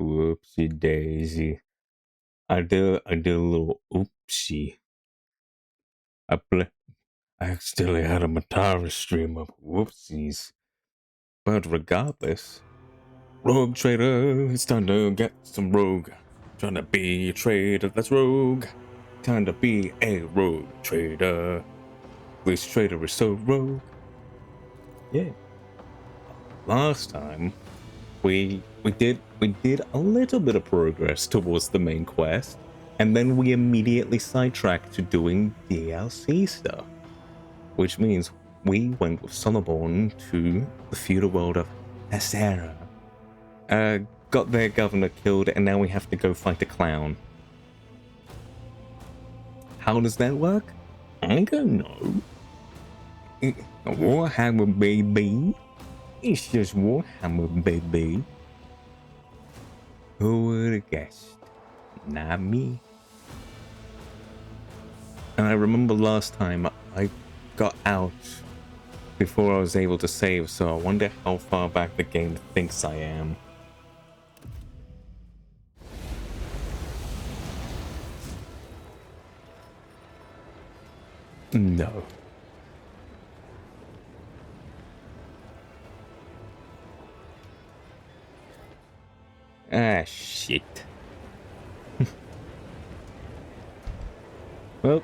Whoopsie daisy. I did a little oopsie. I accidentally had a Matara stream of whoopsies. But regardless, Rogue Trader, it's time to get some rogue. Trying to be a trader that's rogue. Time to be a rogue trader. This trader is so rogue. Yeah. Last time, we did a little bit of progress towards the main quest, and then we immediately sidetracked to doing DLC stuff, which means we went with Solomon to the feudal world of Hesera. Got their governor killed, and now we have to go fight a clown. How does that work? I don't know. Warhammer, baby. It's just Warhammer, baby. Who would have guessed? Not me. And I remember last time I got out before I was able to save, so I wonder how far back the game thinks I am. No. Ah, shit. Well,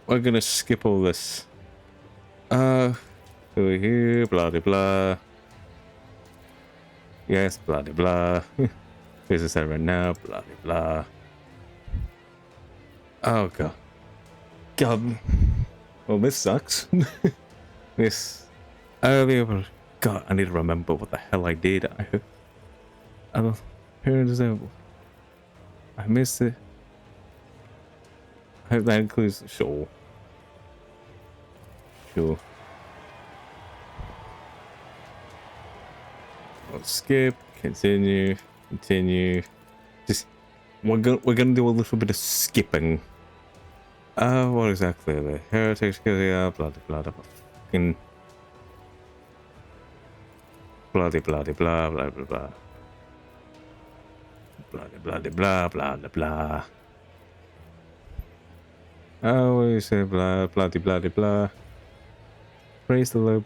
we're gonna skip all this. Over here, blah blah blah. Yes, blah blah blah. This is right now, blah blah blah. Oh god. God. Well, this sucks. This earlier. God, I need to remember what the hell I did. I missed it. I hope that includes. Sure. Let's skip. Continue. Just we're gonna do a little bit of skipping. What exactly are they? Heretics, blah blah blah blah. Fucking blah blah blah blah blah blah blah. Blah blah blah blah blah blah. Oh, what do you say? Blah blah blah blah. Praise the Lord.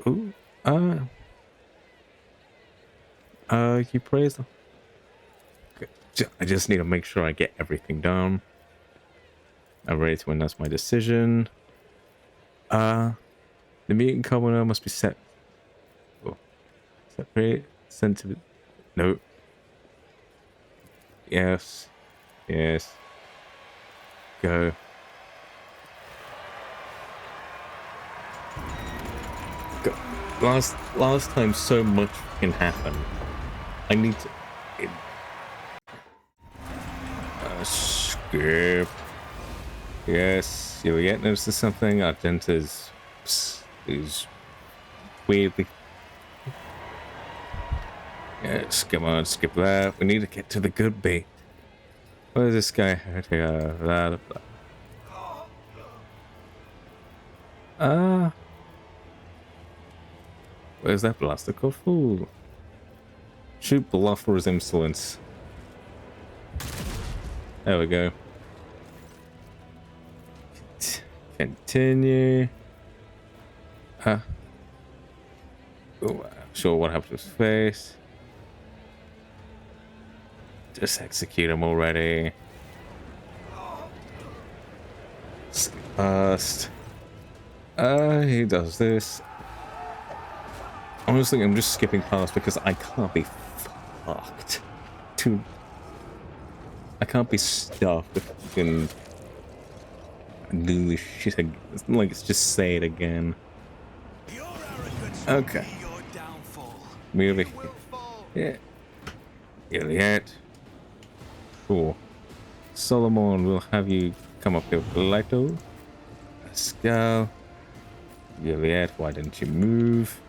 Ooh, you praise them. I just need to make sure I get everything done. I'm ready to announce my decision. The meeting commoner must be set. Oh, separate. Sent to. No. Yes. Go. Go. Last time so much can happen. I need to. Skip. Yes, you yet notice something? Argenta is weirdly. Yes, come on, skip that. We need to get to the good bait. What is this guy? Where's that blaster called? Fool. Shoot bluff for his insolence. There we go. Continue. Oh, I'm sure what happened to his face. Just execute him already. Past. He does this. Honestly, I'm just skipping past because I can't be fucked. I can't be stuffed with fucking do this shit again. It's not like it's just say it again. Okay. Move it. Yeah. Iliad. Cool. Solomon will have you come up here with Leto. Let's go. Iliad, why didn't you move?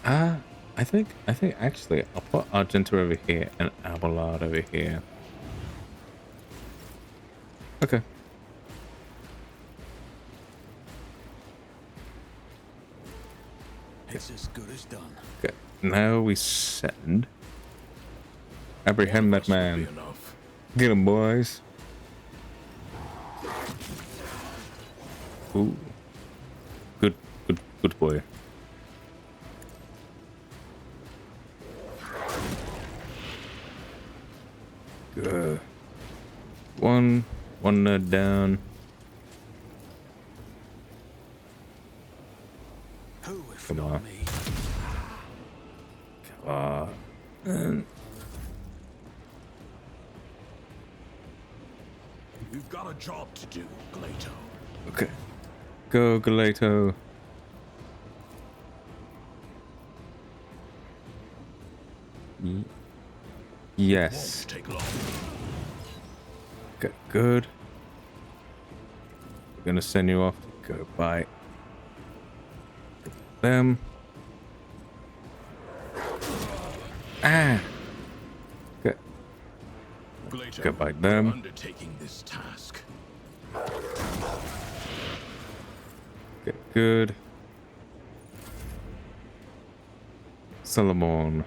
I think actually I'll put Argenta over here and Abelard over here. Okay. It's as good as done. Okay, now we send. Apprehend that man. Get him, boys. Ooh. Good boy. Good. One nerd down. Who if Come not on. me? Come on. You've got a job to do, Glato. Okay. Go, Galato. Yes. Won't take long. Okay, good. We're gonna send you off to go by them. Ah. Okay. Glato, Go by I'm them. undertaking this task. Okay, good. Solomon.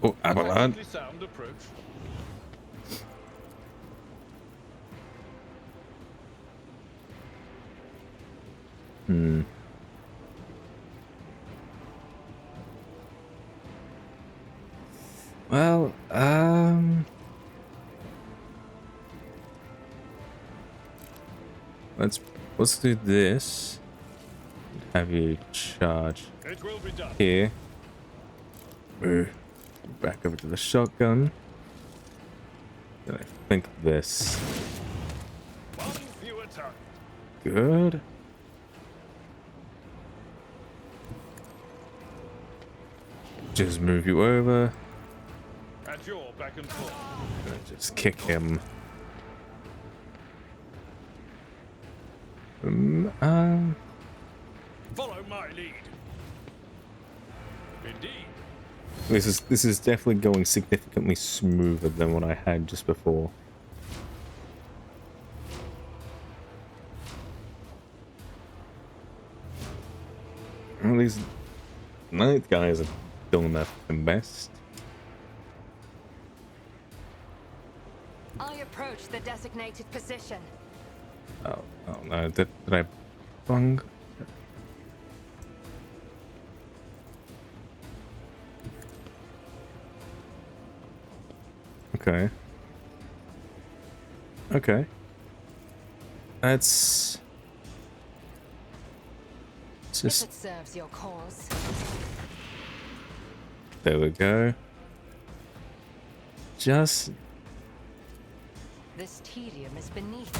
Oh, Avalon. Sound approach. Well, let's do this. Have you charge It will be done. here. Move back over to the shotgun. Then I think this. One fewer target. Good. Just move you over. At your back and forth. Just kick him. Follow my lead. Indeed. This is definitely going significantly smoother than what I had just before. Well, these night guys are doing their fucking best. I approach the designated position. Oh no, did I bung? Okay. Okay. That's just If it serves your cause. there we go. Just This tedium is beneath.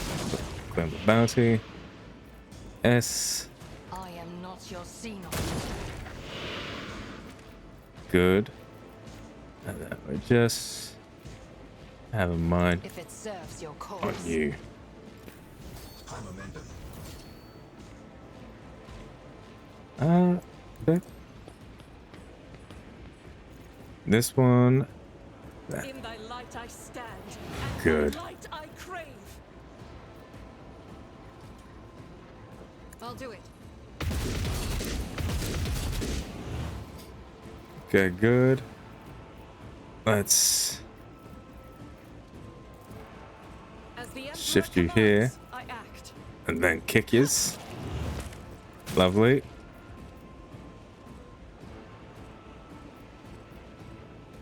claim the bounty. S. I am not your senile. Good. And then we just have in mind If it serves your cause. on you. Okay. This one. In thy light I stand, and Good. thy light I crave. I'll do it. Okay, good. Let's As the Emperor shift you here. commands, I act. and then kick his. Lovely.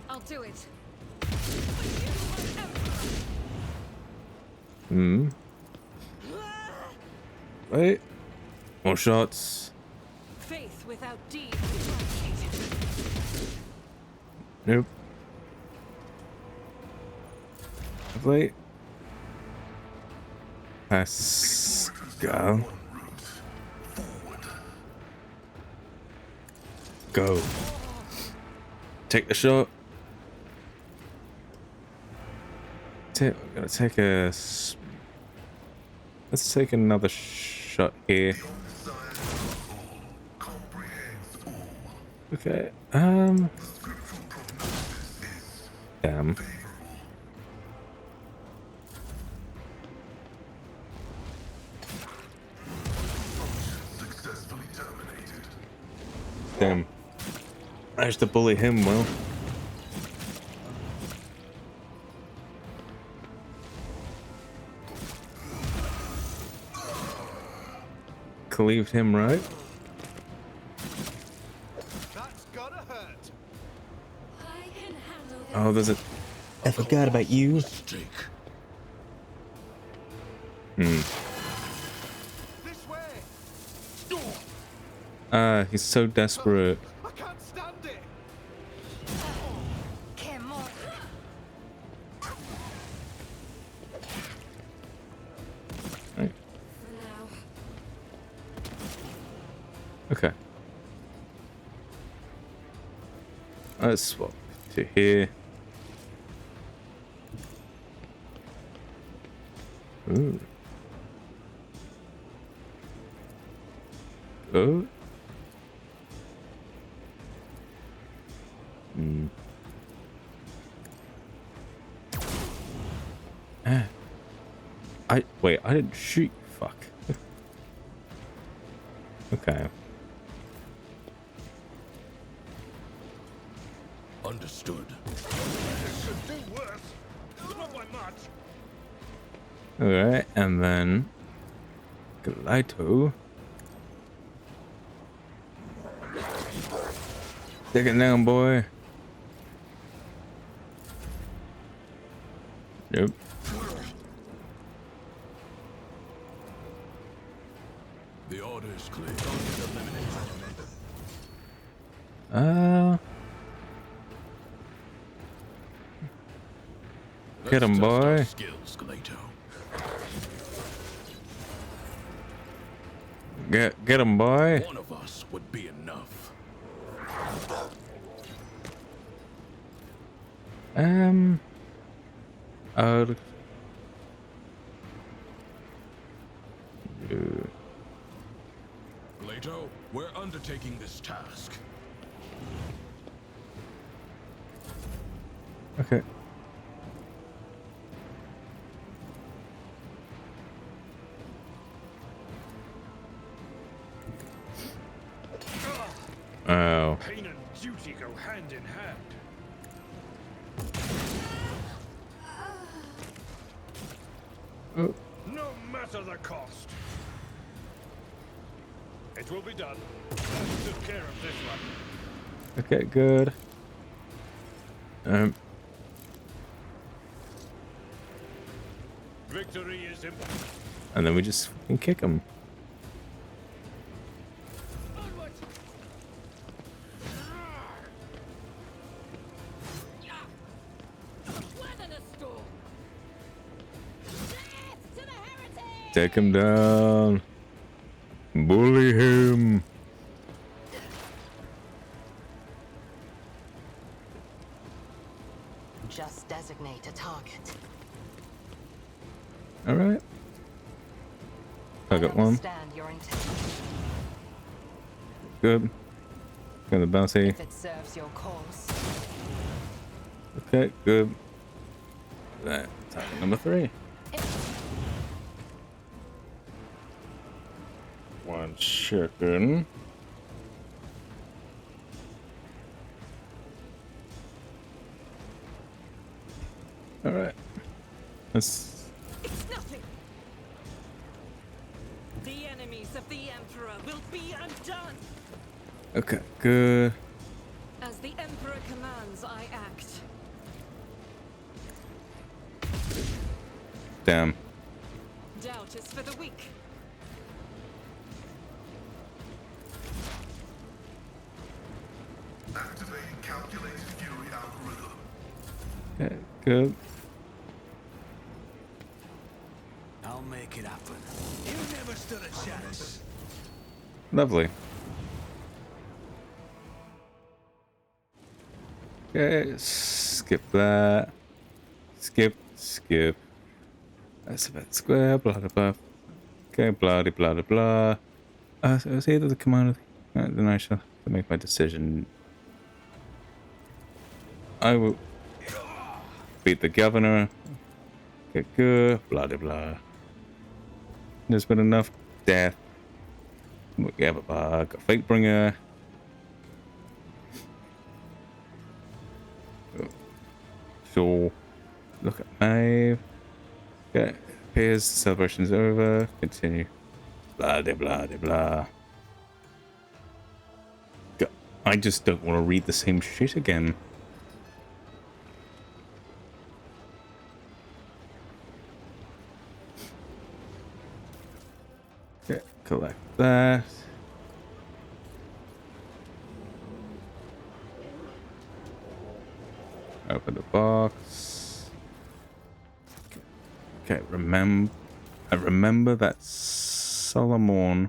I'll do it. Wait. More shots. Faith without deed is truncated. Nope. Lovely. Pascal. Go. Take the shot. We're gonna take a. Let's take another shot here. Okay. Damn. Damn. Managed to bully him well. Cleaved him right. That's gotta hurt. I can handle this. Oh, there's a. I forgot about you. Mistake. Hmm. This way. He's so desperate. I can't stand it. Come on. Right. For now. Okay. Let's swap to here. Ooh. Good. Hmm. Wait, I didn't shoot. Fuck. Okay. Understood. This could do worse. Not by much. Alright, and then Galito. Take it down, boy. Nope. The order is clear. Get him, boy. Skills, Glato. Get him, boy. One of us would be enough. Uh, Glato, we're undertaking this task. okay. Oh. Pain and duty go hand in hand. Oh. No matter the cost. It will be done. I took care of this one. Okay, good. Victory is impossible. And then we just fucking kick him. Onward! Weather the storm. Death to the heretic! Take him down. Bully him. Just designate a target. Alright. Target one. Understand your intent. Good. Got the bouncy. If it serves your cause. Okay, good. That target number 3. One chicken. Alright. Let's. It's nothing. The enemies of the Emperor will be undone. Okay, good. As the Emperor commands, I act. Damn. Doubt is for the weak. Activating calculated fury algorithm. Okay, good. I'll make it happen. You never stood a chance. Lovely. Okay, skip that. Skip. That's about square, blah blah blah. Okay, blah blah blah blah. So it's either the command then I shall have to make my decision. I will beat the governor. Okay, good. Blah blah blah. There's been enough death. We have a bug, a fate bringer. sure. Look at Maeve. Okay. Appears the celebration's over. Continue. Blah de blah de blah. I just don't want to read the same shit again. Okay, collect that. Open the box. Okay, I remember that Solomon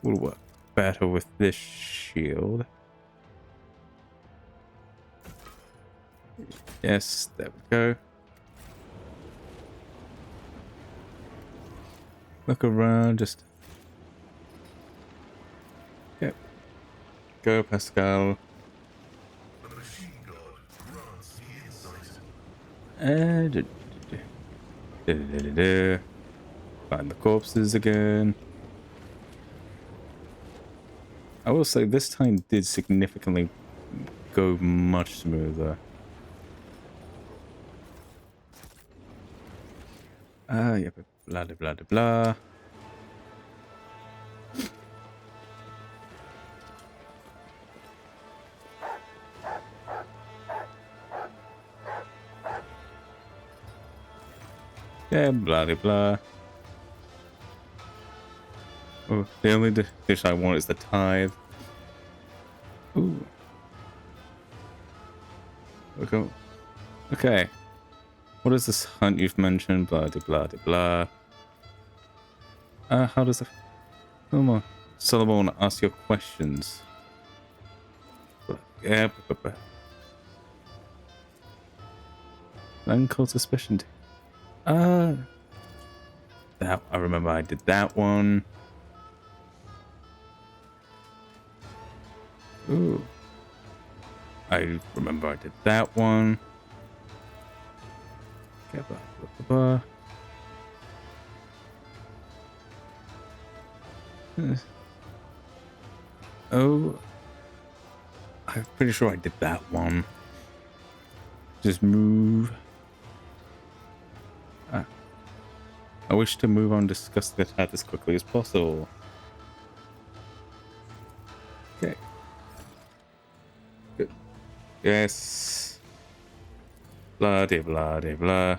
will work better with this shield. Yes, there we go. Look around, just... Yep. Go, Pascal. The machine god grants the insight. Find the corpses again. I will say this time did significantly go much smoother. Yeah, blah, blah, blah, blah. Yeah, blah, blah, blah. Oh, the only dish I want is the tithe. Ooh. Okay. What is this hunt you've mentioned? Blah, blah, blah, blah. How does the... Come on. Solomon, ask your questions. Yeah, then call suspicion. That I remember I did that one. Ooh. I remember I did that one. Okay, oh, I'm pretty sure I did that one. Just move. I wish to move on, discuss the attack as quickly as possible. Okay. Good. Yes. Blah de blah de blah.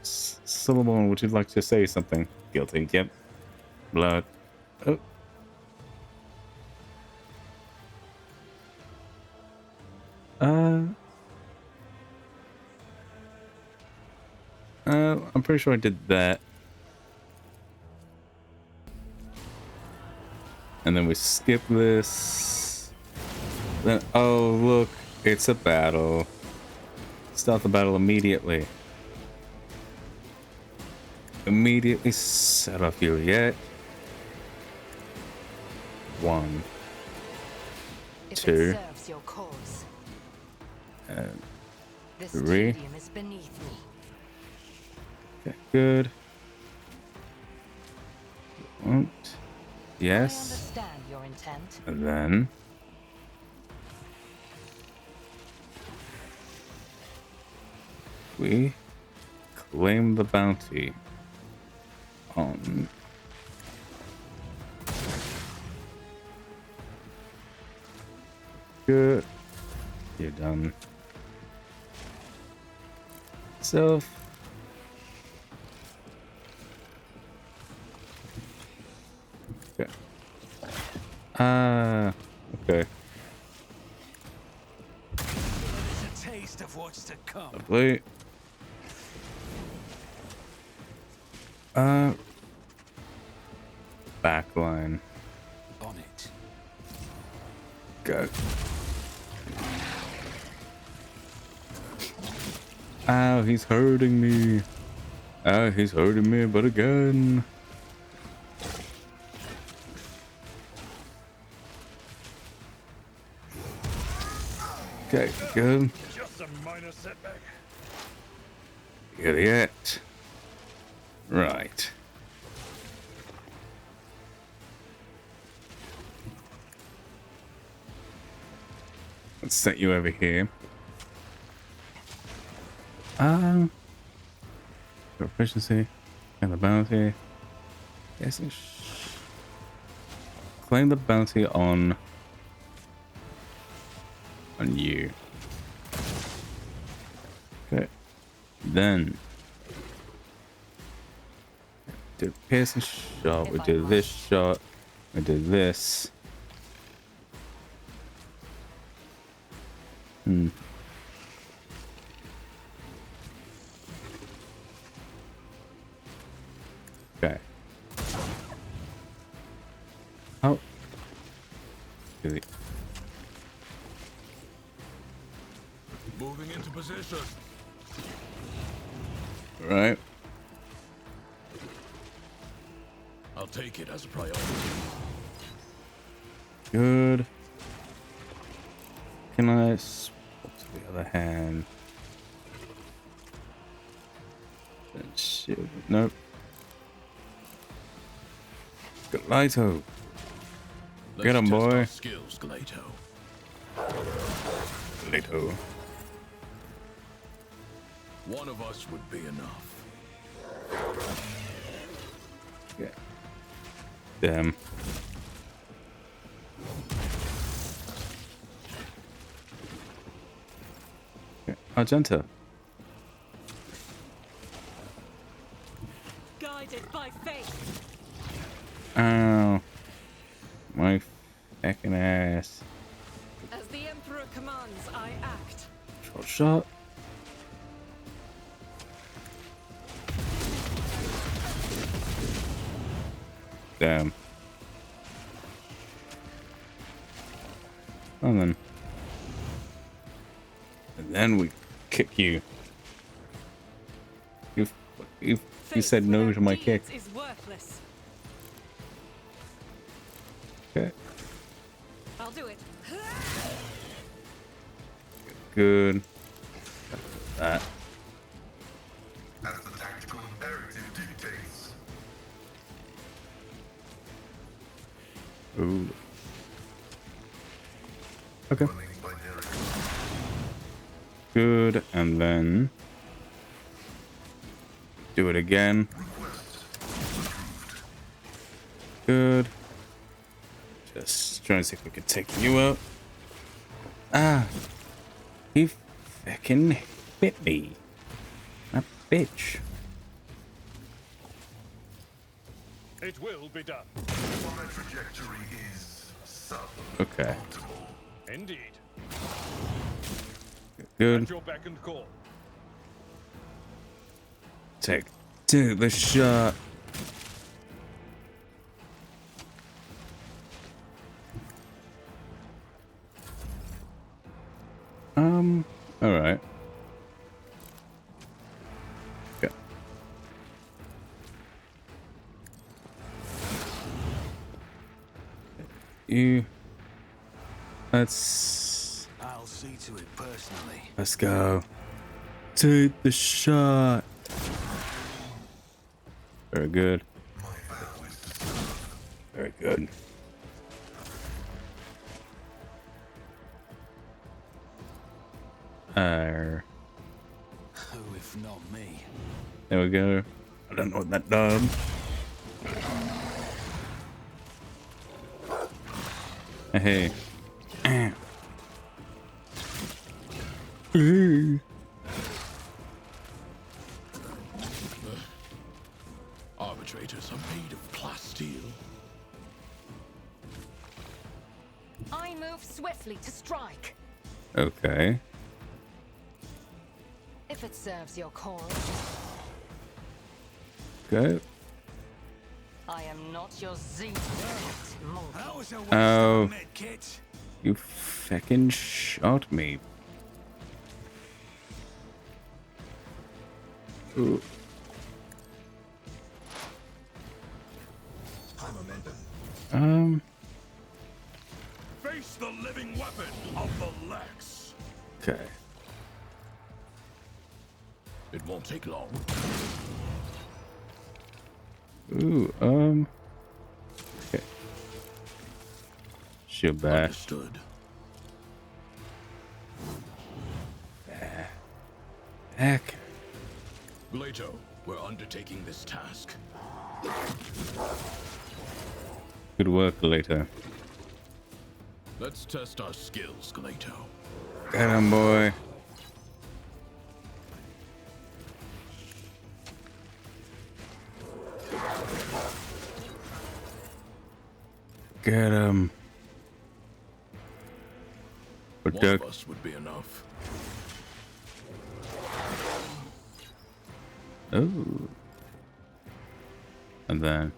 Solomon, would you like to say something? Guilty. Yep. Blood. Oh. I'm pretty sure I did that. And then we skip this. Then, oh, look, it's a battle. Start the battle immediately. Immediately set off your yet. 1, If 2, it serves your cause. This 3. tedium is beneath me. Okay, good. Won't. I Yes. understand your intent. And then we claim the bounty on good. You're done. Self. Okay. Okay. There's a taste of what's to come. Lovely. Backline. On it. Go. Ow, he's hurting me. Oh, he's hurting me, but again. Okay, good. Just a minor setback. Idiot. Right. Let's set you over here. Proficiency and the bounty. Yes, claim the bounty on you. Okay. Then do piercing shot. We do this shot. We do this. Okay. Oh. Really? Moving into position. Right. I'll take it as a priority. Good. Can I swap to the other hand? Shit. Nope. Galito. Get him, boy. Skills, Galito. Galito. One of us would be enough. Yeah. Damn. Okay. Argenta. Guided by faith. Ow. My fucking ass. As the Emperor commands, I act. Short shot. Damn. And then we kick you. You said no to my kick. Is worthless. Okay. I'll do it. Good. That. As the tactical imperative dictates. Ooh. Okay. Running binary. Good. And then do it again. Good. Just trying to see if we can take you out. Ah. He fucking bit me. That bitch. It will be done. My trajectory is suboptimal. Okay. Indeed. Good. At your beck and call. Take the shot. All right. Yeah. You. I'll see to it personally. Let's go. Take the shot. Very good. Very good. Who if not me? There we go. I don't know what that does. Hey. Arbitrators are made of plasteel. I move swiftly to strike. Okay. If it serves your cause. Go. I am not your Z. How was a Oh. med kit? You fucking shot me. Ooh. Face the living weapon of the Lex. Okay. It won't take long. Ooh, okay. Shield bash. Understood. Heck. Glato, we're undertaking this task. Good work later. Let's test our skills, Glato. Get him, boy. Get him. But One of us would be enough. Oh. And then.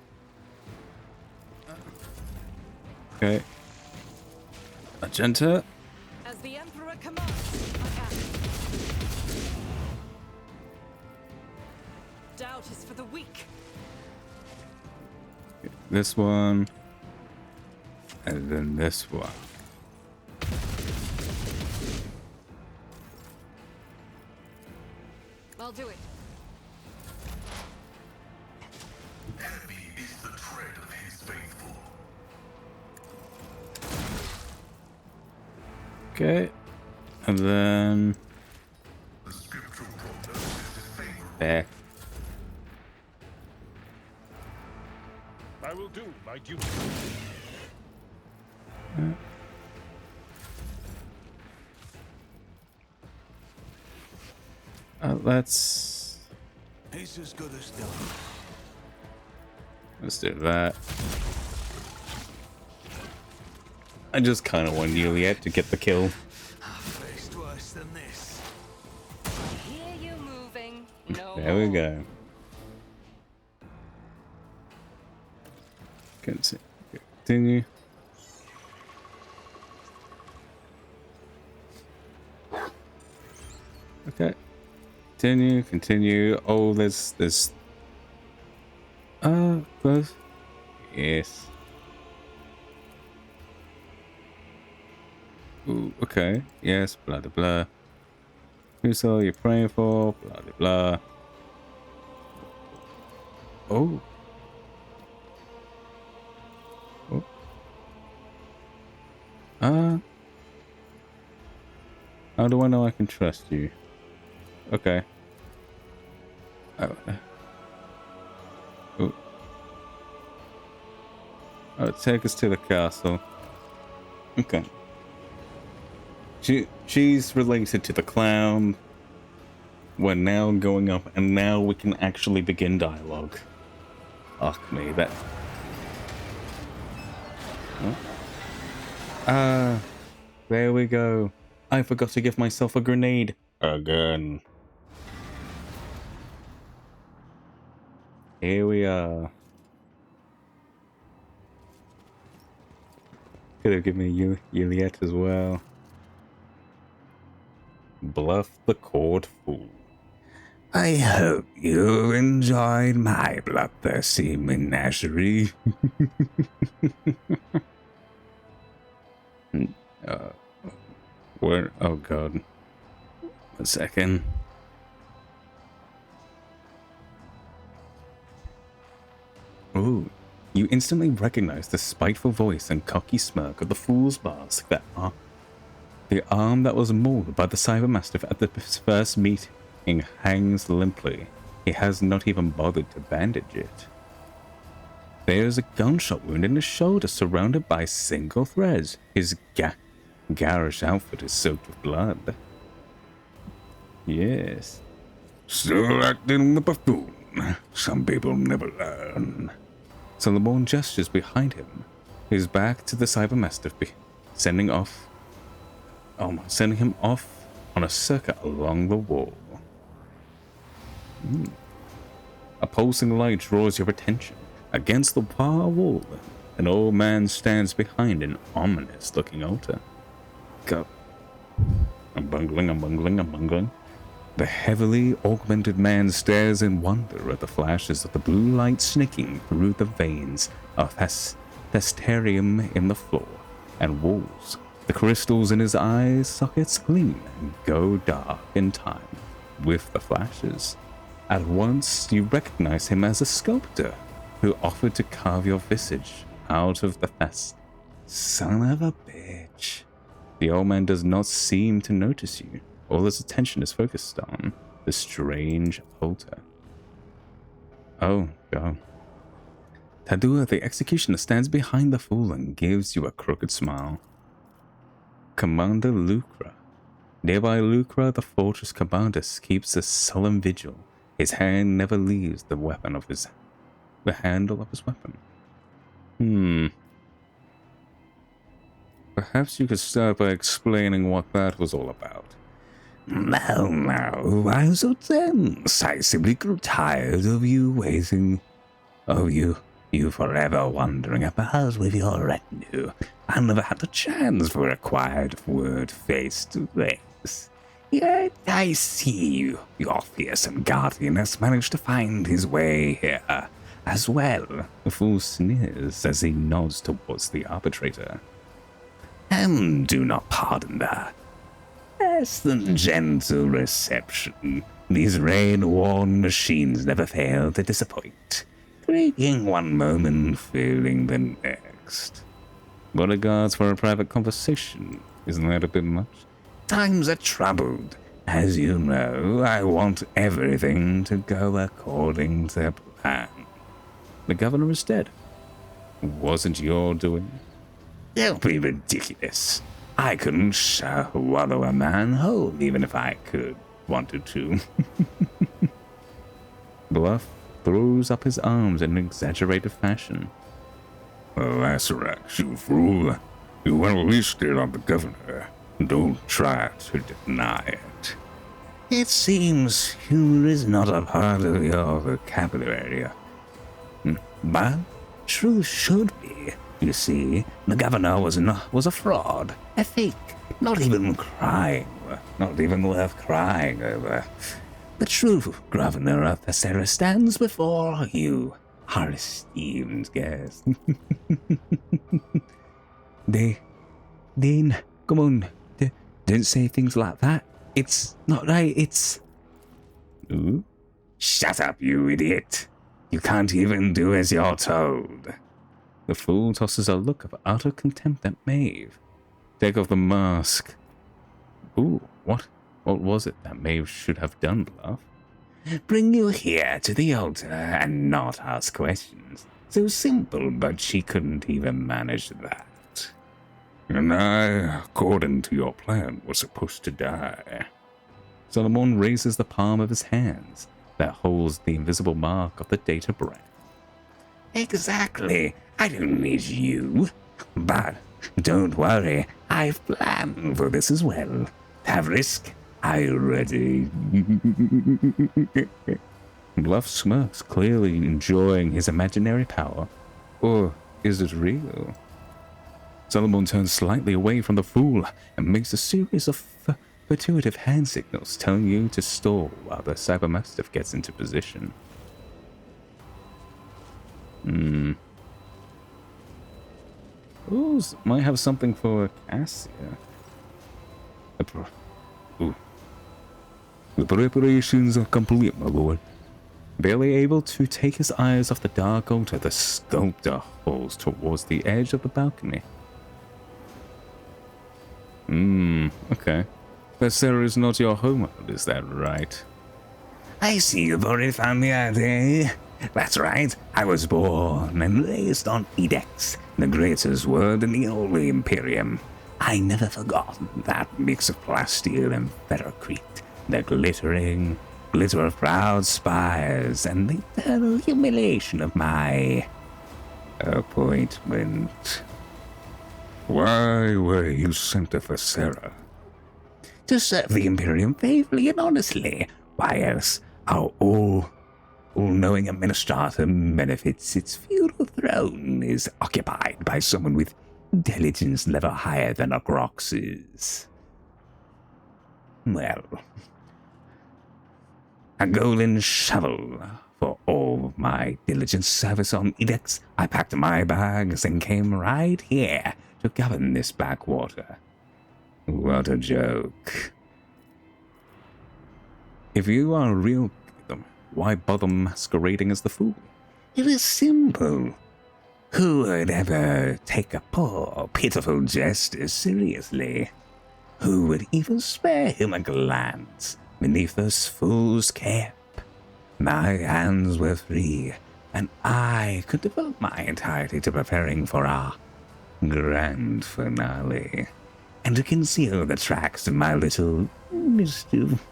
Okay. Magenta. As the Emperor commands, I act. Doubt is for the weak. This one. And then this one. I'll do it. Envy is the tread of his faithful. Okay. And then. The scriptural prognosis is favorable. Back. I will do my duty. Let's It's as good as done. do that. I just kind of want Juliet to get the kill. Faced worse than this. Hear you moving. No. There we go. Continue. Okay. Continue. Oh, there's close. Yes. Ooh, okay. Yes, blah blah blah. Who's all you're praying for? Blah blah blah. Oh. Oh. How do I know I can trust you? Okay. Oh. Oh. Oh, take us to the castle. Okay. She's related to the clown. We're now going up, and now we can actually begin dialogue. Fuck me, that... Oh. There we go. I forgot to give myself a grenade. Again. Here we are. Could have given me Juliet as well. Bluff the court fool. I hope you enjoyed my bloodthirsty menagerie. Where? Oh god. A second. Ooh. You instantly recognize the spiteful voice and cocky smirk of the fool's mask that are the arm that was mauled by the cybermastiff at the first meeting hangs limply. He has not even bothered to bandage it. There is a gunshot wound in his shoulder surrounded by single threads. His garish outfit is soaked with blood. Yes. Still acting the buffoon. Some people never learn. Solomon gestures behind him, his back to the cybermastiff, sending him off on a circuit along the wall. A pulsing light draws your attention. Against the far wall, an old man stands behind an ominous-looking altar. Go. I'm bungling. The heavily augmented man stares in wonder at the flashes of the blue light sneaking through the veins of Thesterium in the floor and walls. The crystals in his eye sockets gleam and go dark in time with the flashes. At once, you recognize him as a sculptor who offered to carve your visage out of the fest. Son of a bitch. The old man does not seem to notice you. All his attention is focused on The strange altar. Oh, God. Tadua, the executioner, stands behind the fool and gives you a crooked smile. Commander Lucra. Nearby Lucra, the fortress commander, keeps a solemn vigil. His hand never leaves the handle of his weapon. Perhaps you could start by explaining what that was all about. No, why so tense? I simply grew tired of you waiting. You forever wandering about with your retinue. I never had the chance for a quiet word face to face. Yet I see you. Your fearsome guardian has managed to find his way here as well. The fool sneers as he nods towards the arbitrator. And do not pardon that. Less than gentle reception. These rain-worn machines never fail to disappoint. Breaking one moment, failing the next. Bodyguards for a private conversation. Isn't that a bit much? Times are troubled. As you know, I want everything to go according to plan. The governor is dead. Wasn't your doing? Don't be ridiculous. I couldn't swallow a man whole even if I wanted to. Bluff throws up his arms in an exaggerated fashion. Lacerax, you fool. You unleashed it on the governor. Don't try to deny it. It seems humor is not a part of your vocabulary. But truth should be. You see, the governor was a fraud, a fake, not even worth crying over. The true governor of Thessera stands before you, our esteemed guest. Dean, come on, don't say things like that. It's not right, it's... Ooh? Shut up, you idiot. You can't even do as you're told. The fool tosses a look of utter contempt at Maeve. Take off the mask. Ooh, what was it that Maeve should have done, Bluff? Bring you here to the altar and not ask questions. So simple, but she couldn't even manage that. And I, according to your plan, was supposed to die. Solomon raises the palm of his hands that holds the invisible mark of the data brand. Exactly. I don't need you. But don't worry, I've planned for this as well. Have risk. Are you ready? Bluff smirks, clearly enjoying his imaginary power. Or is it real? Solomon turns slightly away from the fool and makes a series of fortuitous hand signals telling you to stall while the cybermastiff gets into position. Ooh, might have something for Cassia. The preparations are complete, my lord. Barely able to take his eyes off the dark altar, the sculptor falls towards the edge of the balcony. Okay. Thessera is not your homeworld, is that right? I see you've already found the idea. That's right. I was born and raised on Edex, the greatest world in the Holy Imperium. I never forgot that mix of plasteel and ferrocrete, the glitter of proud spires, and the eternal humiliation of my appointment. Why were you sent to Thessera? To serve the Imperium faithfully and honestly. Why else our all-knowing administratum benefits its feudal throne is occupied by someone with intelligence level higher than a Grox's. Well, a golden shovel for all of my diligent service on Edex. I packed my bags and came right here to govern this backwater. What a joke. If you are a real Gotham, why bother masquerading as the fool? It is simple. Who would ever take a poor, pitiful jester seriously? Who would even spare him a glance beneath those fools' cap, my hands were free, and I could devote my entirety to preparing for our grand finale, and to conceal the tracks of my little mischief.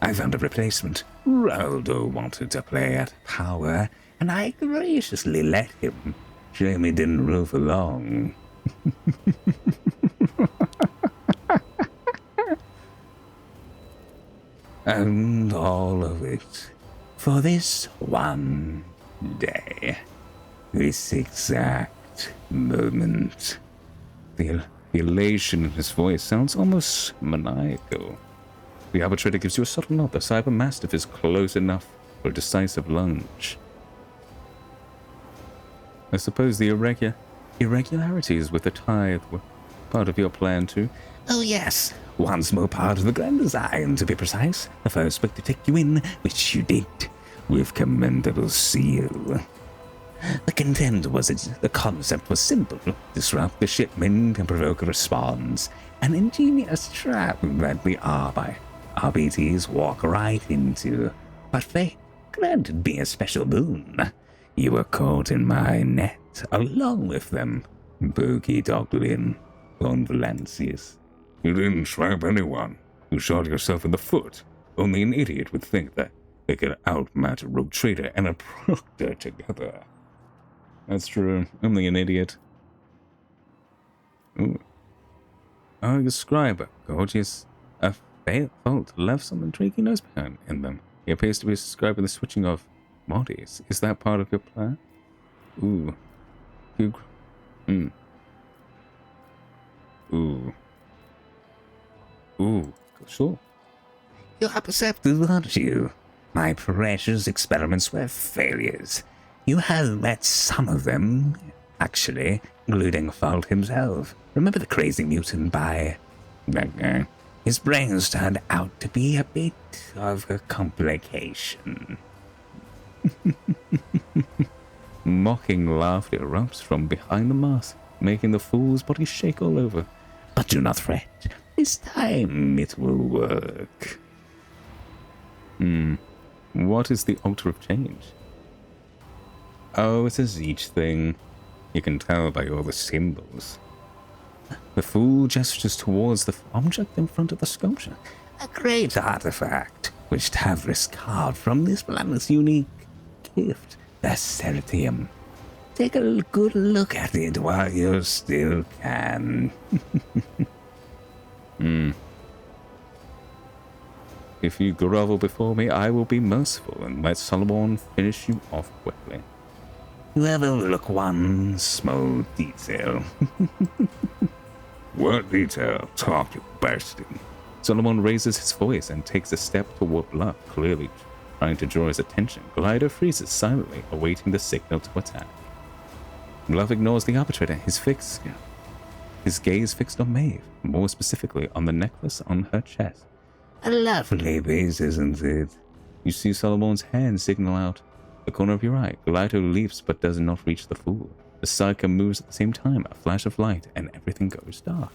I found a replacement. Raldo wanted to play at power, and I graciously let him. Shame he didn't rule for long. And all of it for this one day. This exact moment. The elation in his voice sounds almost maniacal. The arbitrator gives you a subtle nod. The cyber mastiff is close enough for a decisive lunge. I suppose the irregularities with the tithe were part of your plan too. Oh yes, one small part of the grand design, to be precise. The first book to take you in, which you did, with commendable zeal. The the concept was simple: disrupt the shipment and provoke a response. An ingenious trap that the RBTs walk right into. But fate granted me a special boon. You were caught in my net, along with them. Boogie Doglin, Von Valancius. You didn't trap anyone. You shot yourself in the foot. Only an idiot would think that they could outmatch a rogue trader and a proctor together. That's true. Only an idiot. Ooh. Oh, your scribe, gorgeous. A fault left some intriguing notes behind in them. He appears to be describing the switching of bodies. Is that part of your plan? Ooh. Ooh. Sure. You are perceptive, aren't you? My precious experiments were failures. You have met some of them, actually, including Fault himself. Remember the crazy mutant by that guy? His brains turned out to be a bit of a complication. Mocking laughter erupts from behind the mask, making the fool's body shake all over. But do not fret. This time it will work. What is the altar of change? Oh, it's a Zeech thing. You can tell by all the symbols. The fool gestures towards the object in front of the sculpture. A great artifact, which Tavris carved from this planet's unique gift, the Ceritium. Take a good look at it while you still can. If you grovel before me, I will be merciful and let Solomon finish you off quickly. You overlook one small detail. What detail? Talk, you bastard. Solomon raises his voice and takes a step toward Bluff, clearly trying to draw his attention. Glider freezes silently, awaiting the signal to attack. Bluff ignores the arbitrator, his gaze fixed on Maeve, more specifically on the necklace on her chest. A lovely piece, isn't it? You see Solomon's hand signal out the corner of your eye. Glider leaps but does not reach the fool. The Psyker moves at the same time, a flash of light, and everything goes dark.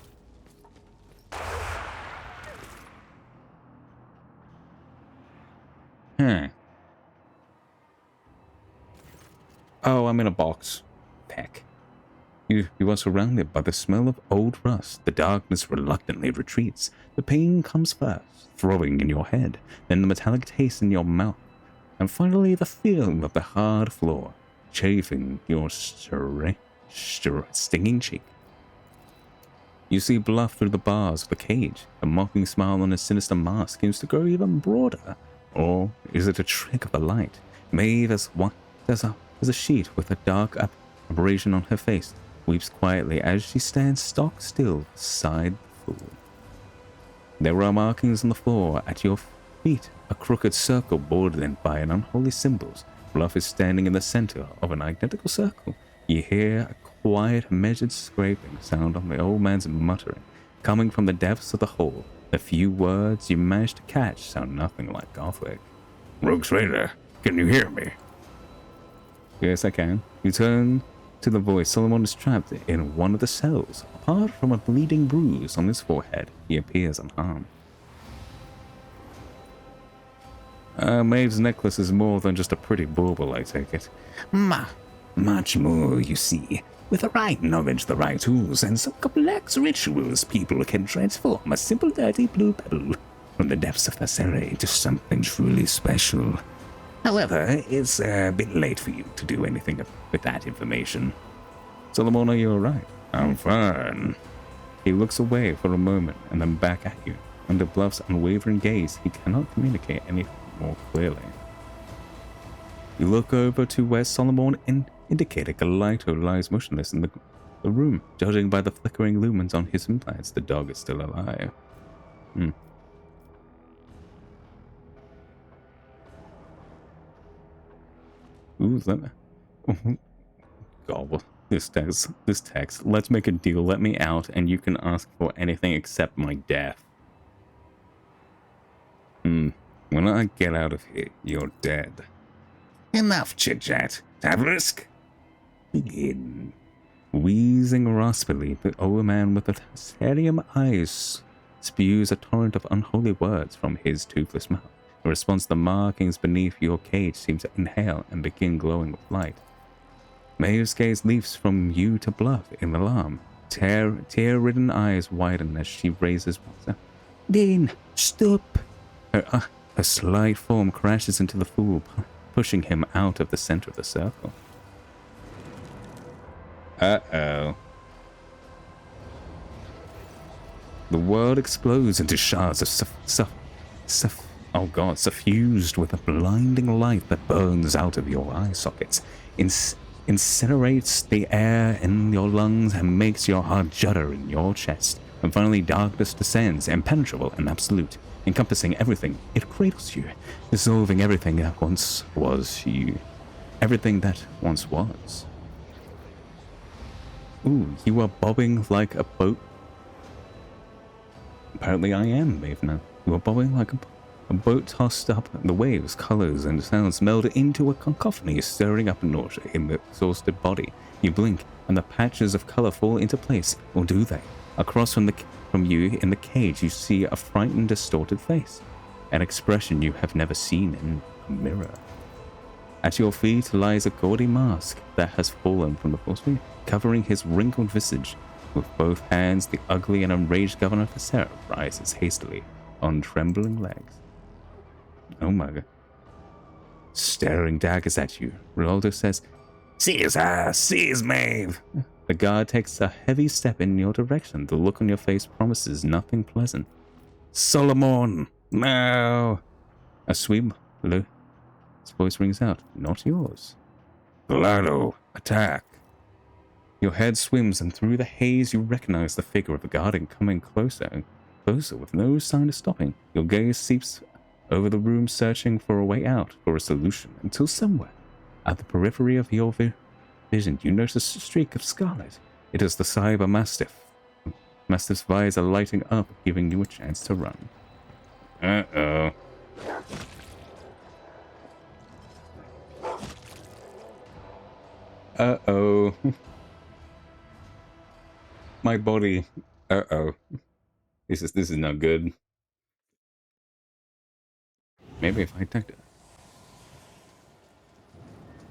Oh, I'm in a box. Heck. You are surrounded by the smell of old rust. The darkness reluctantly retreats. The pain comes first, throbbing in your head, then the metallic taste in your mouth, and finally the feel of the hard floor, chafing your stinging cheek. You see Bluff through the bars of the cage. The mocking smile on his sinister mask seems to grow even broader. Or is it a trick of the light? Maeve as a sheet with a dark aberration on her face, weeps quietly as she stands stock still beside the fool. There are markings on the floor at your feet, a crooked circle bordered by an unholy symbols. Bluff is standing in the center of an identical circle. You hear a quiet, measured scraping sound on the old man's muttering, coming from the depths of the hole. The few words you manage to catch sound nothing like Gothic. Rogue Trader, can you hear me? Yes, I can. You turn to the voice, Solomon is trapped in one of the cells. Apart from a bleeding bruise on his forehead, he appears unharmed. Maeve's necklace is more than just a pretty bauble, I take it. Much more, you see. With the right knowledge, the right tools, and some complex rituals, people can transform a simple dirty blue pebble from the depths of the Serre into something truly special. However, it's a bit late for you to do anything with that information. Solomon, are you alright? I'm fine. He looks away for a moment and then back at you. Under Bluff's unwavering gaze, he cannot communicate anything more clearly. You look over to where Solomon indicated Galito lies motionless in the room. Judging by the flickering lumens on his implants, the dog is still alive. Ooh, God, this text. Let's make a deal. Let me out, and you can ask for anything except my death. When I get out of here, you're dead. Enough chit-chat. Tavrisk, begin. Wheezing raspily, the old man with the Thessalium eyes spews a torrent of unholy words from his toothless mouth. In response, the markings beneath your cage seem to inhale and begin glowing with light. Maeve's gaze leaps from you to Bluff in alarm. Tear-ridden eyes widen as she raises one. Dane, stop. Her slight form crashes into the fool, pushing him out of the center of the circle. Uh-oh. The world explodes into shards of suffused with a blinding light that burns out of your eye sockets, incinerates the air in your lungs and makes your heart judder in your chest. And finally, darkness descends, impenetrable and absolute, encompassing everything. It cradles you, dissolving everything that once was you. Everything that once was. Ooh, you are bobbing like a boat. Apparently I am, Maeve now. You are bobbing like a boat tossed up, and the waves, colors, and sounds meld into a cacophony, stirring up nausea in the exhausted body. You blink, and the patches of color fall into place, or do they? Across from you in the cage, you see a frightened, distorted face, an expression you have never seen in a mirror. At your feet lies a gaudy mask that has fallen from the force field, covering his wrinkled visage. With both hands, the ugly and enraged governor of the Seraph rises hastily on trembling legs. Oh my god. Staring daggers at you, Ronaldo says, Seize Maeve. The guard takes a heavy step in your direction. The look on your face promises nothing pleasant. Solomon, no. A sweet low voice rings out. Not yours. Galado, attack. Your head swims, and through the haze you recognize the figure of the guardian coming closer and closer with no sign of stopping. Your gaze seeps over the room, searching for a way out, for a solution, until somewhere, at the periphery of your vision, you notice a streak of scarlet. It is the Cyber Mastiff. Mastiff's visor lighting up, giving you a chance to run. Uh-oh. Uh-oh. My body. Uh-oh. This is not good. Maybe if I take it.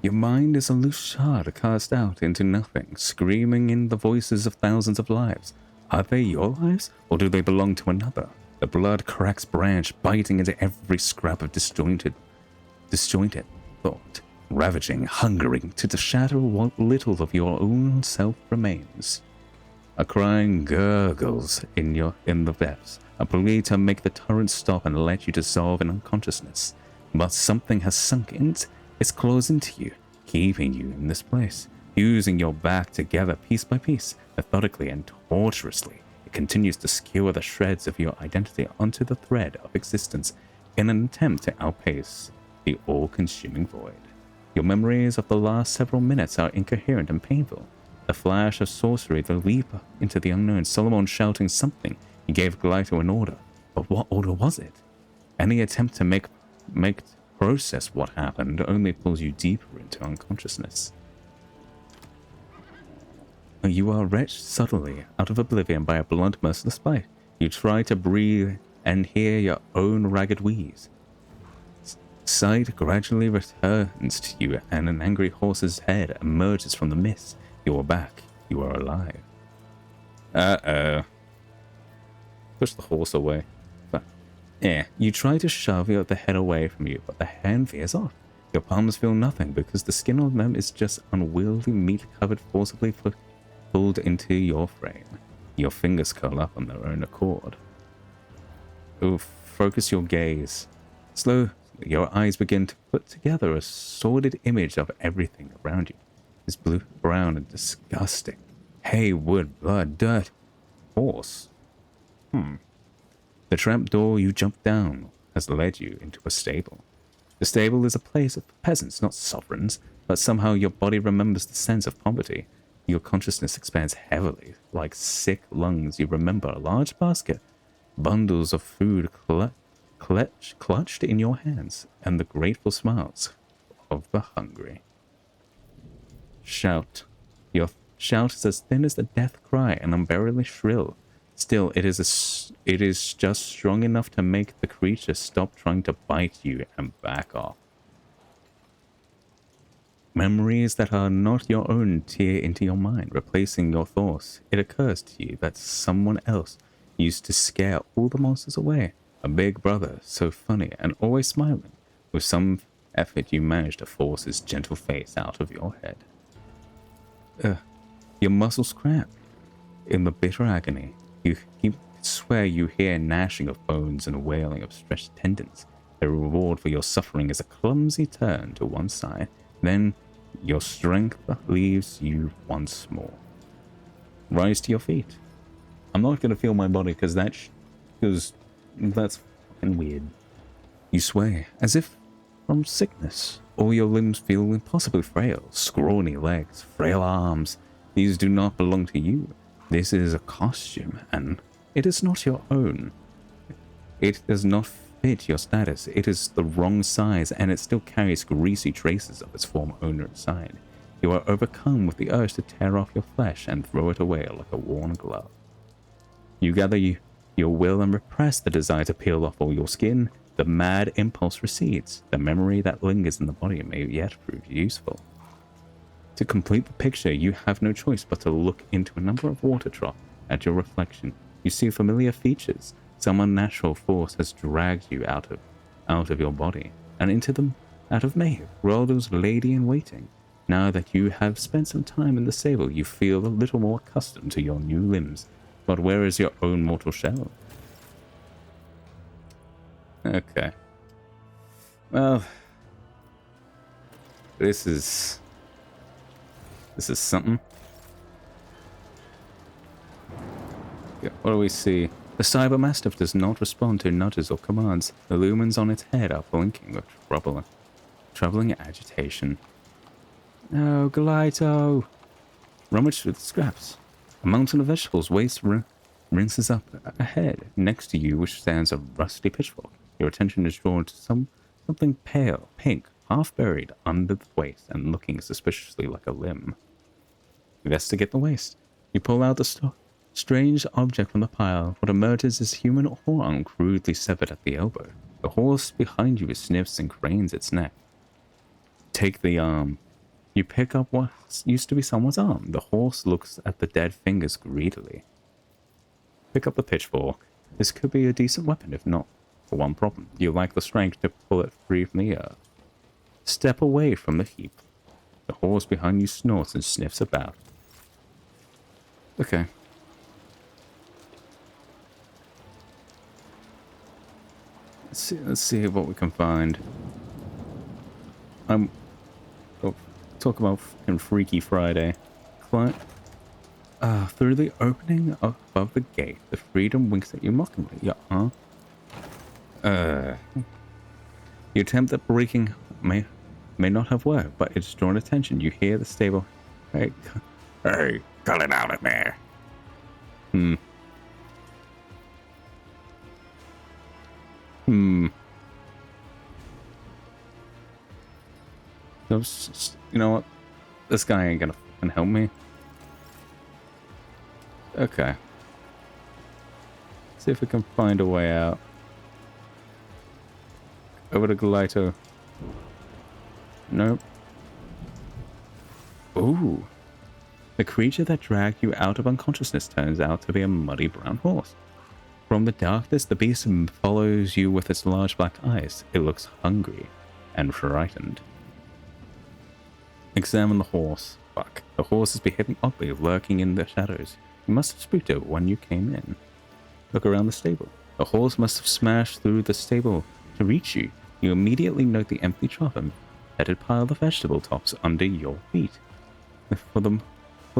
Your mind is a loose shard cast out into nothing, screaming in the voices of thousands of lives. Are they your lives, or do they belong to another? The blood cracks branch, biting into every scrap of disjointed thought, ravaging, hungering to shatter what little of your own self remains. A crying gurgles in the depths, a plea to make the torrent stop and let you dissolve in unconsciousness. But something has sunk its claws into you, keeping you in this place, fusing your back together piece by piece, methodically and tortuously. It continues to skewer the shreds of your identity onto the thread of existence in an attempt to outpace the all-consuming void. Your memories of the last several minutes are incoherent and painful. The flash of sorcery, the leap into the unknown, Solomon shouting something. He gave Galito an order, but what order was it? Any attempt to make process what happened only pulls you deeper into unconsciousness. You are wrenched suddenly out of oblivion by a blunt, merciless bite. You try to breathe and hear your own ragged wheeze. Sight gradually returns to you, and an angry horse's head emerges from the mist. You are back. You are alive. Uh-oh. Push the horse away. But, yeah, you try to shove the head away from you, but the hand veers off. Your palms feel nothing because the skin on them is just unwieldy meat covered, forcibly pulled into your frame. Your fingers curl up on their own accord. Focus your gaze. Slow. Your eyes begin to put together a sordid image of everything around you. It's blue, brown, and disgusting. Hay, wood, blood, dirt, horse. The trap door you jumped down has led you into a stable. The stable is a place of peasants, not sovereigns, but somehow your body remembers the sense of poverty. Your consciousness expands heavily. Like sick lungs, you remember a large basket, bundles of food clutched in your hands, and the grateful smiles of the hungry. Shout. Your shout is as thin as the death cry and unbearably shrill. Still, it is just strong enough to make the creature stop trying to bite you and back off. Memories that are not your own tear into your mind, replacing your thoughts. It occurs to you that someone else used to scare all the monsters away. A big brother, so funny and always smiling. With some effort, you manage to force his gentle face out of your head. Your muscles cramp. In the bitter agony, you swear you hear gnashing of bones and wailing of stretched tendons. The reward for your suffering is a clumsy turn to one side. Then your strength leaves you once more. Rise to your feet. I'm not going to feel my body because that's fucking weird. You sway as if from sickness. All your limbs feel impossibly frail. Scrawny legs, frail arms. These do not belong to you. This is a costume, and it is not your own. It does not fit your status. It is the wrong size, and it still carries greasy traces of its former owner inside. You are overcome with the urge to tear off your flesh and throw it away like a worn glove. You gather your will and repress the desire to peel off all your skin. The mad impulse recedes. The memory that lingers in the body may yet prove useful. To complete the picture, you have no choice but to look into a number of water troughs. At your reflection, you see familiar features. Some unnatural force has dragged you out of your body and into them out of Maeve, Roldo's lady-in-waiting. Now that you have spent some time in the stable, you feel a little more accustomed to your new limbs. But where is your own mortal shell? Okay. Well, this is something. Yeah, what do we see? The Cyber Mastiff does not respond to nudges or commands. The lumens on its head are blinking with troubling agitation. No, Galito! Rummage through the scraps. A mountain of vegetables waste rinses up ahead. Next to you, which stands a rusty pitchfork. Your attention is drawn to something pale, pink, half buried under the waste and looking suspiciously like a limb. Investigate the waste. You pull out the strange object from the pile. What emerges is human horn crudely severed at the elbow. The horse behind you sniffs and cranes its neck. Take the arm. You pick up what used to be someone's arm. The horse looks at the dead fingers greedily. Pick up the pitchfork. This could be a decent weapon, if not for one problem. You lack the strength to pull it free from the earth. Step away from the heap. The horse behind you snorts and sniffs about. Okay. Let's see what we can find. Talk about fucking Freaky Friday. Through the opening above the gate, the freedom winks at you mockingly. You attempt at breaking may not have worked, but it's drawn attention. You hear the stable. Hey, cut it out of there. You know what? This guy ain't gonna fucking help me. Okay. See if we can find a way out. Over to Galito. Nope. Ooh. The creature that dragged you out of unconsciousness turns out to be a muddy brown horse. From the darkness, the beast follows you with its large black eyes. It looks hungry and frightened. Examine the horse. Fuck. The horse is behaving oddly, lurking in the shadows. You must have spooked it when you came in. Look around the stable. The horse must have smashed through the stable to reach you. You immediately note the empty trough and bedded pile of vegetable tops under your feet. For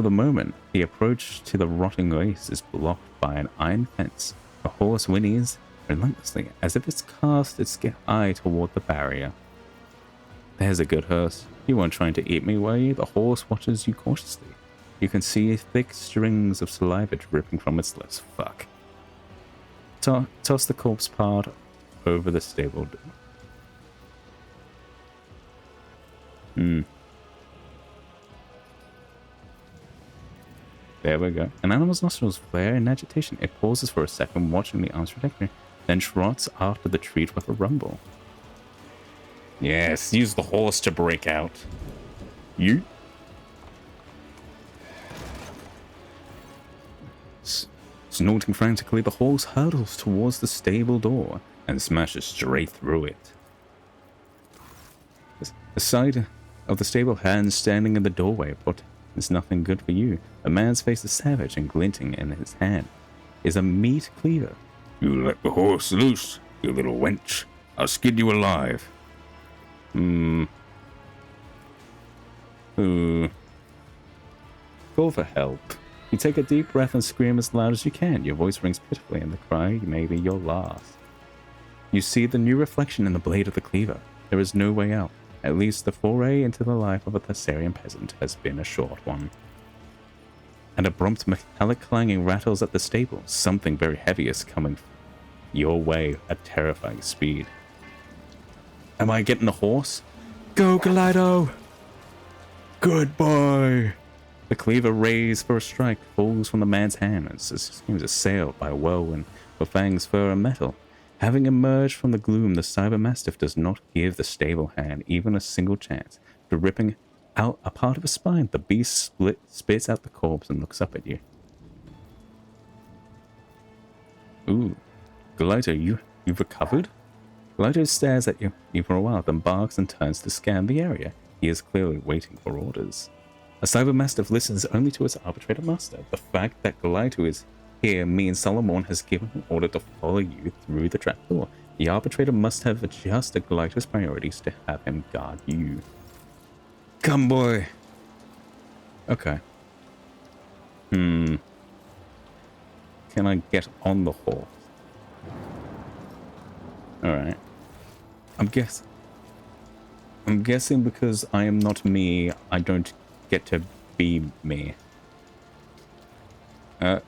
the moment, the approach to the rotting waste is blocked by an iron fence. The horse whinnies relentlessly, as if it's cast its eye toward the barrier. There's a good horse. You weren't trying to eat me, were you? The horse watches you cautiously. You can see thick strings of saliva dripping from its lips. Fuck. Toss the corpse part over the stable door. There we go. An animal's nostrils flare in agitation. It pauses for a second, watching the arm's trajectory, then trots after the treat with a rumble. Yes, use the horse to break out. You? Snorting frantically, the horse hurtles towards the stable door and smashes straight through it. The sight of the stable hand standing in the doorway is nothing good for you. The man's face is savage and glinting in his hand is a meat cleaver. You let the horse loose, you little wench. I'll skin you alive. Call for help. You take a deep breath and scream as loud as you can. Your voice rings pitifully, and the cry may be your last. You see the new reflection in the blade of the cleaver. There is no way out. At least the foray into the life of a Thessalian peasant has been a short one. An abrupt metallic clanging rattles at the stable. Something very heavy is coming your way at terrifying speed. Am I getting a horse? Go, Galito! Good boy! The cleaver raised for a strike falls from the man's hand and seems assailed by a whirlwind of fangs, fur, and metal. Having emerged from the gloom, the cyber mastiff does not give the stable hand even a single chance. For ripping out a part of his spine, the beast spits out the corpse and looks up at you. Ooh, Galito, you've recovered? Galito stares at you for a while, then barks and turns to scan the area. He is clearly waiting for orders. A cyber mastiff listens only to its arbitrator master. The fact that Galito is here means Solomon has given an order to follow you through the trapdoor. The arbitrator must have adjusted Galito's priorities to have him guard you. Come, boy. Okay. Can I get on the horse? Alright. I'm guessing because I am not me, I don't get to be me. The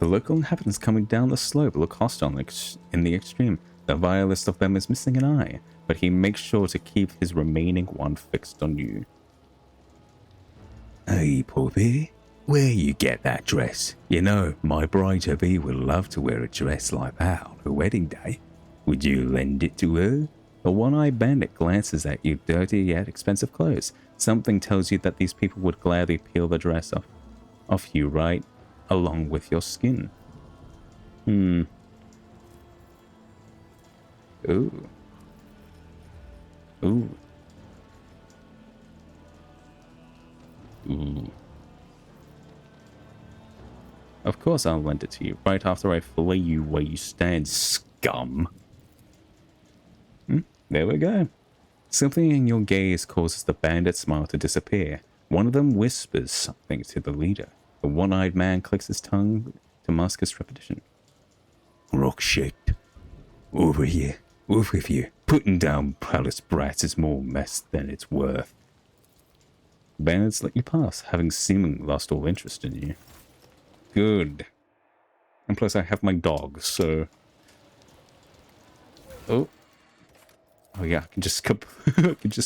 local inhabitants coming down the slope look hostile in the extreme. The vilest of them is missing an eye, but he makes sure to keep his remaining one fixed on you. Hey, Poppy, where you get that dress? You know, my bride-to-be would love to wear a dress like that on her wedding day. Would you lend it to her? The one-eyed bandit glances at you, dirty yet expensive clothes. Something tells you that these people would gladly peel the dress off you right along with your skin. Ooh. Ooh. Ooh. Of course I'll lend it to you, right after I fillet you where you stand, scum. There we go. Something in your gaze causes the bandit smile to disappear. One of them whispers something to the leader. The one-eyed man clicks his tongue to mask his trepidation. Rock shit. Over here. Off with you. Putting down palace brats is more mess than it's worth. Bandits let you pass, having seemingly lost all interest in you. Good. And plus I have my dog, so... Oh yeah, I can just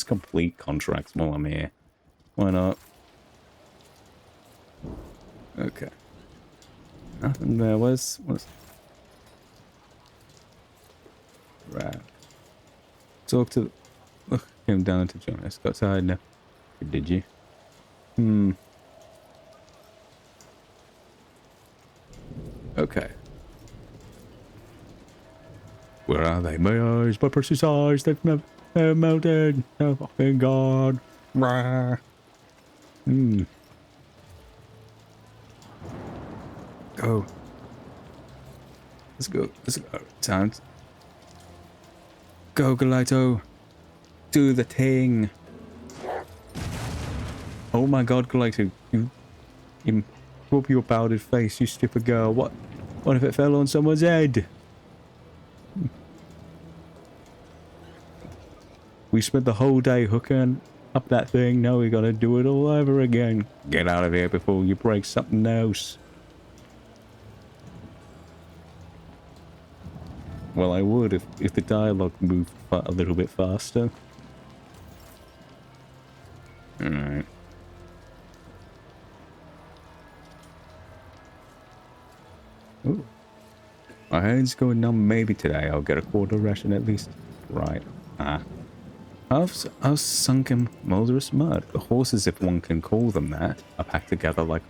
complete contracts while I'm here. Why not? Okay. Nothing there. Was right. Talk to. Look, came down to join us. Got outside now. Did you? Okay. Where are they? My eyes, my precious eyes. They've melted. Oh fucking god. Rah. Go. Let's go. Let's go. Time. Go, Galito. Do the thing. Oh my god, Galito. You rub your powdered face, you stupid girl. What if it fell on someone's head? We spent the whole day hooking up that thing. Now we gotta do it all over again. Get out of here before you break something else. Well, I would if the dialogue moved a little bit faster. Alright. Ooh. My head's going numb. Maybe today I'll get a quarter ration at least. Right. I've sunk in molderous mud. The horses, if one can call them that, are packed together like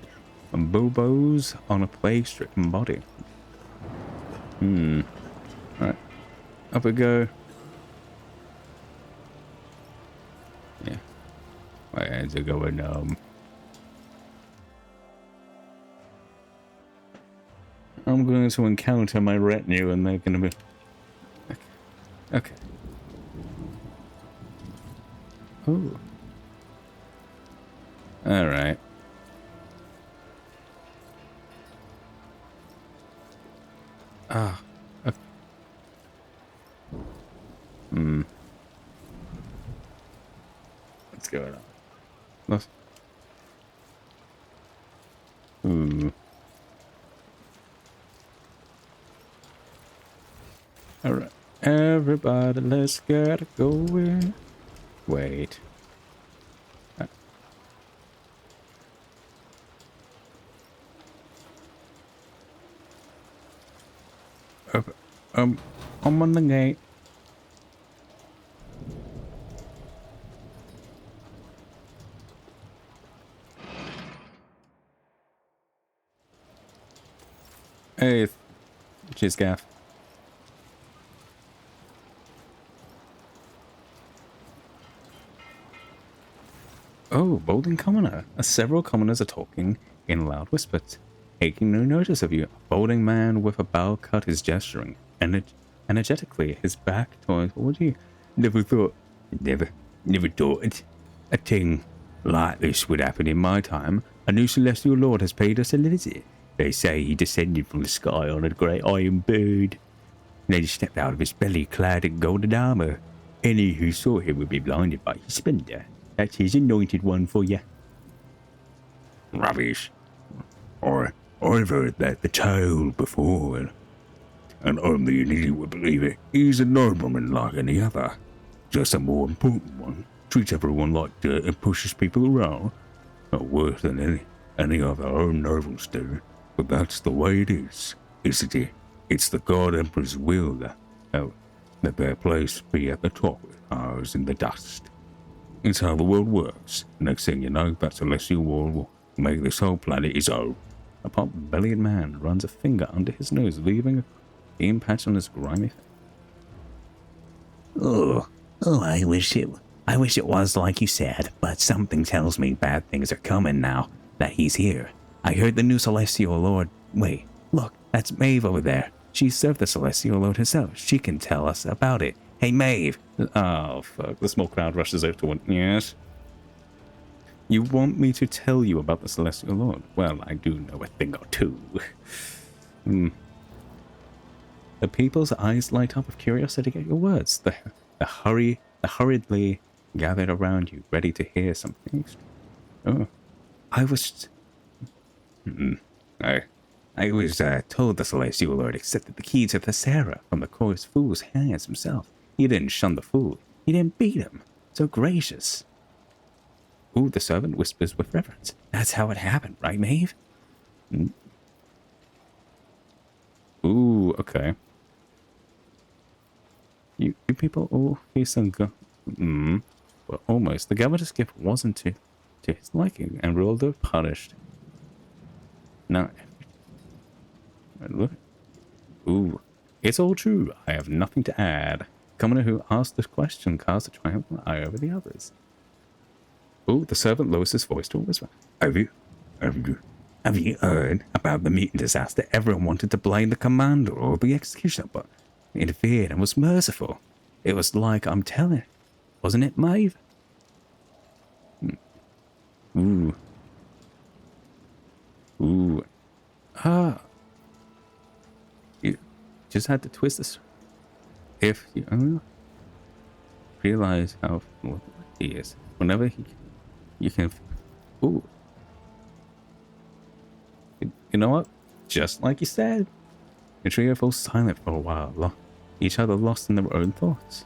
bobos on a plague-stricken body. Right. Up we go. Yeah. My hands are going numb. I'm going to encounter my retinue and they're going to be... Okay. Oh. Alright. Ah. Okay. What's going on? What? Ooh. Alright. Everybody, let's get going. Wait. I'm on the gate. Hey, cheers, Gaff. Oh, bolding commoner. Several commoners are talking in loud whispers, taking no notice of you. A balding man with a bow cut is gesturing energetically, his back towards you. Never thought a thing like this would happen in my time. A new celestial lord has paid us a visit. They say he descended from the sky on a great iron bird. Then he stepped out of his belly clad in golden armor. Any who saw him would be blinded by his splendor. That's his anointed one for you. Rubbish. I've heard that the tale before, and only an idiot would believe it. He's a nobleman like any other, just a more important one. Treats everyone like dirt and pushes people around. Not worse than any other own nobles do. But that's the way it is, isn't it? It's the God Emperor's will that their place be at the top, ours in the dust. It's how the world works. Next thing you know, that celestial wall will make this whole planet his own. A pot-bellied man runs a finger under his nose, leaving a clean patch on his grimy face. Oh, I wish it was like you said, but something tells me bad things are coming now that he's here. I heard the new Celestial Lord. Wait, look, that's Maeve over there. She served the Celestial Lord herself. She can tell us about it. Hey, Maeve. Oh, fuck. The small crowd rushes out to one. Yes? You want me to tell you about the Celestial Lord? Well, I do know a thing or two. The people's eyes light up with curiosity at your words. The hurriedly gathered around you, ready to hear something. Oh, I was told the Celestial Lord accepted the key to Thessera from the Chorus Fool's hands himself. He didn't shun the fool. He didn't beat him. So gracious. Ooh, the servant whispers with reverence. That's how it happened, right, Maeve? Ooh, okay. You people all feast and go. Well, almost. The governor's gift wasn't to his liking, and ruled her punished. Now, look. Ooh, it's all true. I have nothing to add. Commoner who asked this question cast a triumphant eye over the others. Ooh, the servant lowers his voice to a whisper. Have you heard about the meeting disaster? Everyone wanted to blame the commander or the executioner, but he interfered and was merciful. It was like I'm telling. Wasn't it, Maeve? Ooh. Ooh. You just had to twist this. If you realize how he is, whenever you can. Ooh. You know what? Just like you said. The trio falls silent for a while, each other lost in their own thoughts.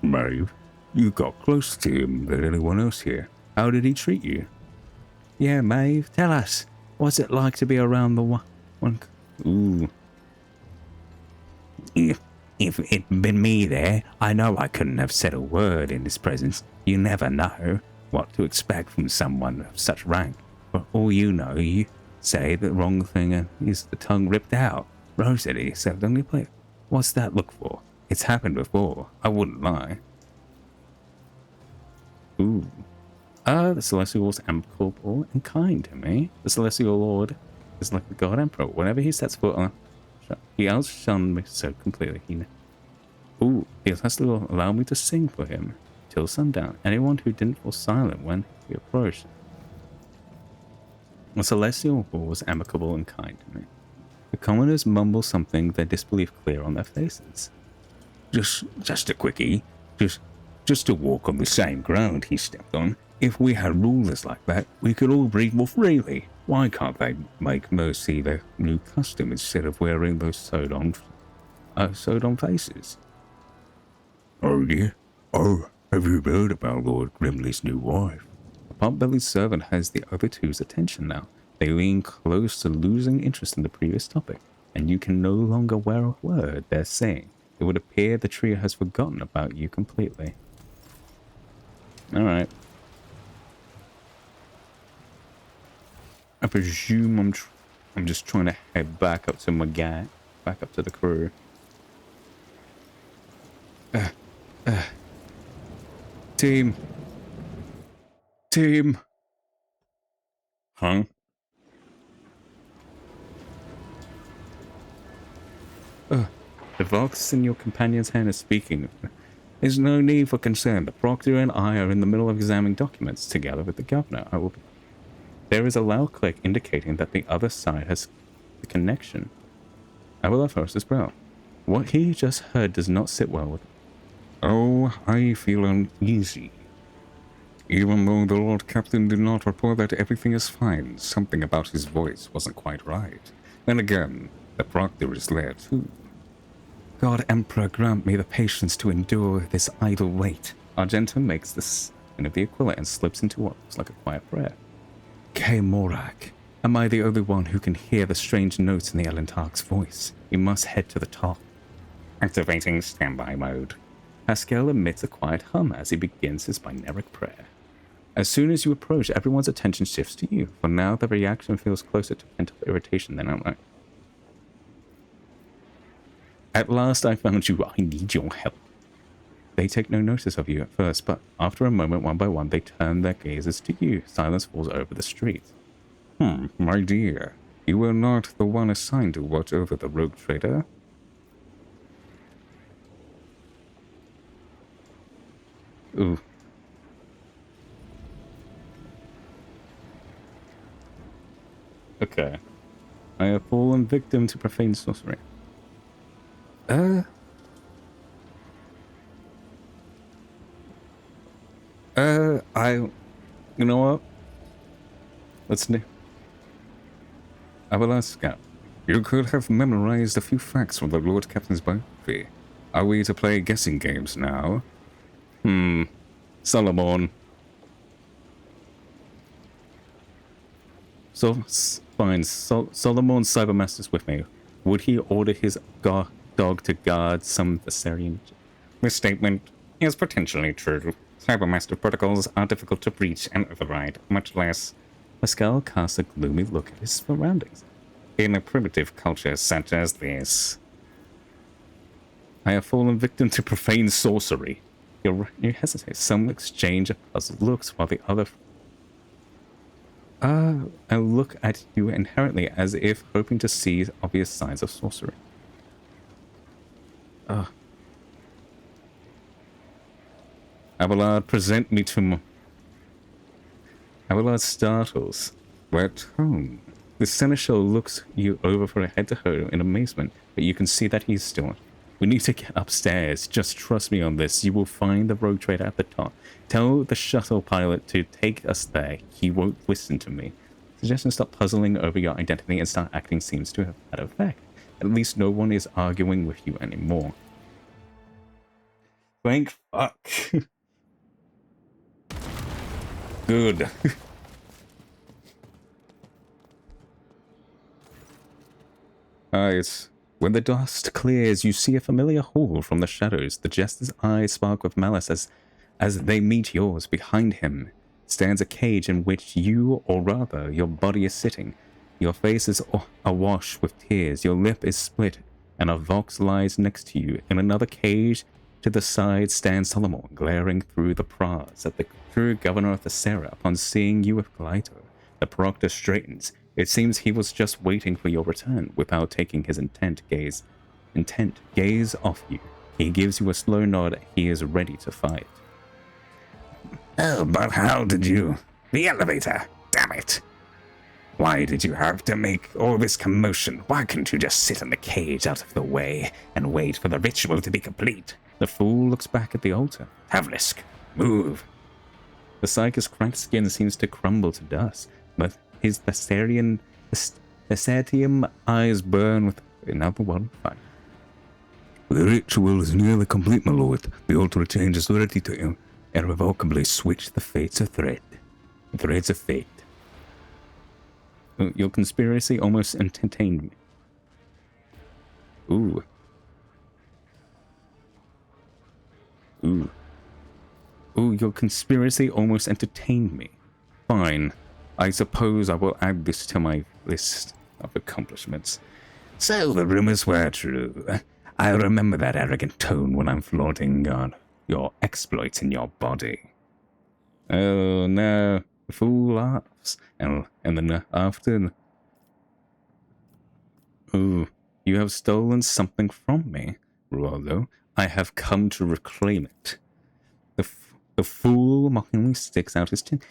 Maeve, you got closer to him than anyone else here. How did he treat you? Yeah, Maeve, tell us. What's it like to be around the one? Ooh. If it'd been me there, I know I couldn't have said a word in his presence. You never know what to expect from someone of such rank. For all you know, you say the wrong thing and is the tongue ripped out. Rosary served on your plate. What's that look for? It's happened before. I wouldn't lie. Ooh. The Celestial Lord's amicable and kind to me. The Celestial Lord is like the God Emperor. Whenever he sets foot on, he outshone me so completely. Ooh, the Celestial Lord allowed me to sing for him till sundown. Anyone who didn't fall silent when he approached. The Celestial Lord was amicable and kind to me. The commoners mumble something, their disbelief clear on their faces. Just a quickie. Just to walk on the same ground he stepped on. If we had rulers like that, we could all breathe more freely. Why can't they make mercy their new custom instead of wearing those sewed-on faces? Oh, yeah? Oh, have you heard about Lord Grimley's new wife? The pot-bellied servant has the other two's attention now. They lean close to losing interest in the previous topic, and you can no longer wear a word they're saying. It would appear the trio has forgotten about you completely. Alright. I presume I'm just trying to head back up to my guy, back up to the crew. Team. Huh? The voice in your companion's hand is speaking. There's no need for concern. The proctor and I are in the middle of examining documents together with the governor. There is a loud click indicating that the other side has the connection. I will first as well. What he just heard does not sit well with. Oh, I feel uneasy. Even though the Lord Captain did not report that everything is fine, something about his voice wasn't quite right. Then again, the proctor is there too. God Emperor, grant me the patience to endure this idle wait. Argenta makes this sign of the Aquila and slips into what looks like a quiet prayer. K. Morak, am I the only one who can hear the strange notes in the Elentark's voice? You must head to the top. Activating standby mode. Haskell emits a quiet hum as he begins his binaric prayer. As soon as you approach, everyone's attention shifts to you, for now the reaction feels closer to pent-up irritation than outright. At last I found you. I need your help. They take no notice of you at first, but after a moment, one by one, they turn their gazes to you. Silence falls over the street. My dear, you were not the one assigned to watch over the rogue trader? Ooh. Okay. I have fallen victim to profane sorcery. You know what? I will ask Scout. You could have memorized a few facts from the Lord Captain's biography. Are we to play guessing games now? Solomon. So, fine. Solomon's Cybermaster's with me. Would he order his dog to guard some Thessarian? This statement is potentially true. Cybermaster protocols are difficult to breach and override, much less. Pascal casts a gloomy look at his surroundings. In a primitive culture such as this, I have fallen victim to profane sorcery. You hesitate. Some exchange of puzzled looks while the other I look at you inherently as if hoping to see obvious signs of sorcery. Abelard, present me to Abelard startles. We're at home. The seneschal looks you over from head to toe in amazement, but you can see that he's still. We need to get upstairs. Just trust me on this. You will find the rogue trader at the top. Tell the shuttle pilot to take us there. He won't listen to me. Suggestion stop puzzling over your identity and start acting seems to have had effect. At least no one is arguing with you anymore. Thank fuck. Good. Alright. When the dust clears, you see a familiar hall from the shadows. The jester's eyes spark with malice as they meet yours. Behind him stands a cage in which you, or rather, your body is sitting. Your face is awash with tears. Your lip is split, and a Vox lies next to you. In another cage to the side stands Solomon, glaring through the pras at the true governor of the Sarah. Upon seeing you with Glyto, the proctor straightens. It seems he was just waiting for your return without taking his intent gaze off you. He gives you a slow nod. He is ready to fight. Oh, but how did you... The elevator! Damn it! Why did you have to make all this commotion? Why couldn't you just sit in the cage out of the way and wait for the ritual to be complete? The fool looks back at the altar. Havlisk, move! The psychic's cracked skin seems to crumble to dust, but his Thessarian eyes burn with another wildfire. The ritual is nearly complete, my lord. The altar change is ready to irrevocably switch the fates of thread. The threads of fate. Your conspiracy almost entertained me. Ooh. Ooh. Ooh, your conspiracy almost entertained me. Fine. I suppose I will add this to my list of accomplishments. So the rumors were true. I remember that arrogant tone when I'm flaunting on your exploits in your body. Oh no, the fool laughs, and then after... Ooh, you have stolen something from me, Rollo. I have come to reclaim it. The fool mockingly sticks out his chin.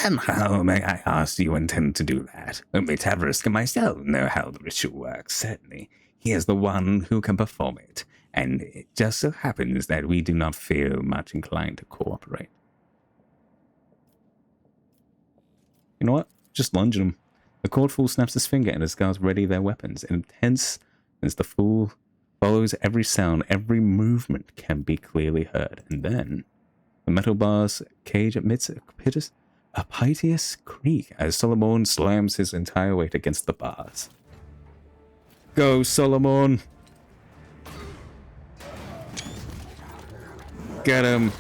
And how, may I ask, do you intend to do that? Only Tavrisk and myself know how the ritual works, certainly. He is the one who can perform it, and it just so happens that we do not feel much inclined to cooperate. You know what? Just lunge at him. The court fool snaps his finger and his guards ready their weapons. Intense as the fool follows every sound, every movement can be clearly heard. And then the metal bar's cage emits a piteous creak as Solomon slams his entire weight against the bars. Go, Solomon! Get him!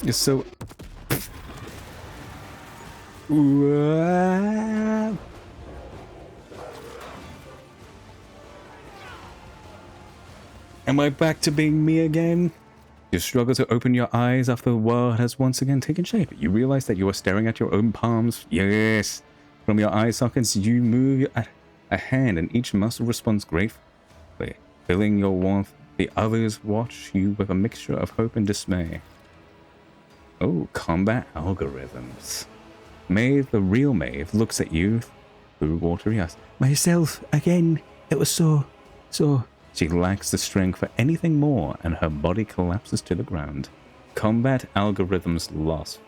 You're so... Am I back to being me again? You struggle to open your eyes after the world has once again taken shape. You realize that you are staring at your own palms. Yes. From your eye sockets, you move a hand and each muscle responds gratefully. Feeling your warmth, the others watch you with a mixture of hope and dismay. Oh, combat algorithms. Maeve, the real Maeve, looks at you through watery eyes. Myself, again. It was so... She lacks the strength for anything more, and her body collapses to the ground. Combat algorithms lost.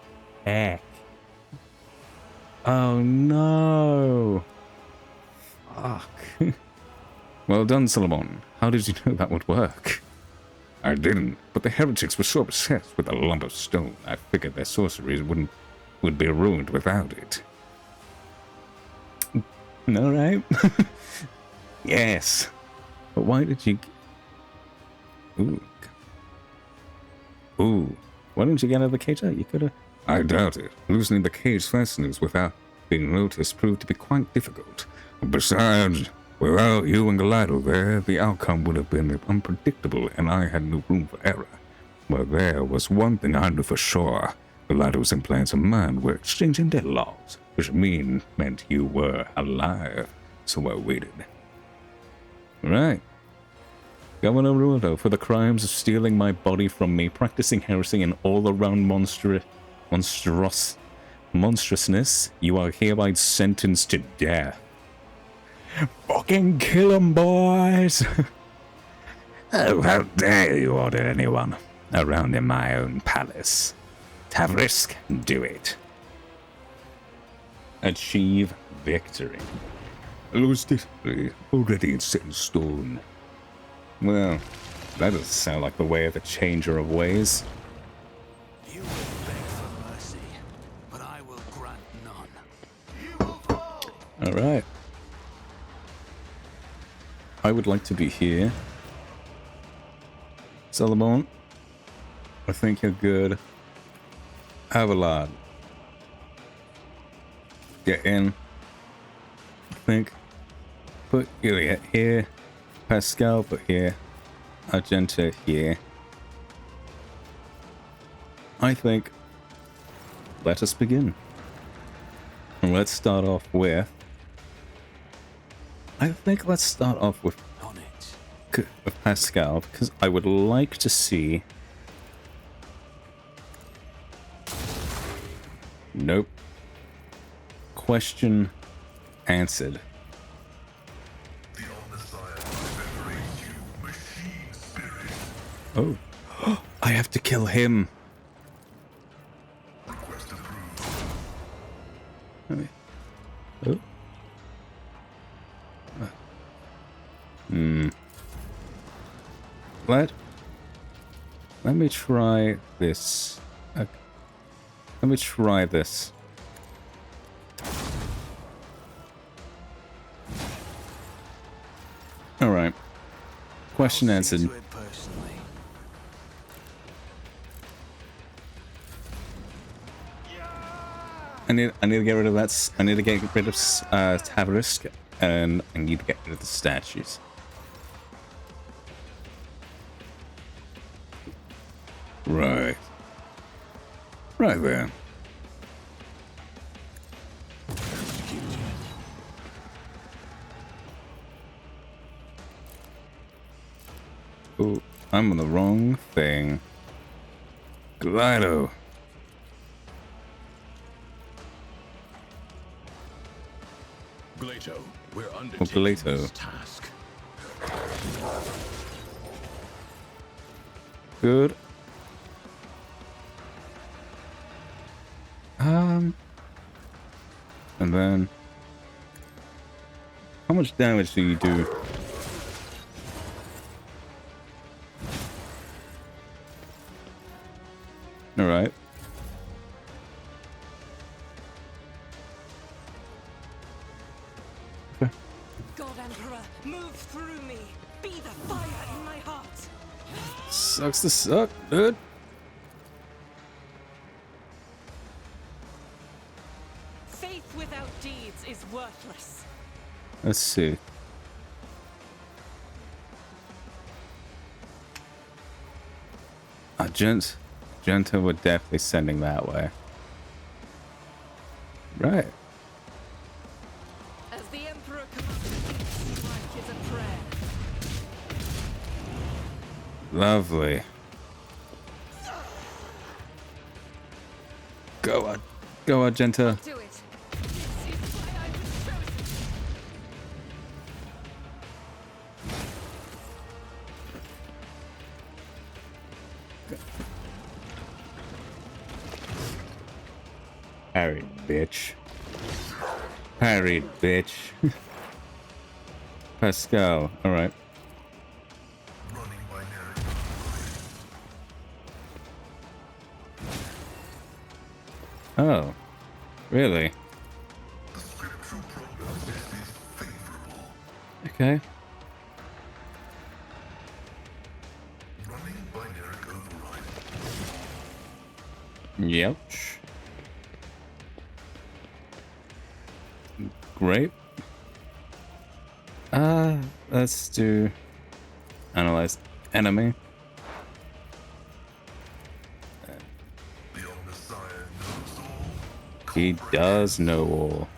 Heck. Oh no. Fuck. Well done, Solomon. How did you know that would work? I didn't, but the heretics were so obsessed with a lump of stone, I figured their sorceries would be ruined without it. No, right? Yes. But why did you... Ooh. Ooh. Why didn't you get out of the cage? You could have... I doubt it. Loosening the cage fastenings without being noticed proved to be quite difficult. Besides, without you and Galado there, the outcome would have been unpredictable and I had no room for error. But there was one thing I knew for sure. Galado's implants of mine were exchanging their logs, which meant you were alive. So I waited. Right. Governor Ruido, for the crimes of stealing my body from me, practicing heresy and all-around monstrousness, you are hereby sentenced to death. Fucking kill 'em, boys! Oh, how dare you order anyone around in my own palace. Tavrisk, do it. Achieve victory. Lost it, already set in stone. Well, that doesn't sound like the way of a changer of ways. You will beg for mercy, but I will grant none. Alright. I would like to be here. Solomon, I think you're good. Avalon. Get in. I think. Put you here. Pascal, put here. Argenta here. I think. Let us begin. And let's start off with. I think let's start off with Pascal, because I would like to see... Nope. Question answered. Oh. I have to kill him. Oh. Let me try this. Okay. Let me try this. Alright. Question answered. I need to get rid of that. I need to get rid of Tavrisk, and I need to get rid of the statues. Right. Right then. Oh, I'm on the wrong thing. Glido. Glato, we're Oh, undertaking Glato. this task. Good. And then... How much damage do you do? Alright. God Emperor, move through me. Be the fire in my heart. Sucks to suck, dude. Faith without deeds is worthless. Let's see. Argenta would definitely sending that way. Right. As the Emperor commands, each strike is a prayer. Lovely. Go, Argenta. Do it. This is why I was chosen. Parried, bitch. Parried, bitch. Pascal. All right. Oh, really? Okay. Yep. Great. Let's do analyze enemy. He does know all.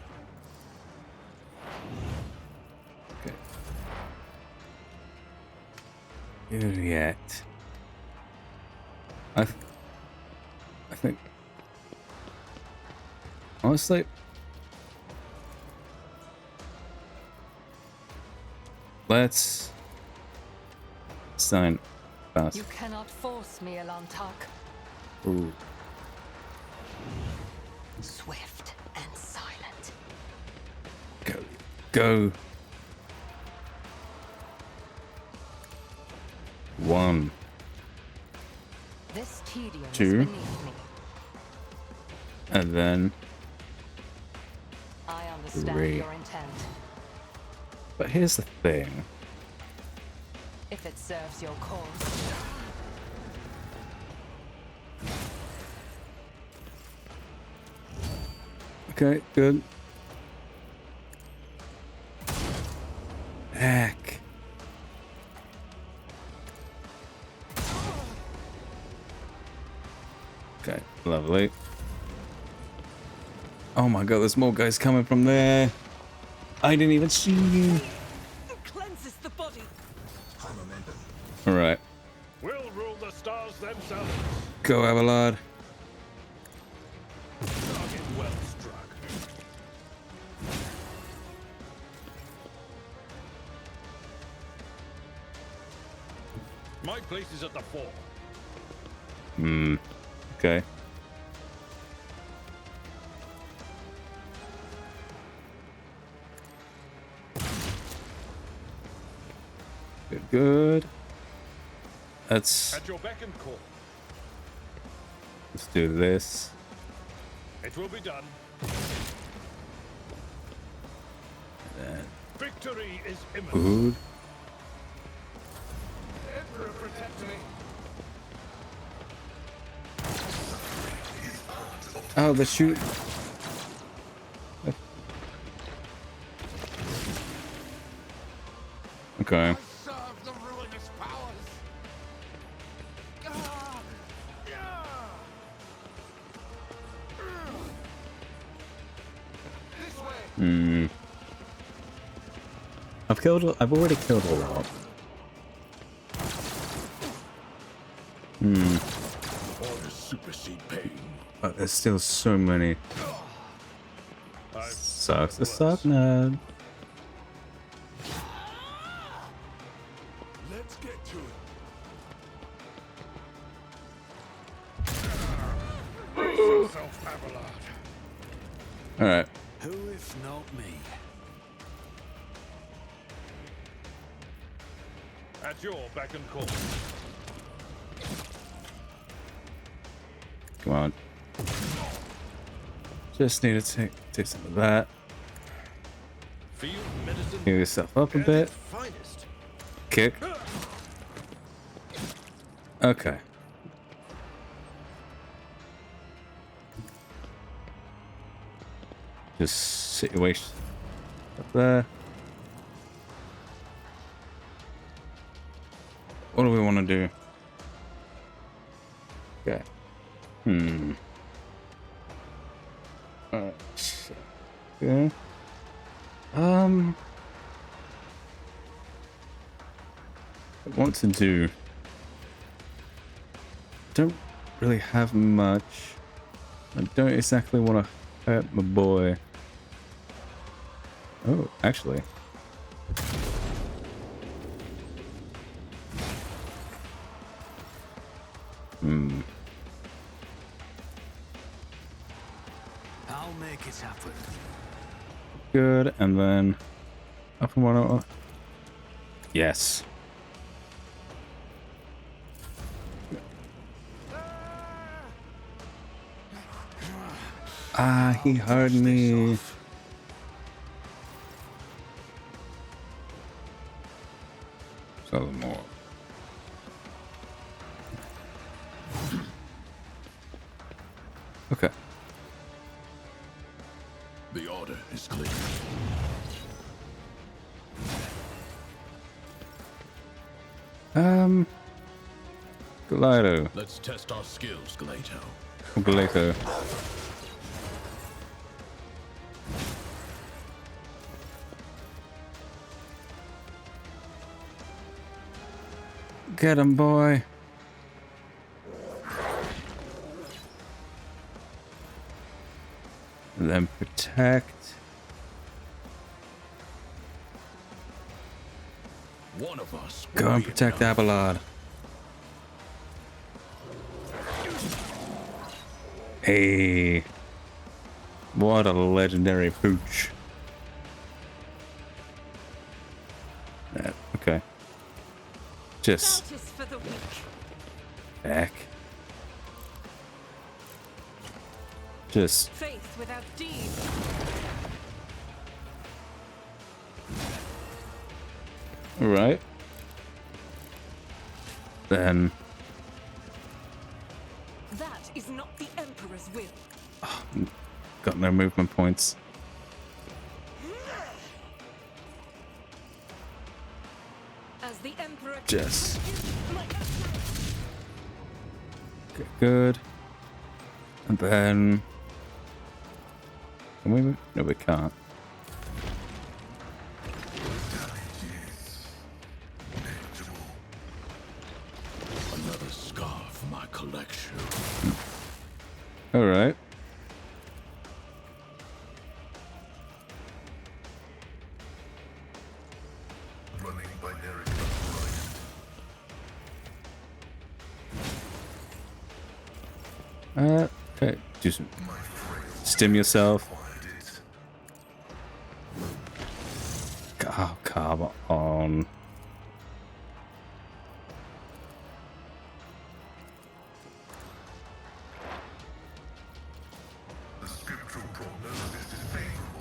Okay. Yet. I think honestly, let's sign fast. You cannot force me, Elantak. Ooh. Swift and silent. Go. Go. 1. This tedium is 2. beneath me. And then I understand 3. your intent. But here's the thing. If it serves your cause. Okay, good. Heck. Okay, lovely. Oh my god, there's more guys coming from there. I didn't even see you. It cleanses the body. Alright, We'll rule the stars themselves. go Abelard. Target well struck. My place is at the fore. Okay. Good, good. Let's At your beck and call. do this. It will be done. Victory is imminent. Good. Emperor, protect me. Oh, the shoot. Okay. Serve the ruinous powers. This way. I've already killed a lot. Orders supersede pain. But there's still so many. Sucks to suck, man. Let's get to it. Brace yourself, Abelard. Alright. Who if not me? At your beck and call. Come on. Just need to take some of that. Field medicine. Heal yourself up a at bit. its finest. Kick. Okay. Just situation up there. What do we want to do? Okay. Alright. Okay. I want to do. Don't really have much. I don't exactly want to hurt my boy. Oh, actually. I'll make it happen. Good, and then up and one. Yes. Ah, he heard me. So more. Okay. The order is clear. Glido. Let's test our skills, Glato. Glido. Get him, boy. And then protect. One of us. Go and protect Abelard. Hey. What a legendary pooch. Okay. Just Justice for the weak. back. Just Faith without deed. right. Then That is not the Emperor's will. got no movement points. As the Emperor Just my okay, good. And then can we move? No, we can't. Another scar for my collection. All right. Okay. Do some stim yourself. Oh, come on.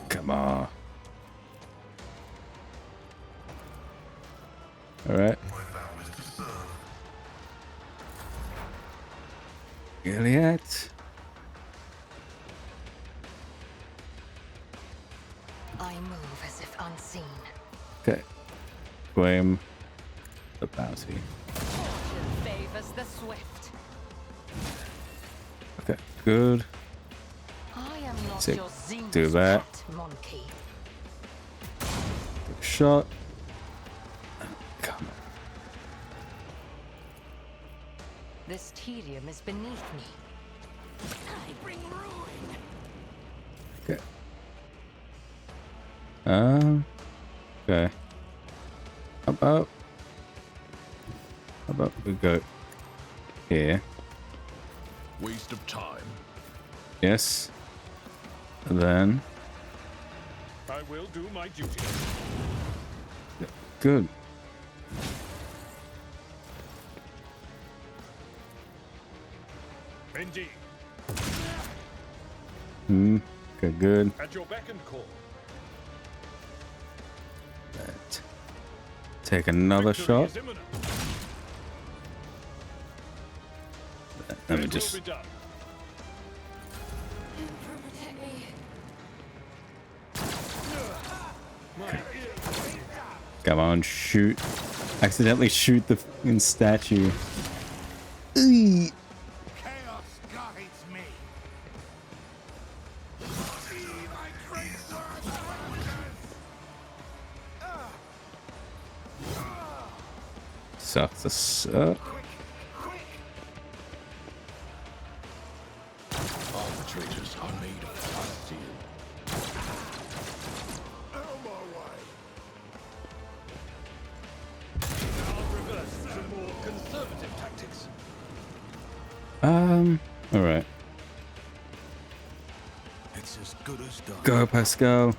Come on. All right. Gilliat. I move as if unseen. Okay. Claim the bounty. Fortune favors the swift. Okay, good. I am not Sick. your zinc Do that. monkey. Take a shot. Come on. This tedium is beneath me. I bring ruin. Okay. Okay. How about we go here? Waste of time. Yes. And then I will do my duty. good. Indeed. Okay, good. At your beck and call. Right. Take another Victory shot. is imminent. Let me It just will be done. Emperor, protect me. come on, shoot. Accidentally shoot the fucking statue. Eey. Chaos guides me. Sucks to suck. Arbitrators are made of steel. I'll reverse to more conservative tactics. Alright. It's as good as done. Go, Pascal.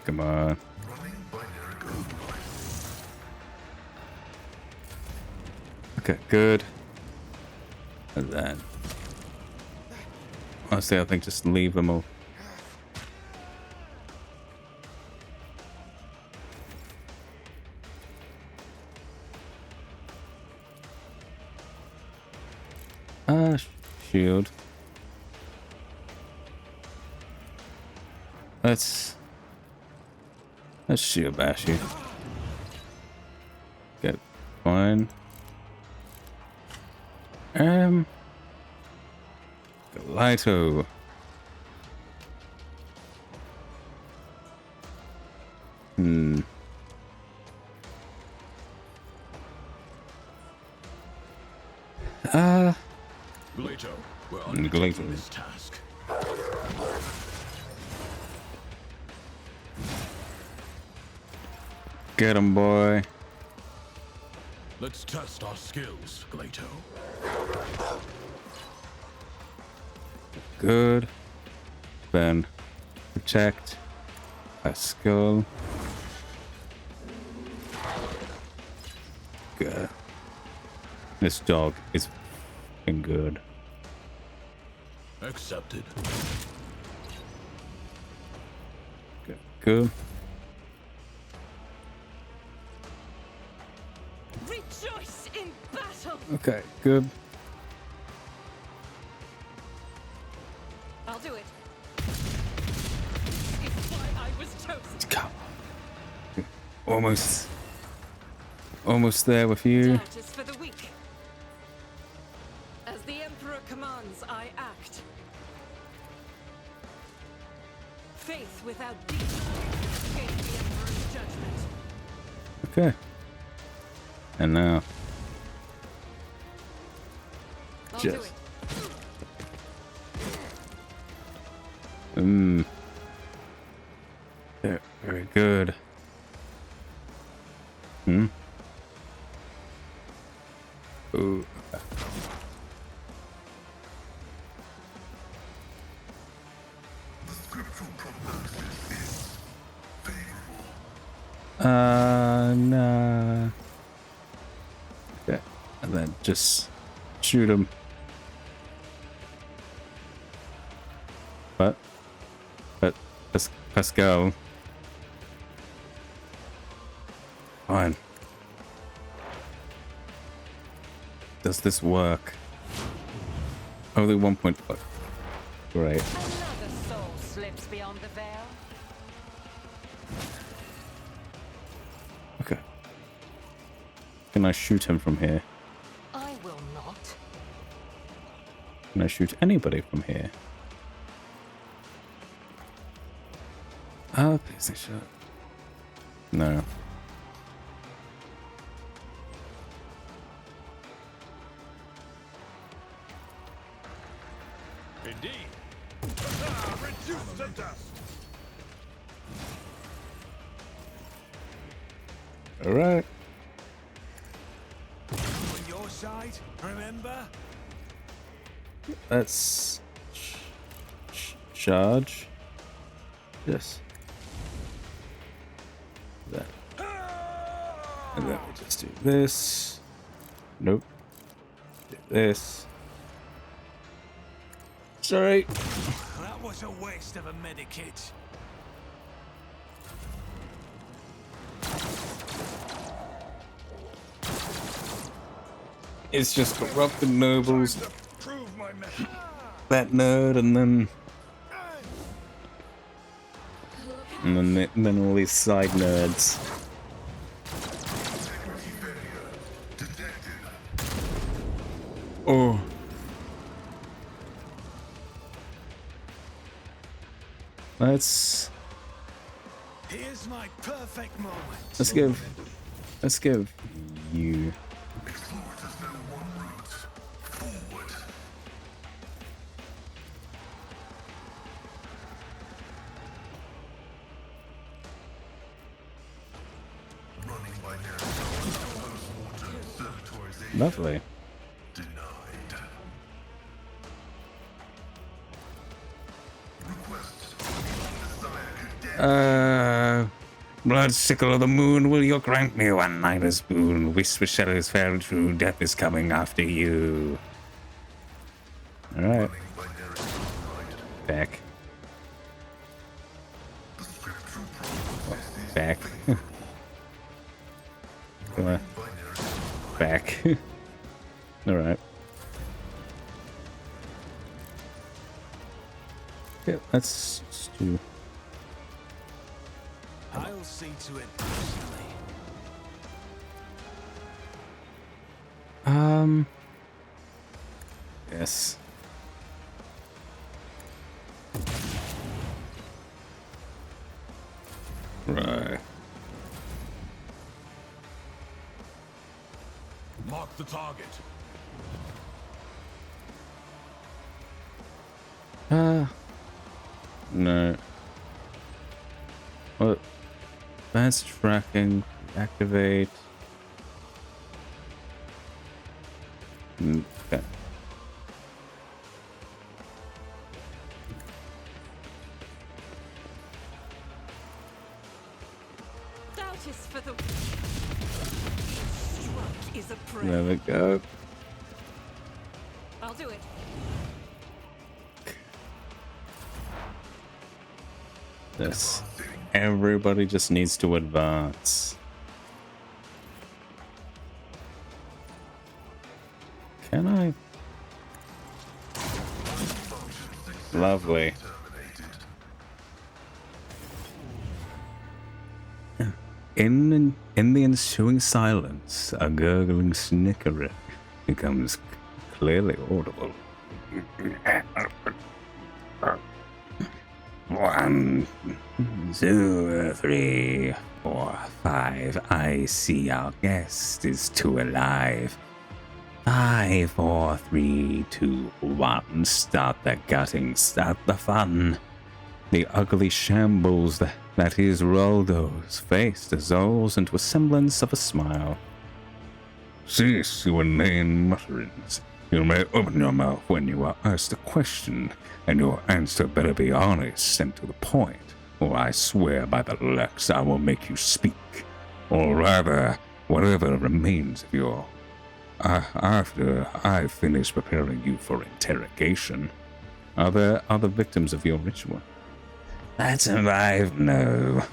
Come on. Okay, good. And then, honestly, I think just leave them all. Shield. Let's shield bash you. Okay, fine. Galito. Galito, we're undertaking this task. Get him, boy. Let's test our skills, Galito. Good. Then protect a skull. Good. This dog is f***ing good. Accepted. Good. Good. Rejoice in battle. Okay, good. I'll do it. It's why I was chosen. Come on. Almost there with you. Doubt is for the weak. As the Emperor commands, I act. Faith without deeds escape the Emperor's judgment. Okay. And now. I'll do Just. it. Very good. Ooh. Nah. Okay. And then just shoot him. But Pascal. Fine. Does this work? Only 1.5. Great. Another soul slips beyond the veil. Okay. Can I shoot him from here? I will not. Can I shoot anybody from here? Oh, please, they should. No. Indeed. Reduced to dust. All right. On your side, remember? Let's charge. Yes. That. And then we just do this. Nope. Do this. Sorry. That was a waste of a medikit. It's just corrupted nobles. Prove my method. That nerd, and then all these side nerds. Oh. Let's Here's my perfect moment. let's give you. Lovely. Blood sickle of the moon, will you grant me one night's boon? Whisper shadows fell true, death is coming after you. Alright. Back. Back. Come on. Back. Alright. Okay, let's do... I'll see to it personally. Yes. Right. Mark the target. No. Well, advanced tracking, activate. Okay. Doubt is for the struck is a prey. There we go. I'll do it. This. Everybody just needs to advance. Can I? Lovely. In the ensuing silence, a gurgling snicker becomes clearly audible. 1, 2, 3, 4, 5. I see our guest is too alive. 5, 4, 3, 2, 1. Start the gutting, start the fun. The ugly shambles that is Roldo's face dissolves into a semblance of a smile. Cease your inane mutterings. You may open your mouth when you are asked a question, and your answer better be honest and to the point, or I swear by the Lex I will make you speak. Or rather, whatever remains of your... after I've finished preparing you for interrogation. Are there other victims of your ritual? That's alive, no.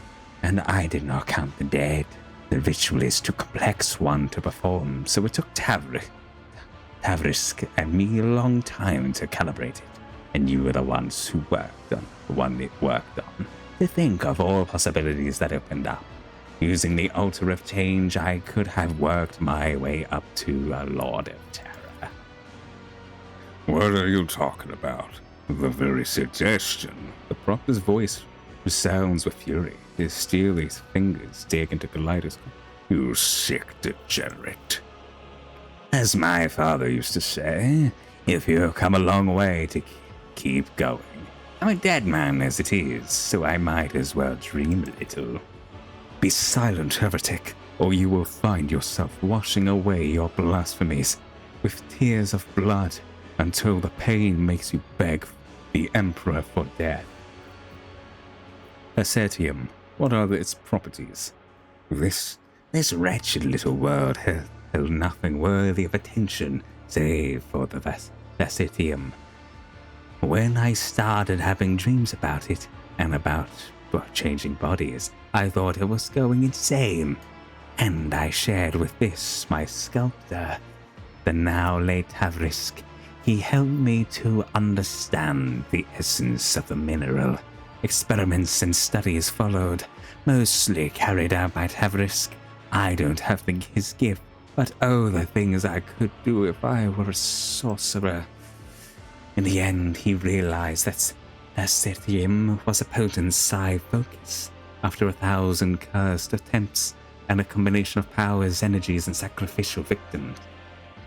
And I did not count the dead. The ritual is too complex one to perform, so it took Tavrisk and me a long time to calibrate it. And you were the ones who worked on the one it worked on. To think of all possibilities that opened up. Using the altar of change, I could have worked my way up to a Lord of Terror. What are you talking about? The very suggestion. The proctor's voice resounds with fury. His steely fingers dig into Goliath's. You sick degenerate. As my father used to say, if you've come a long way to keep going. I'm a dead man as it is, so I might as well dream a little. Be silent, heretic, or you will find yourself washing away your blasphemies with tears of blood until the pain makes you beg the Emperor for death. Ascetium, what are its properties? This wretched little world held nothing worthy of attention save for the Ascetium. When I started having dreams about it, and about changing bodies, I thought it was going insane. And I shared with this, my sculptor, the now late Tavrisk. He helped me to understand the essence of the mineral. Experiments and studies followed, mostly carried out by Tavrisk. I don't have his gift, but oh, the things I could do if I were a sorcerer. In the end, he realized that Ascetium was a potent psi focus. After 1,000 cursed attempts and a combination of powers, energies, and sacrificial victims,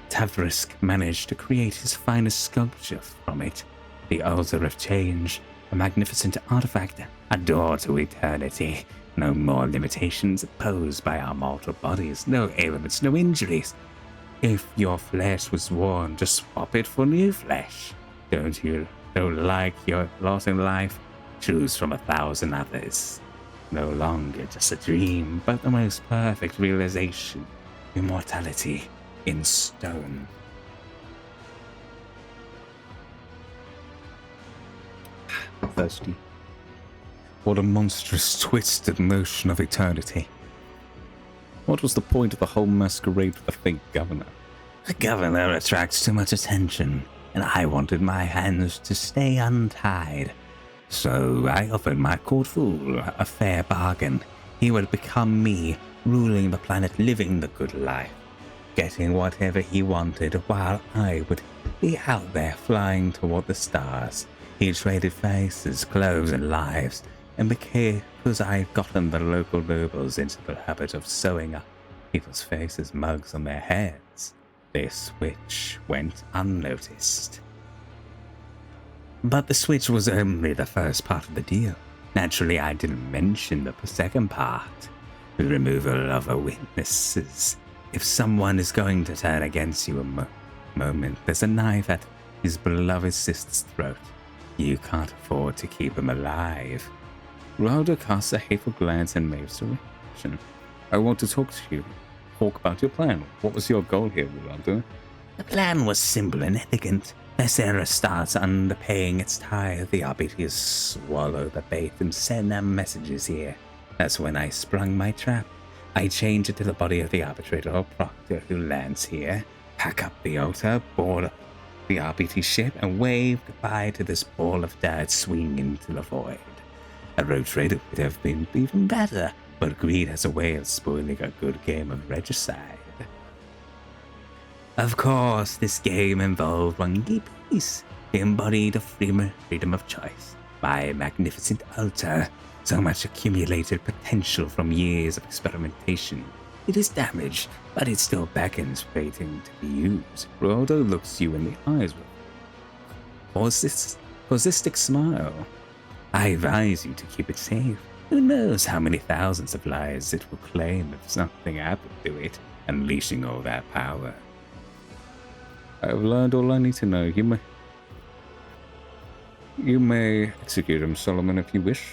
Tavrisk managed to create his finest sculpture from it, the Altar of Change, a magnificent artifact, a door to eternity. No more limitations imposed by our mortal bodies, no ailments, no injuries. If your flesh was worn, just swap it for new flesh. Don't like your lot in life? Choose from 1,000 others. No longer just a dream, but the most perfect realization. Immortality in stone. Thirsty. What a monstrous, twisted notion of eternity. What was the point of the whole masquerade with the fake governor? The governor attracts too much attention, and I wanted my hands to stay untied. So I offered my court fool a fair bargain. He would become me, ruling the planet, living the good life, getting whatever he wanted, while I would be out there flying toward the stars. He traded faces, clothes, and lives, and because I'd gotten the local nobles into the habit of sewing up people's faces, mugs on their heads, their switch went unnoticed. But the switch was only the first part of the deal. Naturally, I didn't mention the second part, the removal of witnesses. If someone is going to turn against you a moment, there's a knife at his beloved sister's throat. You can't afford to keep him alive. Rauda casts a hateful glance in Maeve's direction. I want to talk to you. Talk about your plan. What was your goal here, Rauda? The plan was simple and elegant. Sarah starts underpaying its tithe. The RBTs swallow the bait and send them messages here. That's when I sprung my trap. I change it to the body of the arbitrator or proctor who lands here, pack up the altar, board up the RBT ship, and wave goodbye to this ball of dirt swinging into the void. A road trader would have been even better, but greed has a way of spoiling a good game of regicide. Of course, this game involved one key piece, the embodied freedom of choice. My magnificent altar, so much accumulated potential from years of experimentation. It is damaged, but it still beckons waiting to be used. Rauda looks you in the eyes with a posistic smile. I advise you to keep it safe. Who knows how many thousands of lives it will claim if something happened to it, unleashing all that power. I have learned all I need to know. You may execute him, Solomon, if you wish.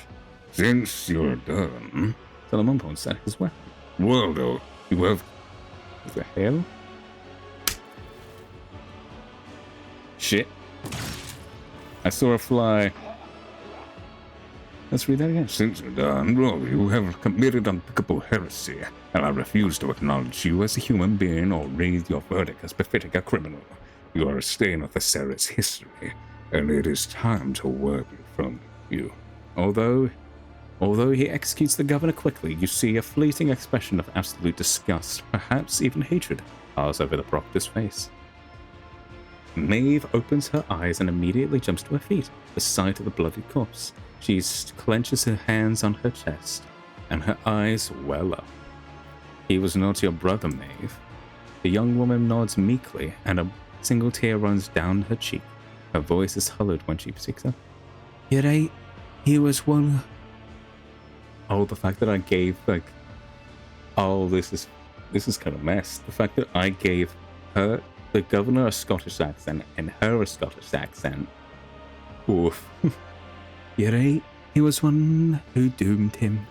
Since you're done, Solomon points at his weapon. Waldo, you have... What the hell? Shit. I saw a fly. Let's read that again. Since you're done, well, you have committed unthinkable heresy, and I refuse to acknowledge you as a human being or raise your verdict as befitting a criminal. You are a stain of the Sarah's history, and it is time to wipe it from you. Although he executes the governor quickly, you see a fleeting expression of absolute disgust, perhaps even hatred, pass over the proctor's face. Maeve opens her eyes and immediately jumps to her feet, the sight of the bloodied corpse. She clenches her hands on her chest, and her eyes well up. He was not your brother, Maeve. The young woman nods meekly, and a single tear runs down her cheek. Her voice is hollowed when she speaks up. You're right. He was one. Oh, the fact that I gave, like... Oh, this is kind of messed. The fact that I gave her, the governor, a Scottish accent, and her a Scottish accent. Oof. You're right. He was one who doomed him.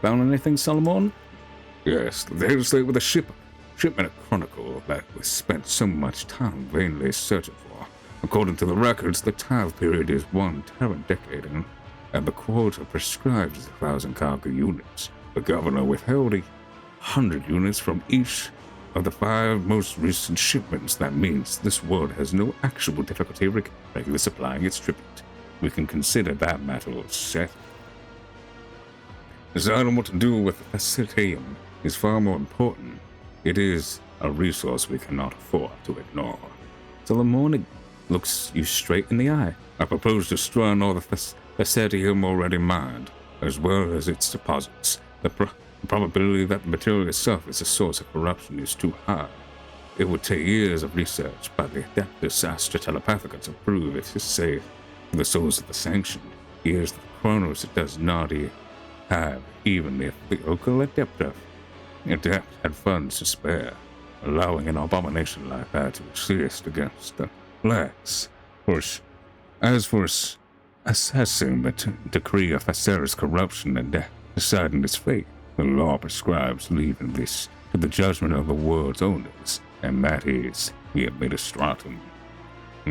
Found anything, Solomon? Yes, they say with a shipment chronicle that we spent so much time vainly searching for. According to the records, the tithe period is 1 Terran decade, and the quota prescribed is 1,000 cargo units. The governor withheld 100 units from each of the 5 most recent shipments. That means this world has no actual difficulty regularly supplying its tribute. We can consider that matter settled. Deciding what to do with the facilitatum is far more important. It is a resource we cannot afford to ignore. Solomon looks you straight in the eye. I propose destroying all the facilitatum already mined, as well as its deposits. The probability that the material itself is a source of corruption is too high. It would take years of research by the Adeptus Astra Telepathica to prove it is safe for the souls of the Sanctioned. Years of Chronos it does not have, even if the local Adept had funds to spare, allowing an abomination like that to exist against the blacks. As for assessing the decree of Asera's corruption and deciding its fate. The law prescribes leaving this to the judgment of the world's owners, and that is the administratum.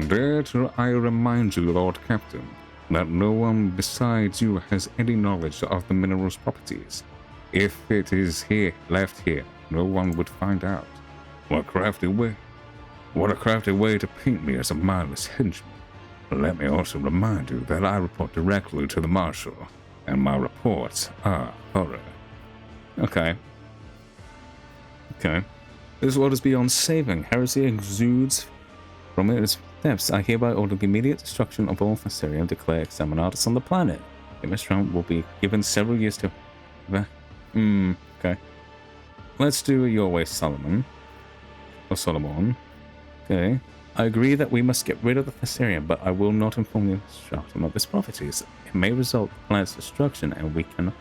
Dare I remind you, Lord Captain, that no one besides you has any knowledge of the mineral's properties. If it is left here, no one would find out. What a crafty way to paint me as a mindless henchman. Let me also remind you that I report directly to the Marshal, and my reports are thorough. Okay. This world is beyond saving. Heresy exudes from its depths. I hereby order the immediate destruction of all Thessalia and declare exterminatus on the planet. The restaurant will be given several years to... okay. Let's do it your way, Solomon. Or Solomon. Okay. I agree that we must get rid of the Thessalian, but I will not inform the stratum of its properties. It may result in the planet's destruction, and we can...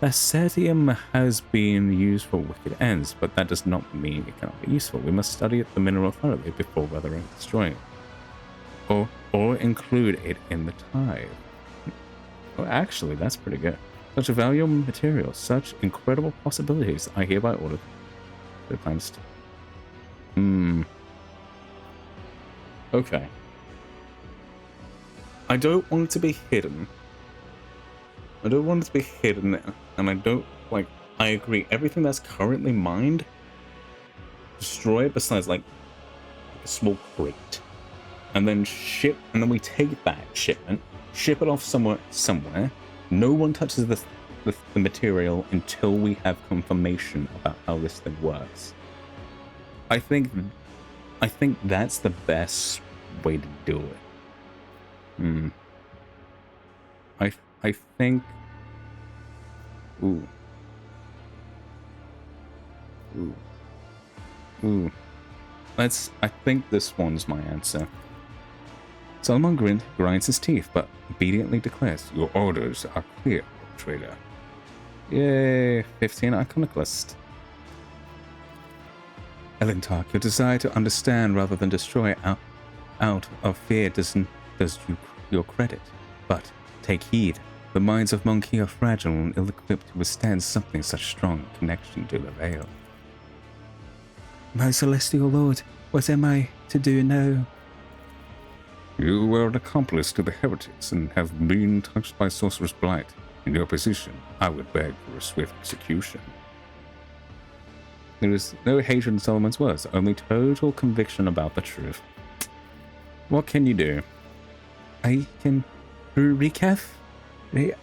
Thessalium has been used for wicked ends, but that does not mean it cannot be useful. We must study the mineral thoroughly before weathering and destroying it. Or include it in the tithe. Oh, actually, that's pretty good. Such a valuable material, such incredible possibilities, I hereby order the plans to... Okay. I don't want it to be hidden. And I don't, like, I agree, everything that's currently mined, destroy it besides, like, a small crate. And then we take that shipment, ship it off somewhere. No one touches the material until we have confirmation about how this thing works. I think that's the best way to do it. I think... Ooh. I think this one's my answer. Solomon grinds his teeth, but obediently declares, "Your orders are clear, trader." Yay, 15 Iconoclast. Elintarch, your desire to understand rather than destroy out of fear does you your credit. But take heed, the minds of Monkey are fragile and ill-equipped to withstand something such strong connection to the veil. My celestial lord, what am I to do now? You were an accomplice to the heretics and have been touched by Sorcerer's Blight. In your position, I would beg for a swift execution. There is no hatred in Solomon's words, only total conviction about the truth. What can you do? I can recap.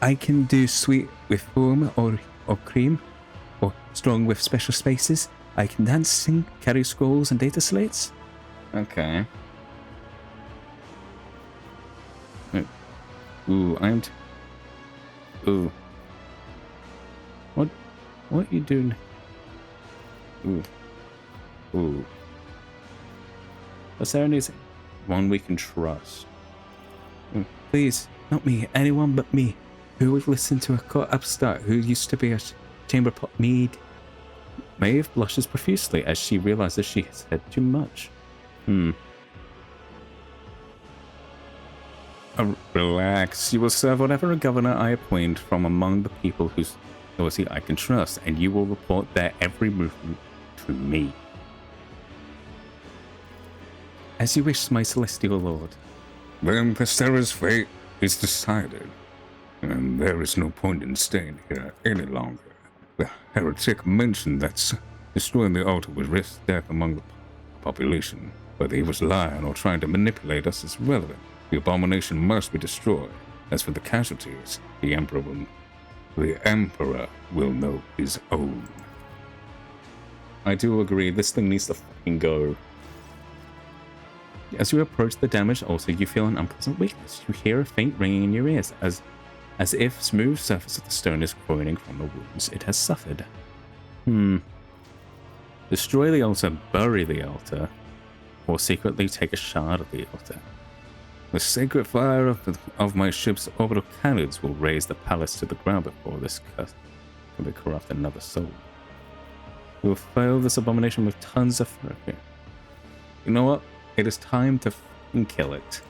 I can do sweet with foam or cream, or strong with special spaces. I can dance, sing, carry scrolls and data slates. Okay. Ooh, ooh. What you doing? Ooh. Is there one we can trust? Please, not me. Anyone but me. Who would listen to a caught upstart who used to be a chamber pot mead? Maeve blushes profusely as she realizes she has said too much. Relax. You will serve whatever governor I appoint from among the people whose authority I can trust, and you will report their every movement to me. As you wish, my celestial lord. Then Thessera's fate is decided, and there is no point in staying here any longer. The heretic mentioned that destroying the altar would risk death among the population. Whether he was lying or trying to manipulate us is irrelevant. The abomination must be destroyed. As for the casualties, the Emperor will know his own. I do agree, this thing needs to fucking go. As you approach the damaged altar, you feel an unpleasant weakness. You hear a faint ringing in your ears, as if smooth surface of the stone is groaning from the wounds it has suffered. Destroy the altar, bury the altar, or secretly take a shard of the altar. The sacred fire of my ship's orbital cannons will raise the palace to the ground before this curse can corrupt another soul. We will fail this abomination with tons of fury. You know what? It is time to fucking kill it.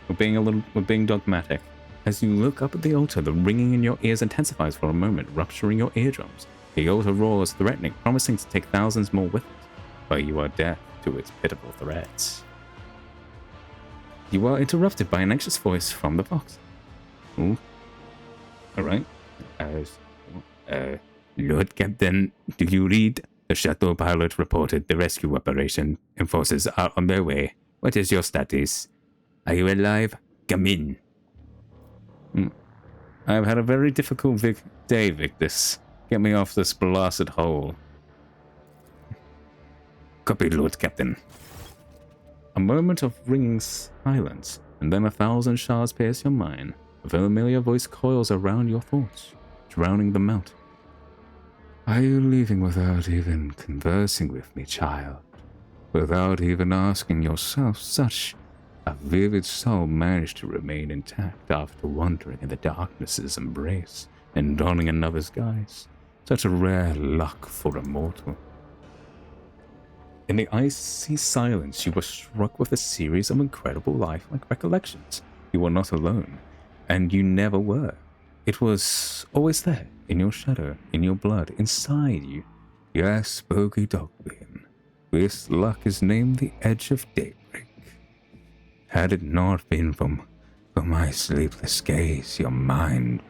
We're being dogmatic. As you look up at the altar, the ringing in your ears intensifies for a moment, rupturing your eardrums. The altar roars, threatening, promising to take thousands more with it, but you are deaf to its pitiful threats. You are interrupted by an anxious voice from the box. Ooh. Alright. Lord Captain, do you read? The shuttle pilot reported the rescue operation and forces are on their way. What is your status? Are you alive? Come in. I've had a very difficult day, Victus. Get me off this blasted hole. Copy, Lord Captain. A moment of ringing silence, and then 1,000 shards pierce your mind. A familiar voice coils around your thoughts, drowning them out. Are you leaving without even conversing with me, child? Without even asking yourself? Such a vivid soul managed to remain intact after wandering in the darkness's embrace and donning another's guise. Such a rare luck for a mortal. In the icy silence, you were struck with a series of incredible lifelike recollections. You were not alone, and you never were. It was always there, in your shadow, in your blood, inside you. Yes, Bogey Dogbean, this luck is named the Edge of Daybreak. Had it not been for my sleepless gaze, your mind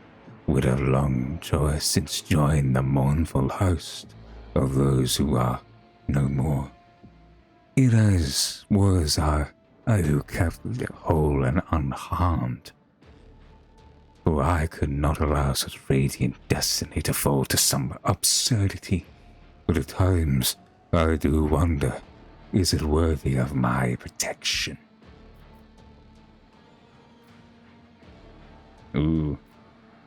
would have long since joined the mournful host of those who are no more. It was I who kept it whole and unharmed, for I could not allow such radiant destiny to fall to some absurdity. But at times, I do wonder, is it worthy of my protection? Ooh.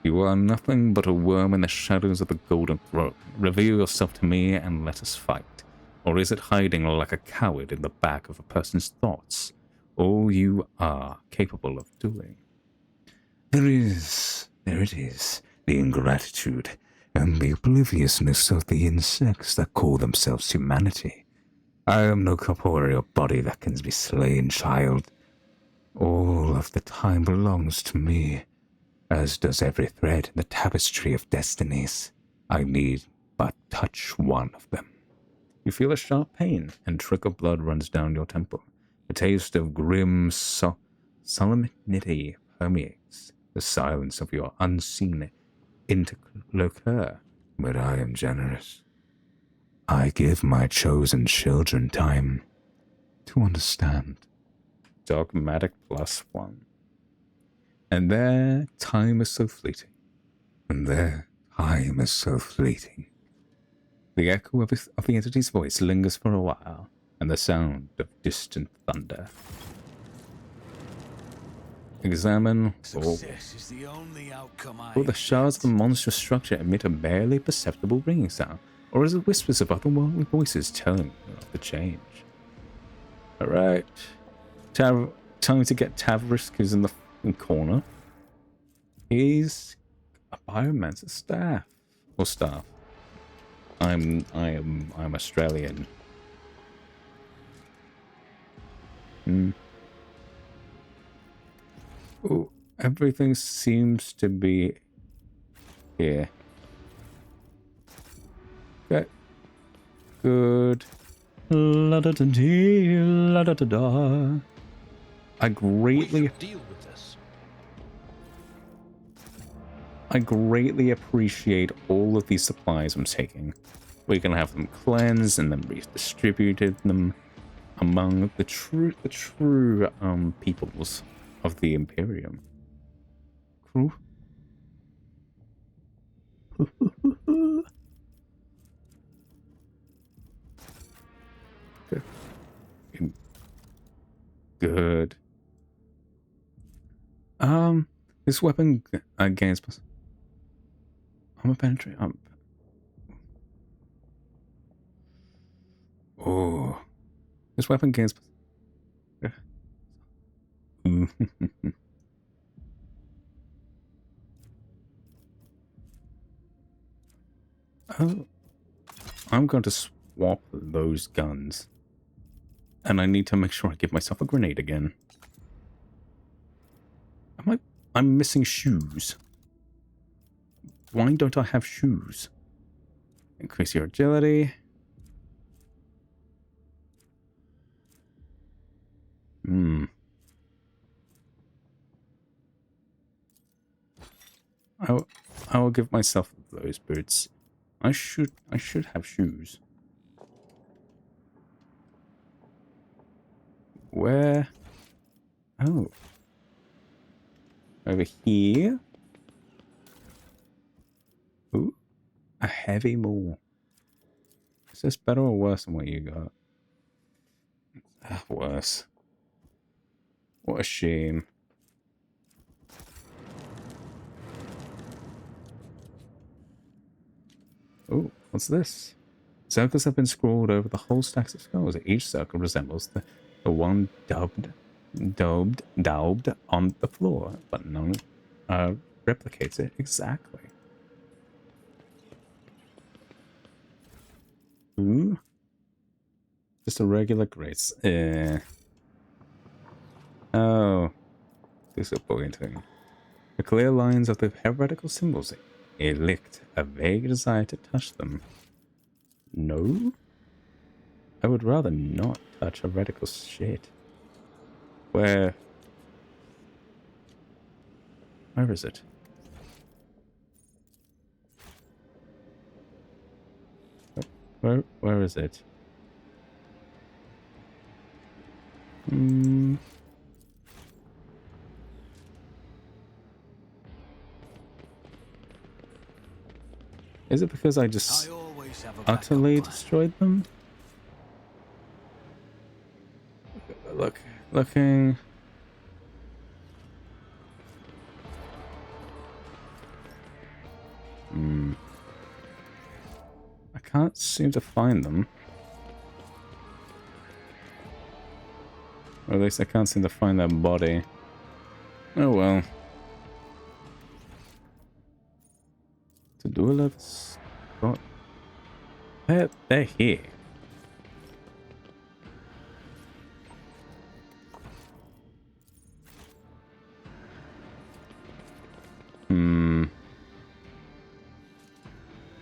You are nothing but a worm in the shadows of the Golden Throne. Reveal yourself to me and let us fight. Or is it hiding like a coward in the back of a person's thoughts? All you are capable of doing. There it is, the ingratitude and the obliviousness of the insects that call themselves humanity. I am no corporeal body that can be slain, child. All of the time belongs to me, as does every thread in the tapestry of destinies. I need but touch one of them. You feel a sharp pain, and a trickle of blood runs down your temple. A taste of grim solemnity permeates the silence of your unseen interlocutor. But I am generous. I give my chosen children time to understand. Dogmatic +1. And their time is so fleeting. And their time is so fleeting. The echo of the entity's voice lingers for a while, and the sound of distant thunder. Examine all. Success is the only outcome I Will the shards of the monstrous structure emit a barely perceptible ringing sound, or is it whispers of otherworldly voices telling of the change? Alright. Time to get Tavrisk, who's in the corner. He's a biomancer's staff. Or staff. I'm Australian. Oh, everything seems to be here. Okay. Good. La da da dee, la da da da. I greatly appreciate all of these supplies I'm taking. We're gonna have them cleansed and then redistributed them among the true peoples of the Imperium. Cool. Good. This weapon gains plus. I'm a penetrate. Oh, this weapon gains. Oh, I'm going to swap those guns, and I need to make sure I give myself a grenade again. I'm missing shoes. Why don't I have shoes? Increase your agility. I will give myself those boots. I should have shoes. Where? Oh. Over here? Ooh. A heavy maul. Is this better or worse than what you got? Ah, worse. What a shame. Oh, what's this? Circles have been scrawled over the whole stacks of skulls. Each circle resembles the one daubed on the floor, but none replicates it exactly. Ooh. Just a regular grace. Oh. Disappointing. The clear lines of the heretical symbols elicit a vague desire to touch them. No? I would rather not touch heretical shit. Where is it? Where is it? Is it because I just utterly destroyed them? Looking. I can't seem to find them. Or at least I can't seem to find their body. Oh well. To do a little spot. They're here.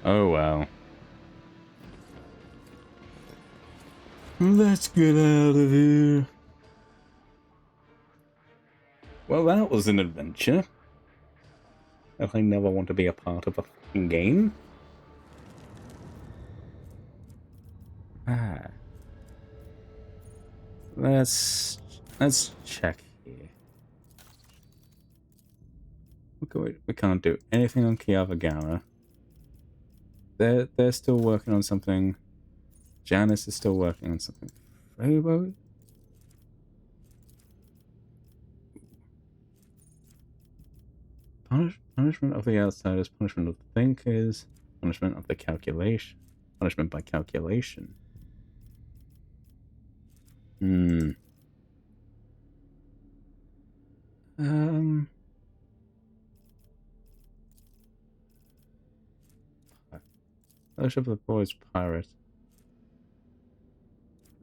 Oh well. Let's get out of here. Well, that was an adventure. If I never want to be a part of a fucking game. Let's check here. We can't do anything on Kiavagara. They're still working on something. Janice is still working on something. Freibo? Punishment of the outsiders, punishment of the thinkers, punishment of the calculation, punishment by calculation. Fellowship of the Boys Pirate.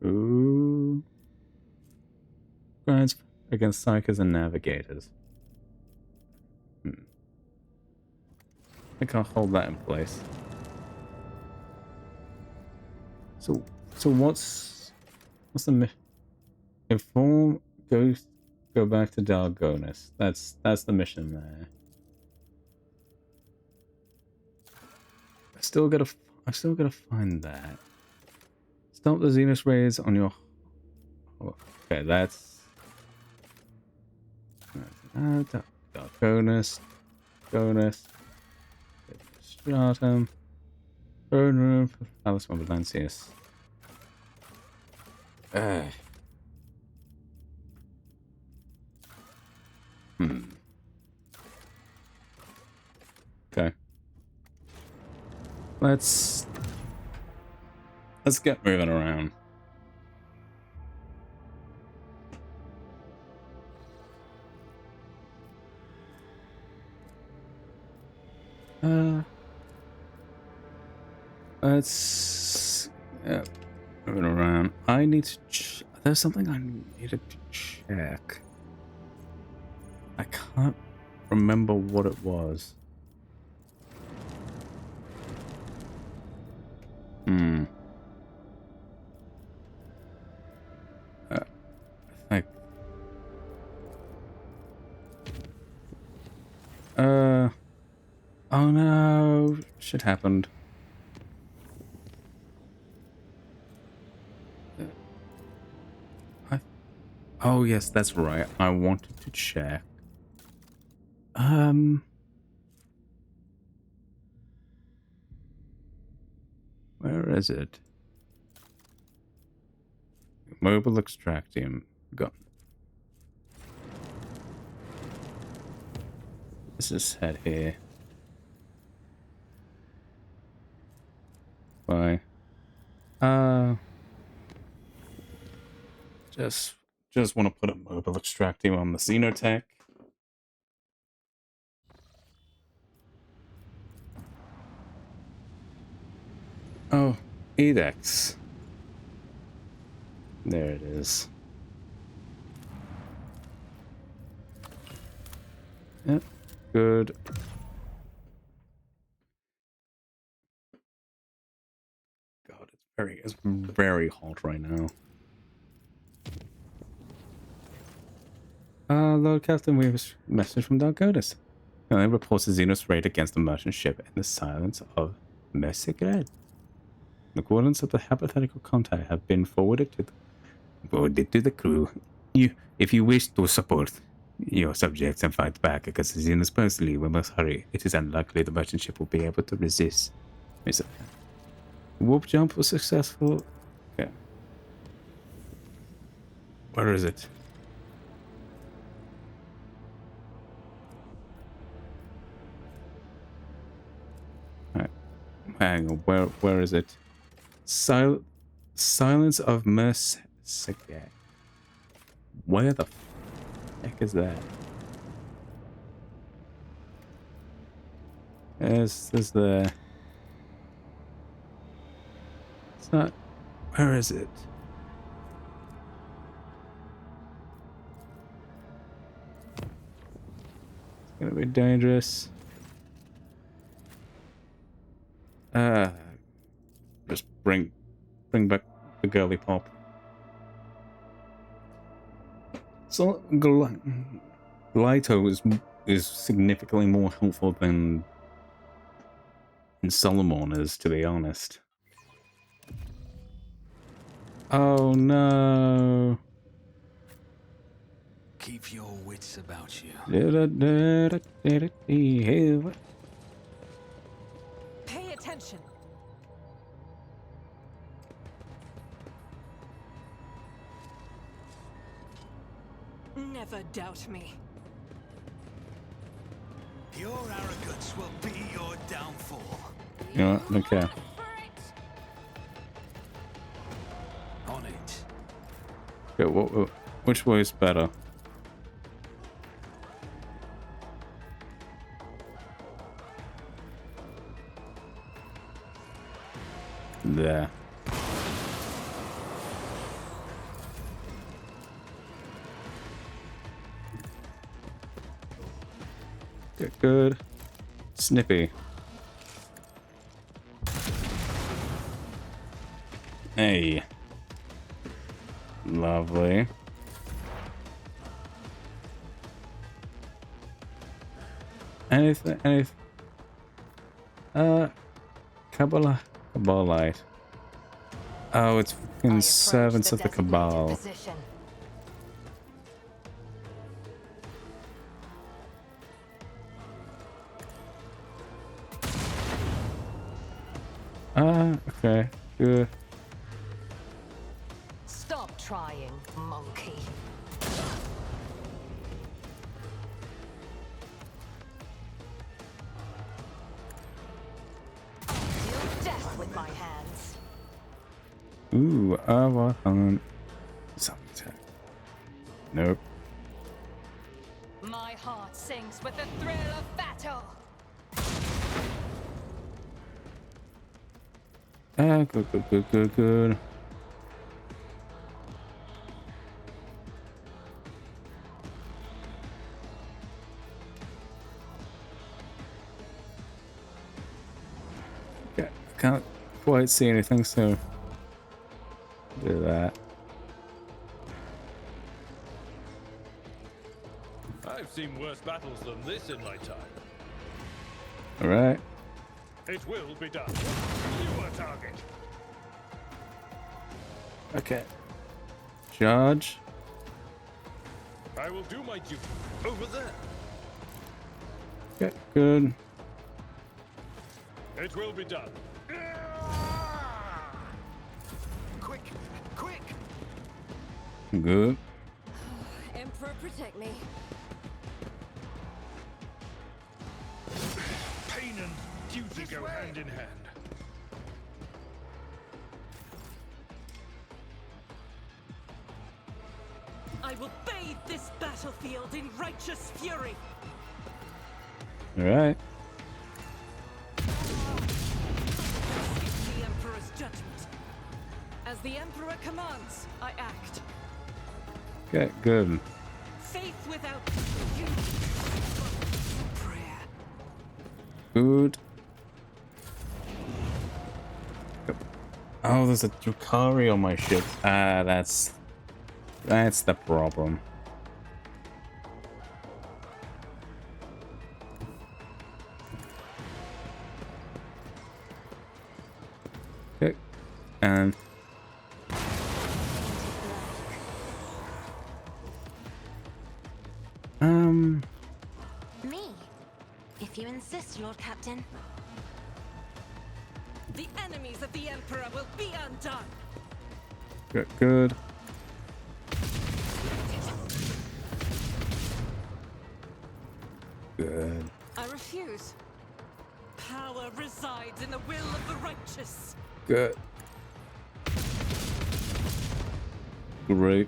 Ooh. Crimes against psychers and navigators. I can't hold that in place. So what's the inform go back to Dalgonis. That's the mission there. I still gotta find that. Stop the Zenus rays on your. Oh, okay, that's. Dalgonis. Stratum. Throne room for Alice Mobilancius. Okay. Let's get moving around. Let's moving around. I need to. There's something I needed to check. I can't remember what it was. I think. Oh no, shit happened. Oh yes, that's right. I wanted to check. Where is it? Mobile extractium gun. This is head here. Why? Just want to put a mobile extractium on the Xenotech. Oh, Edex. There it is. Yep, good. God, it's very hot right now. Lord Captain, we have a message from Darkotis. He reports a Xenos raid against the merchant ship in the silence of Mercigred. The coordinates of the hypothetical contact have been forwarded to the crew. If you wish to support your subjects and fight back against the Xenos personally, we must hurry. It is unlikely the merchant ship will be able to resist. Warp jump was successful. Okay. Where is it? Alright. Hang on, where is it? Silence of Mercigred. Where the heck is that? Is there? It's not. Where is it? It's gonna be dangerous. Just bring back the girly pop. So Glyto is significantly more helpful than Solomon is, to be honest. Oh no! Keep your wits about you. Pay attention. Never doubt me. Your arrogance will be your downfall. You know what? I don't care. On it. Okay, which way is better? There. Good. Snippy. Hey. Lovely. Anything? Cabalite. Oh, it's fucking servants of the Cabal. Okay, good. Stop trying, monkey. Deal death with my hands. Ooh, what on something. Nope. My heart sings with the thrill of battle. Good. can't quite see anything, so do that. I've seen worse battles than this in my time. Alright. It will be done. You are target. Okay. Charge. I will do my duty. Over there. Okay, good. It will be done. Quick! Quick! Good. Emperor, protect me. Pain and duty go hand in hand. I will bathe this battlefield in righteous fury. Alright. The Emperor's judgment. As the Emperor commands, I act. Okay, good. Faith without you. Prayer. Good. Oh, there's a Drukari on my ship. Ah, that's the problem. Okay, and Me? If you insist, Lord Captain. The enemies of the Emperor will be undone. good, good. Good. I refuse. Power resides in the will of the righteous. Good. Great.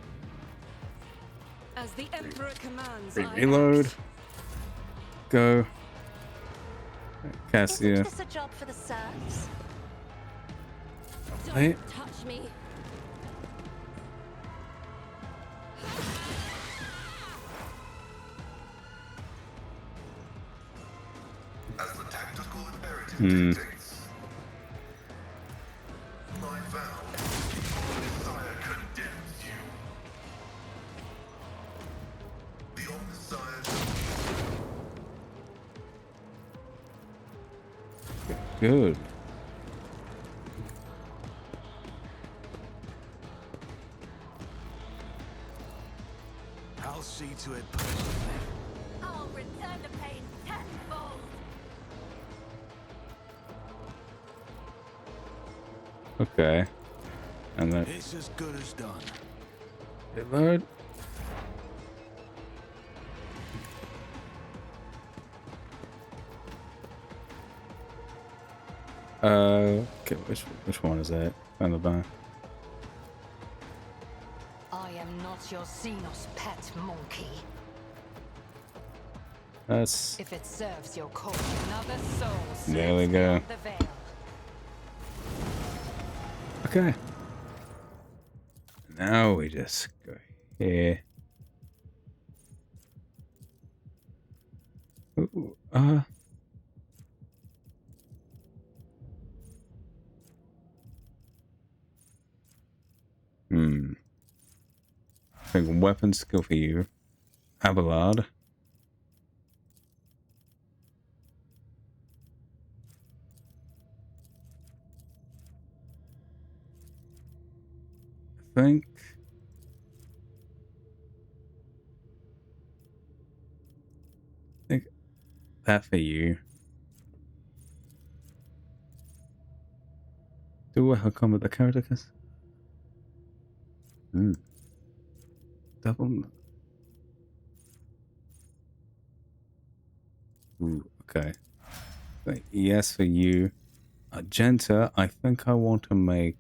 As the Emperor commands, I Reload. act. Go. Isn't Cassia. this a job for the serfs? Don't Hey. touch me. As the tactical imperative dictates, my vow, Messiah condemns you. The Messiah. Good. I'll see to it personally. I'll return the pain tenfold. Okay. And then It's as good as done. reload. Okay, which one is that? On the back. I am not your Xenos pet monkey. That's If it serves your cause, another soul There we slips go. beyond the veil. okay. Now we just go here. Ooh, I think weapon skill for you. Abelard. I think that for you. Do I come with the character class? Double. Ooh, okay. But yes, for you. Agenta, I think I want to make.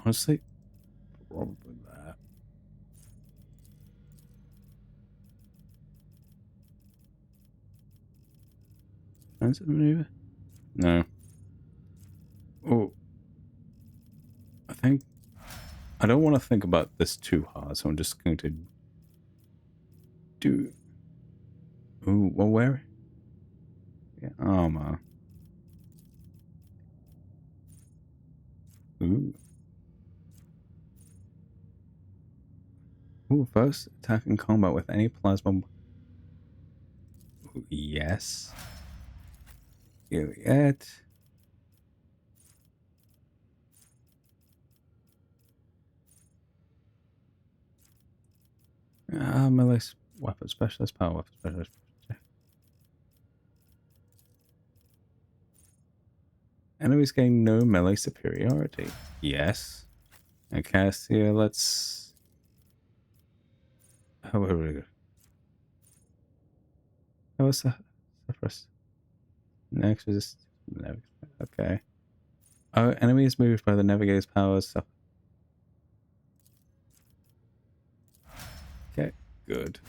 Honestly, probably that. Expensive maneuver? No. Oh. I think... I don't want to think about this too hard, so I'm just going to do... Ooh, well, where? Yeah, armor. Ooh. Ooh, first attack in combat with any plasma... Ooh, yes. Gilead. Melee weapon specialist, power weapon specialist. Enemies gain no melee superiority. Yes. And Cassia, let's... However, how was the first? Next resist. Okay. Oh, enemies moved by the navigator's powers. So... Okay, good.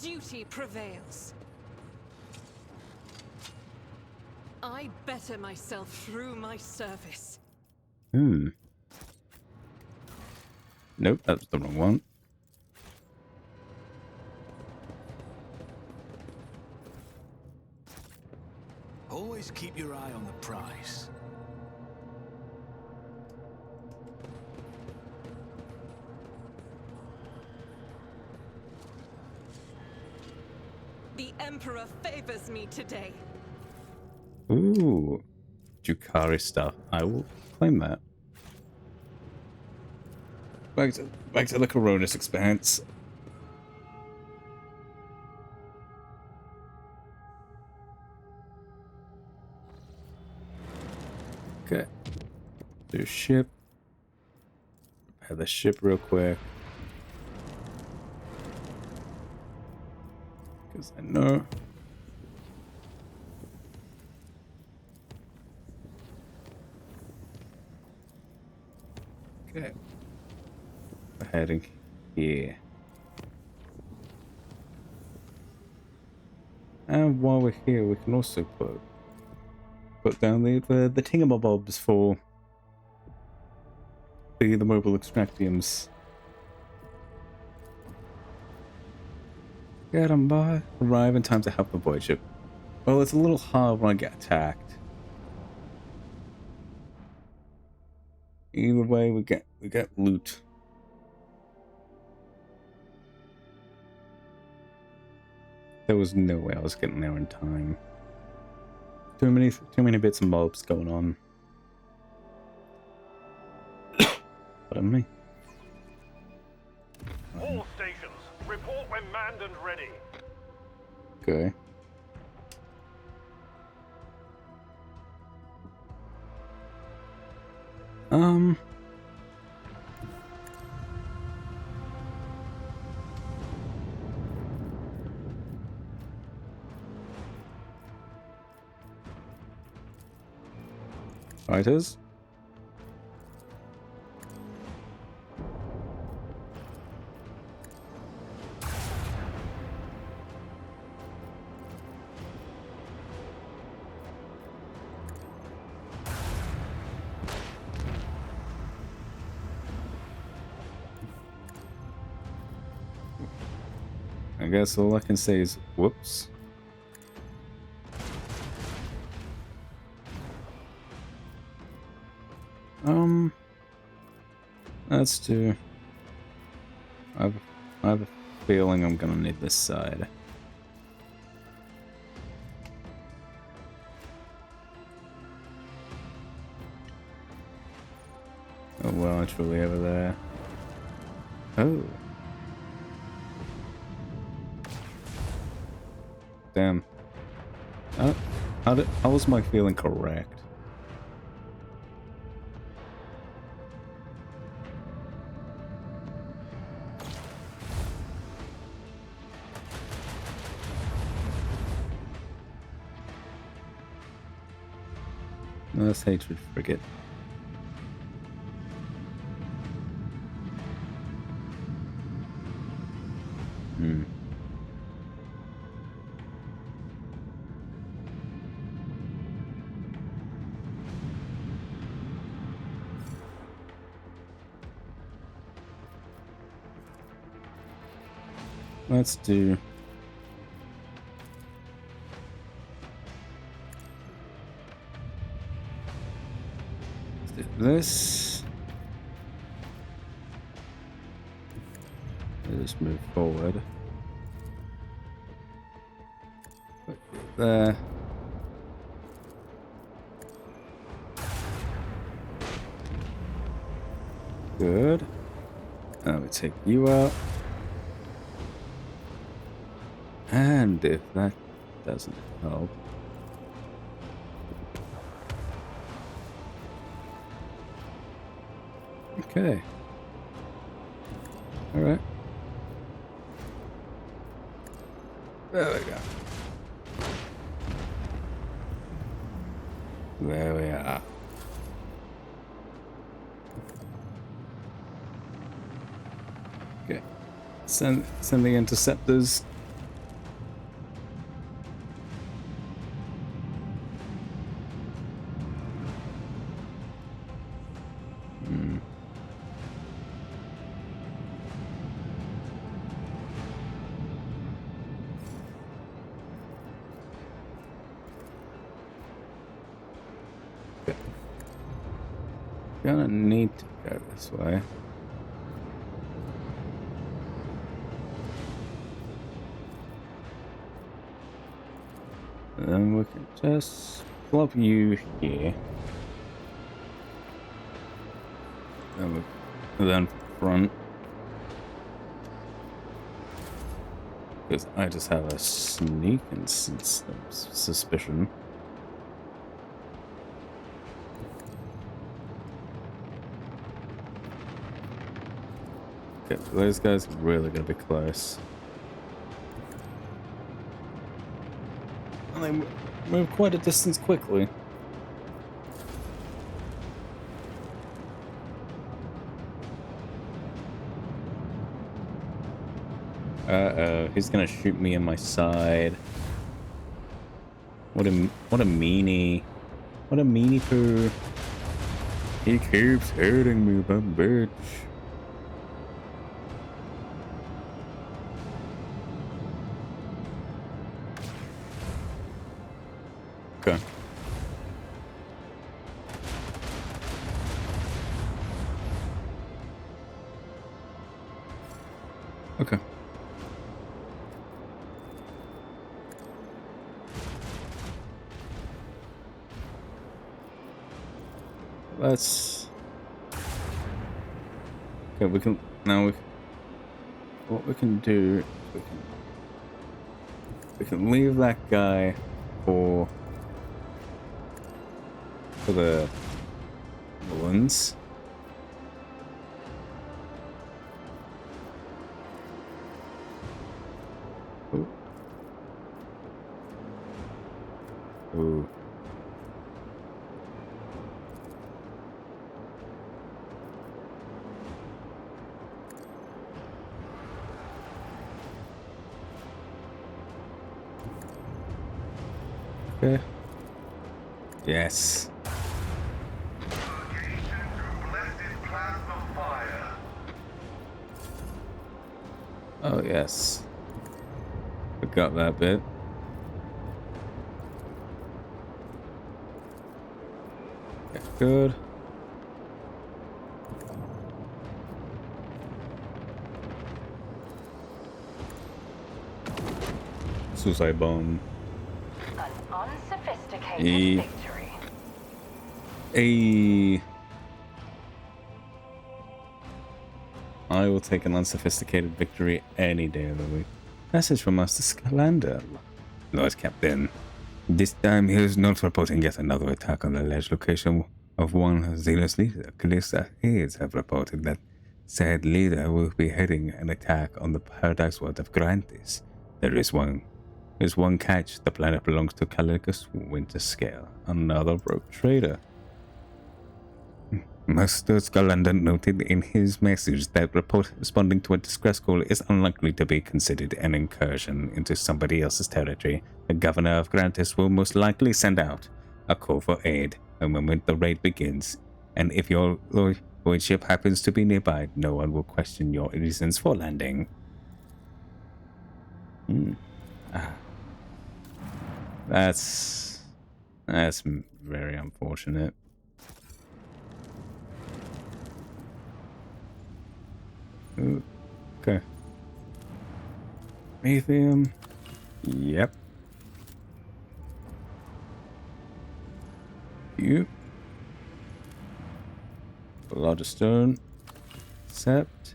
Duty prevails. I better myself through my service. Nope, that's the wrong one. Always keep your eye on the prize. The Emperor favors me today. Ooh, Jukari stuff. I will claim that. Back to the Coronis Expanse. Okay. Do ship. Repair the ship real quick. Because I know. Okay. We're heading here. And while we're here, we can also put down the tingamabobs for the mobile extractiums. Get 'em by. Arrive in time to help the void ship. Well, it's a little hard when I get attacked. Either way, we get loot. There was no way I was getting there in time. Too many bits and bobs going on. Pardon me. All stations, report when manned and ready. Okay. Fighters. I guess all I can say is whoops. Let's do. I have a feeling I'm gonna need this side. Oh well, it's really over there. Oh. Damn. How was my feeling correct? That's hatred frigate. let's do this. Let's move forward. Put you there. Good. Now we take you out. And if that doesn't help. Okay. Alright. There we go. There we are. Okay. Send the interceptors. Gonna need to go this way. And then we can just plop you here. And then front. Because I just have a sneaking suspicion. Okay, those guys are really gonna be close. And they move quite a distance quickly. Uh-oh, he's gonna shoot me in my side. What a meanie. What a meanie poo. He keeps hitting me, that bitch. Okay. Okay. Let's... Okay, we can... Now what we can do... We can leave that guy for the balloons. Ooh. Ooh. Okay. Yes. Oh, yes. Forgot that bit. Yeah, good. Suicide bomb. An unsophisticated victory. I will take an unsophisticated victory any day of the week. Message from Master Scalander. Lord Captain, this time he is not reporting yet another attack on the alleged location of one zealous leader. Calista aides have reported that said leader will be heading an attack on the paradise world of Grantis. There's one catch. The planet belongs to Calicus Winterscale, another rogue trader. Master Scalander noted in his message that responding to a distress call is unlikely to be considered an incursion into somebody else's territory. The governor of Grantis will most likely send out a call for aid the moment the raid begins, and if your lordship happens to be nearby, no one will question your reasons for landing. That's very unfortunate. Ooh, okay. Lithium. Yep. You. A lot of stone. Except.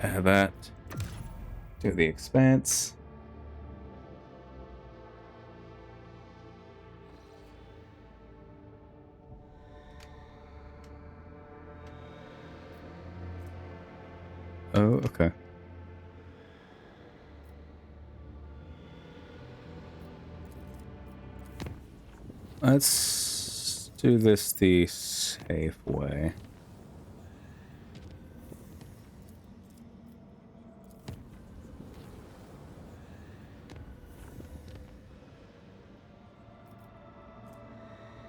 That. To the expanse. Oh, okay. Let's do this the safe way.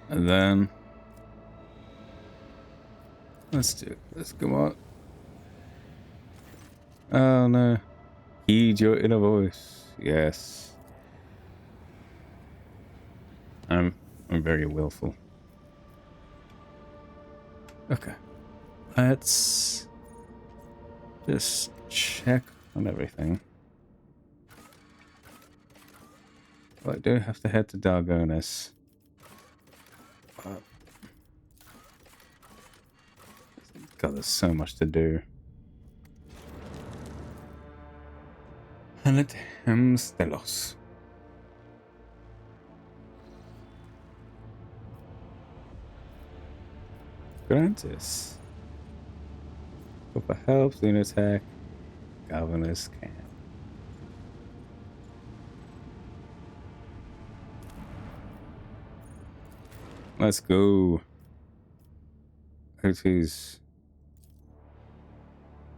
And then let's do this. Come on. Oh no. Heed your inner voice. Yes. I'm very willful. Okay. Let's just check on everything. Well, I do have to head to Dargonis. God, there's so much to do. Hanet Hemstelos. Grantis. Go for help, soon attack. Governor's camp. Let's go. Who's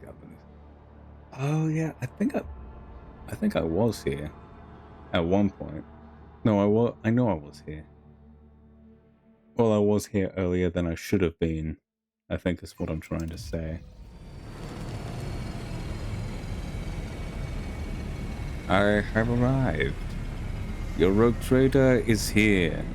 Governor? Oh yeah, I think I was here at one point. No, I know I was here. Well, I was here earlier than I should have been, I think is what I'm trying to say. I have arrived. Your rogue trader is here.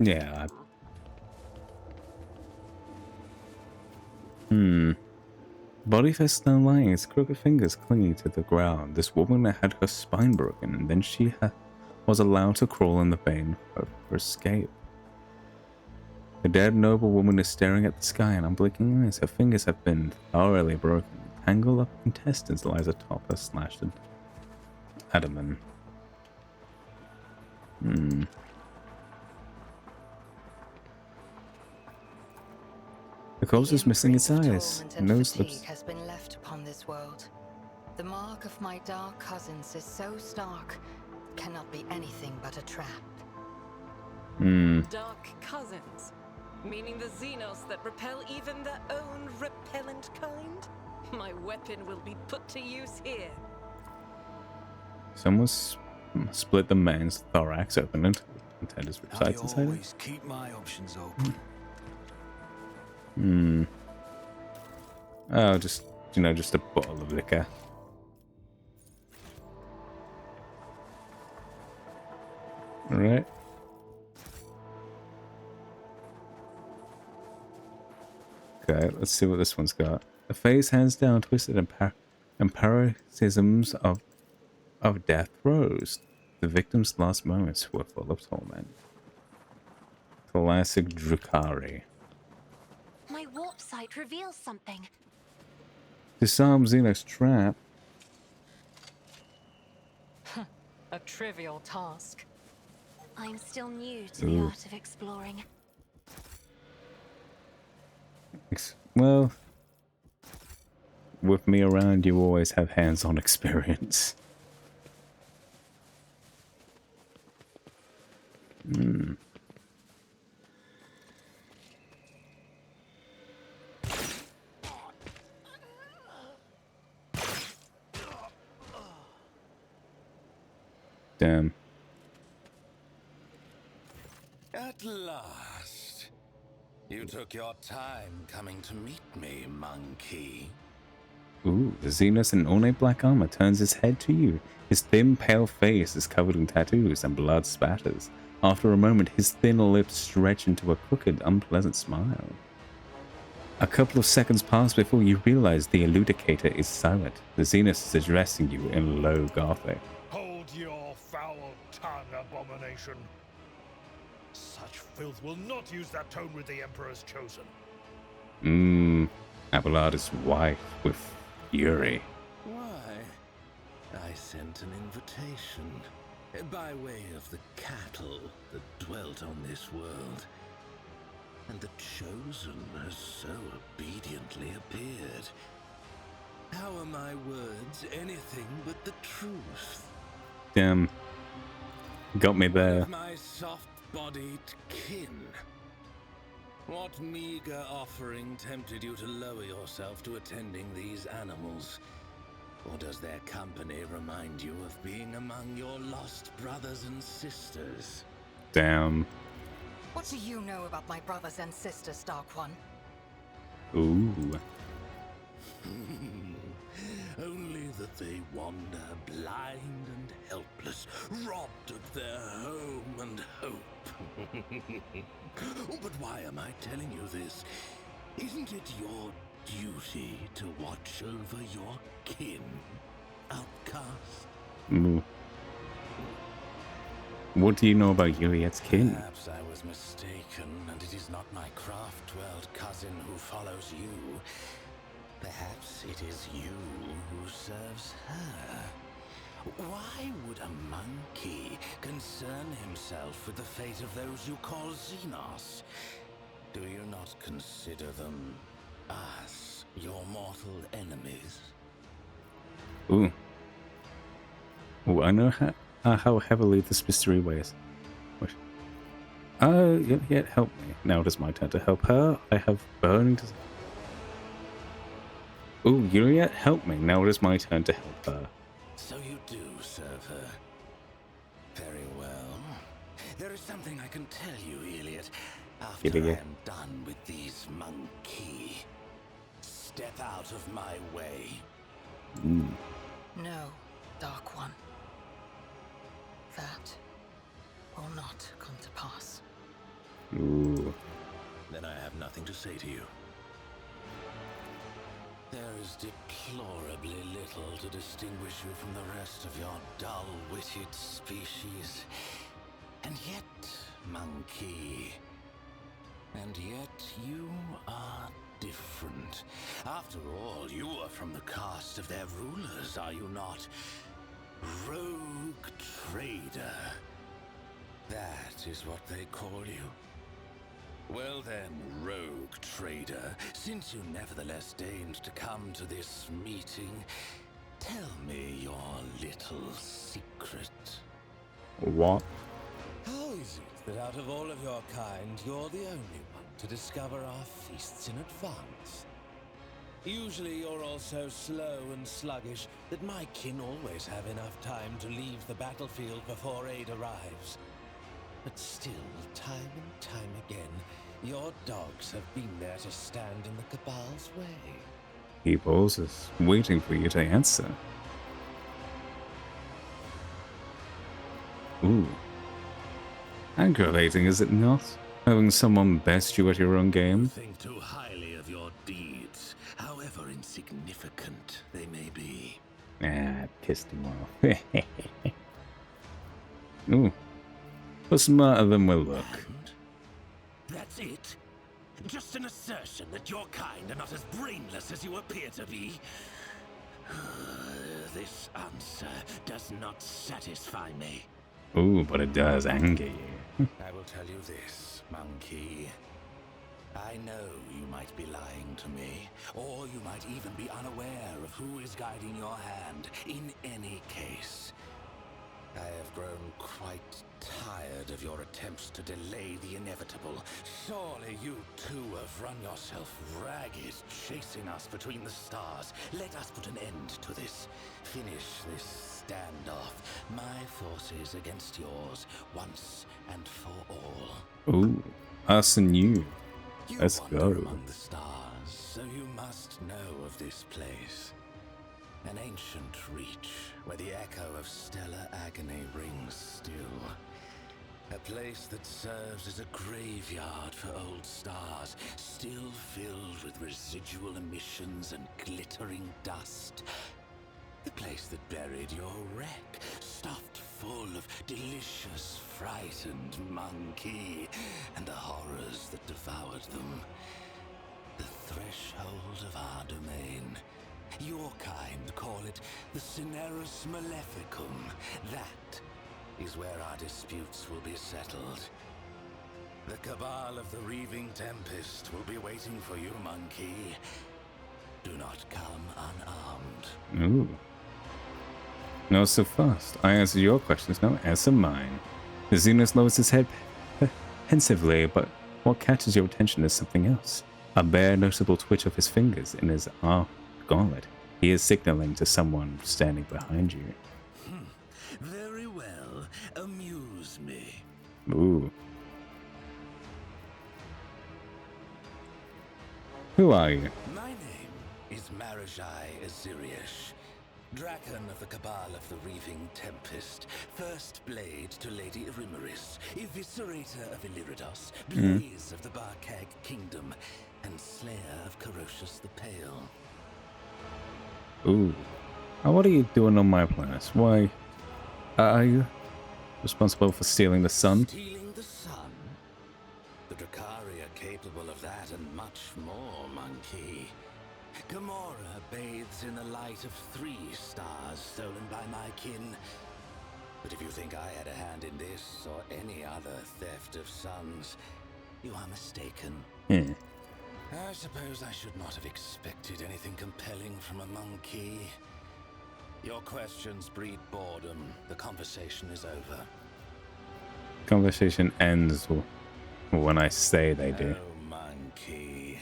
Yeah. Body fast now lying, its crooked fingers clinging to the ground. This woman had her spine broken, and then she was allowed to crawl in the vein for escape. The dead noble woman is staring at the sky in unblinking eyes. Her fingers have been thoroughly broken. Tangled up intestines lies atop her slashed abdomen. The corpse is missing its eyes, nose, lips. Has been left upon this world. The mark of my dark cousins is so stark, cannot be anything but a trap. Dark cousins? Meaning the Xenos that repel even their own repellent kind? My weapon will be put to use here. Someone split the man's thorax open and contained his I ribsides inside it. always keep my options open. Oh, just a bottle of liquor. Alright. Okay, let's see what this one's got. A face hands down, twisted and paroxysms of death rose. The victim's last moments were full of torment. Classic Drukari. My warp sight reveals something. Disarm Xenos trap. A trivial task. I'm still new to the art of exploring. Well, with me around, you always have hands-on experience. Damn. At last. You took your time coming to meet me, monkey. Ooh, the Xenos in ornate black armor turns his head to you. His thin, pale face is covered in tattoos and blood spatters. After a moment, his thin lips stretch into a crooked, unpleasant smile. A couple of seconds pass before you realize the eludicator is silent. The Xenos is addressing you in low Gothic. Hold your foul tongue, abomination. Such filth will not use that tone with the Emperor's chosen. Abelard is white with fury. Why, I sent an invitation by way of the cattle that dwelt on this world. And the chosen has so obediently appeared. How are my words anything but the truth? Damn. Got me there. My soft-bodied kin. What meager offering tempted you to lower yourself to attending these animals? Or does their company remind you of being among your lost brothers and sisters? Damn. What do you know about my brothers and sisters, Dark One? Ooh. Only that they wander blind and helpless, robbed of their home and hope. But why am I telling you this? Isn't it your duty to watch over your kin, outcast? What do you know about Uriet's kin? Perhaps I was mistaken, and it is not my craft-dwelled cousin who follows you. Perhaps it is you who serves her. Why would a monkey concern himself with the fate of those you call Xenos? Do you not consider them, us, your mortal enemies? Ooh. Ooh, I know how heavily this mystery weighs. Yet help me. Now it is my turn to help her. I have burning desire. Ooh, Uriet, help me. Now it is my turn to help her. So you do serve her. Very well. There is something I can tell you, Iliad. After I am done with these monkey. Step out of my way. No, Dark One. That will not come to pass. Ooh. Then I have nothing to say to you. There is deplorably little to distinguish you from the rest of your dull-witted species. And yet, monkey. And yet you are different. After all, you are from the caste of their rulers, are you not? Rogue trader. That is what they call you. Well then, rogue trader, since you nevertheless deigned to come to this meeting, tell me your little secret. What? How is it that out of all of your kind, you're the only one to discover our feasts in advance? Usually you're all so slow and sluggish that my kin always have enough time to leave the battlefield before aid arrives. But still, time and time again, your dogs have been there to stand in the Cabal's way. He pauses, waiting for you to answer. Ooh. Aggravating, is it not? Having someone best you at your own game? You think too highly of your deeds, however insignificant they may be. Ah, pissed him off. Ooh. We're smarter than we look. And that's it? Just an assertion that your kind are not as brainless as you appear to be? This answer does not satisfy me. Ooh, but it does anger you. I will tell you this, monkey. I know you might be lying to me, or you might even be unaware of who is guiding your hand. In any case, I have grown quite tired of your attempts to delay the inevitable. Surely you too have run yourself ragged, chasing us between the stars. Let us put an end to this. Finish this standoff. My forces against yours, once and for all. Ooh, us and you. You Let's wander go. among the stars, so you must know of this place. An ancient reach, where the echo of stellar agony rings still. A place that serves as a graveyard for old stars, still filled with residual emissions and glittering dust. The place that buried your wreck, stuffed full of delicious, frightened monkey, and the horrors that devoured them. The threshold of our domain. Your kind call it the Cinerus Maleficum. That is where our disputes will be settled. The cabal of the Reaving Tempest will be waiting for you, monkey. Do not come unarmed. Ooh. Not so fast. I answered your questions, now answer mine. The Xenos lowers his head pensively, but what catches your attention is something else. A bare noticeable twitch of his fingers in his arm gauntlet. He is signaling to someone standing behind you. Very well. Amuse me. Ooh. Who are you? My name is Marajai Aziriash, Draken of the Cabal of the Reaving Tempest, First Blade to Lady Erimeris, Eviscerator of Illyridos, Blaze of the Barkag Kingdom, and Slayer of Corocious the Pale. Ooh. What are you doing on my planet? Why are you responsible for stealing the sun? Stealing the sun? The Drakkari are capable of that and much more, monkey. Gamora bathes in the light of 3 stars stolen by my kin. But if you think I had a hand in this or any other theft of suns, you are mistaken. I suppose I should not have expected anything compelling from a monkey. Your questions breed boredom. The conversation is over. Conversation ends when I say they do. Oh, monkey.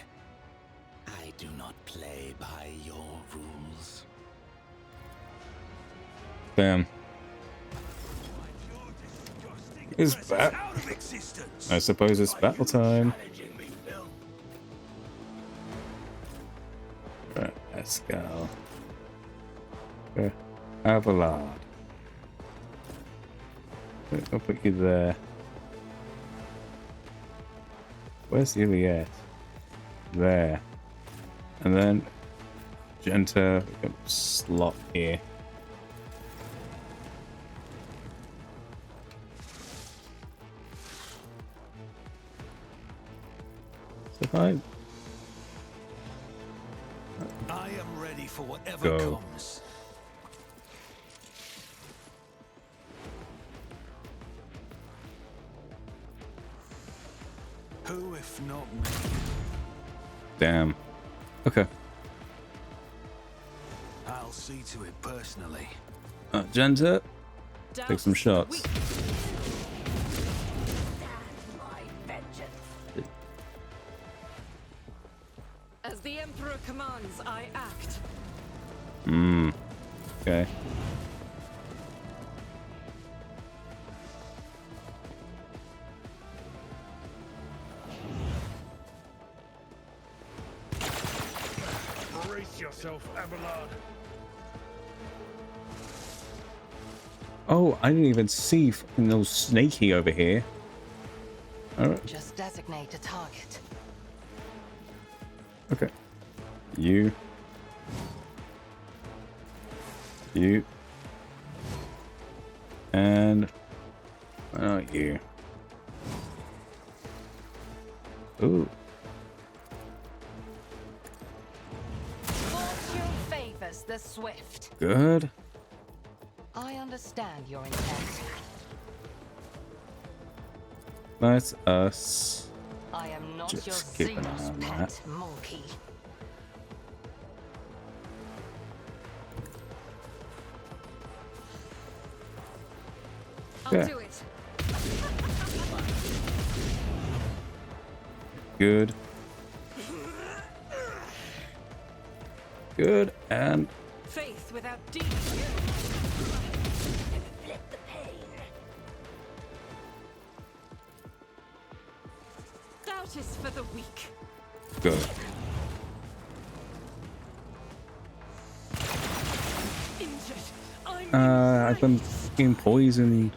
I do not play by your rules. Damn. It's I suppose it's battle time. Right, let's go. Avalard. I'll put you there. Where's Iliad? There. And then Genta slot here. So fine. I am ready for whatever Go. comes. Who if not me? Damn. Okay. I'll see to it personally. Genta, take some shots. As the Emperor commands, I act. Okay. Brace yourself, Abelard. Oh, I didn't even see no snaky over here. Alright. Just designate a target. Okay. You. And you. Ooh. Fortune favors the swift. Good. I understand your intent. That's us. I am not Just your keep an eye Xenos on pet, that. monkey. I'll Yeah. do it. Good. Good, and Faith without deed. Doubt is for the weak. good. Injured. I'm I've been being poisoned.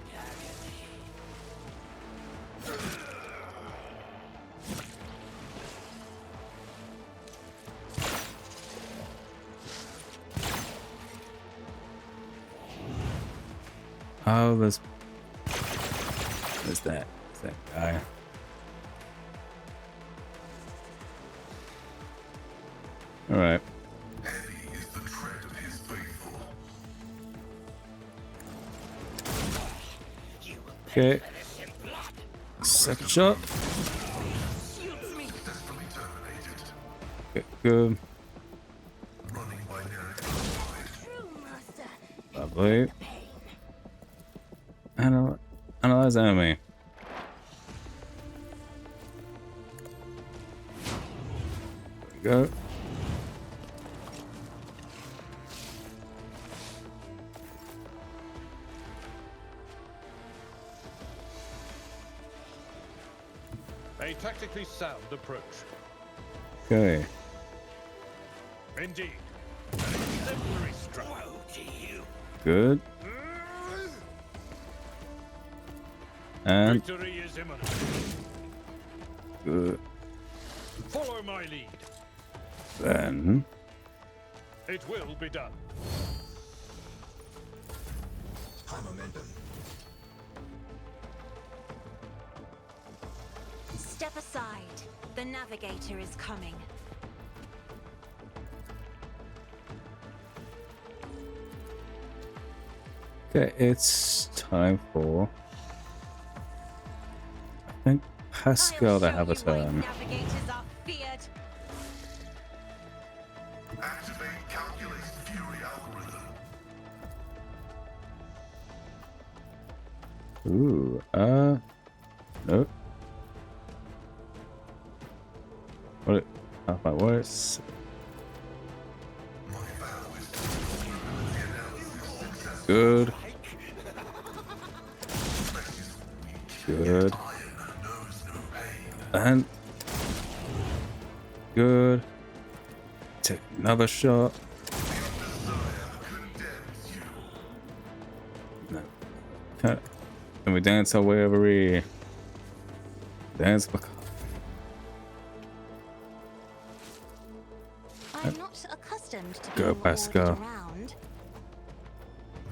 Oh, there's that guy. All right. Heavy is the tread of his faithful. Okay. Second shot. Successfully terminated. Okay, good. Running by Nerek. Lovely. Analyze enemy. There we go. A tactically sound approach. Okay. Indeed. An exemplary strike. Good. And Victory is imminent. good. Follow my lead. Then It will be done. High momentum. Step aside. The navigator is coming. okay, it's time for I think Pascal to have a turn. Navigators are feared. Activate calculate fury algorithm. Ooh, nope. What? How about worse? My vow is to the analysis successful. Good. Good. Iron knows no pain. And good. Take another shot. Condemns you. No. Can we dance our way over here? Dance back. I'm not accustomed to Go, being Pascal. ordered around.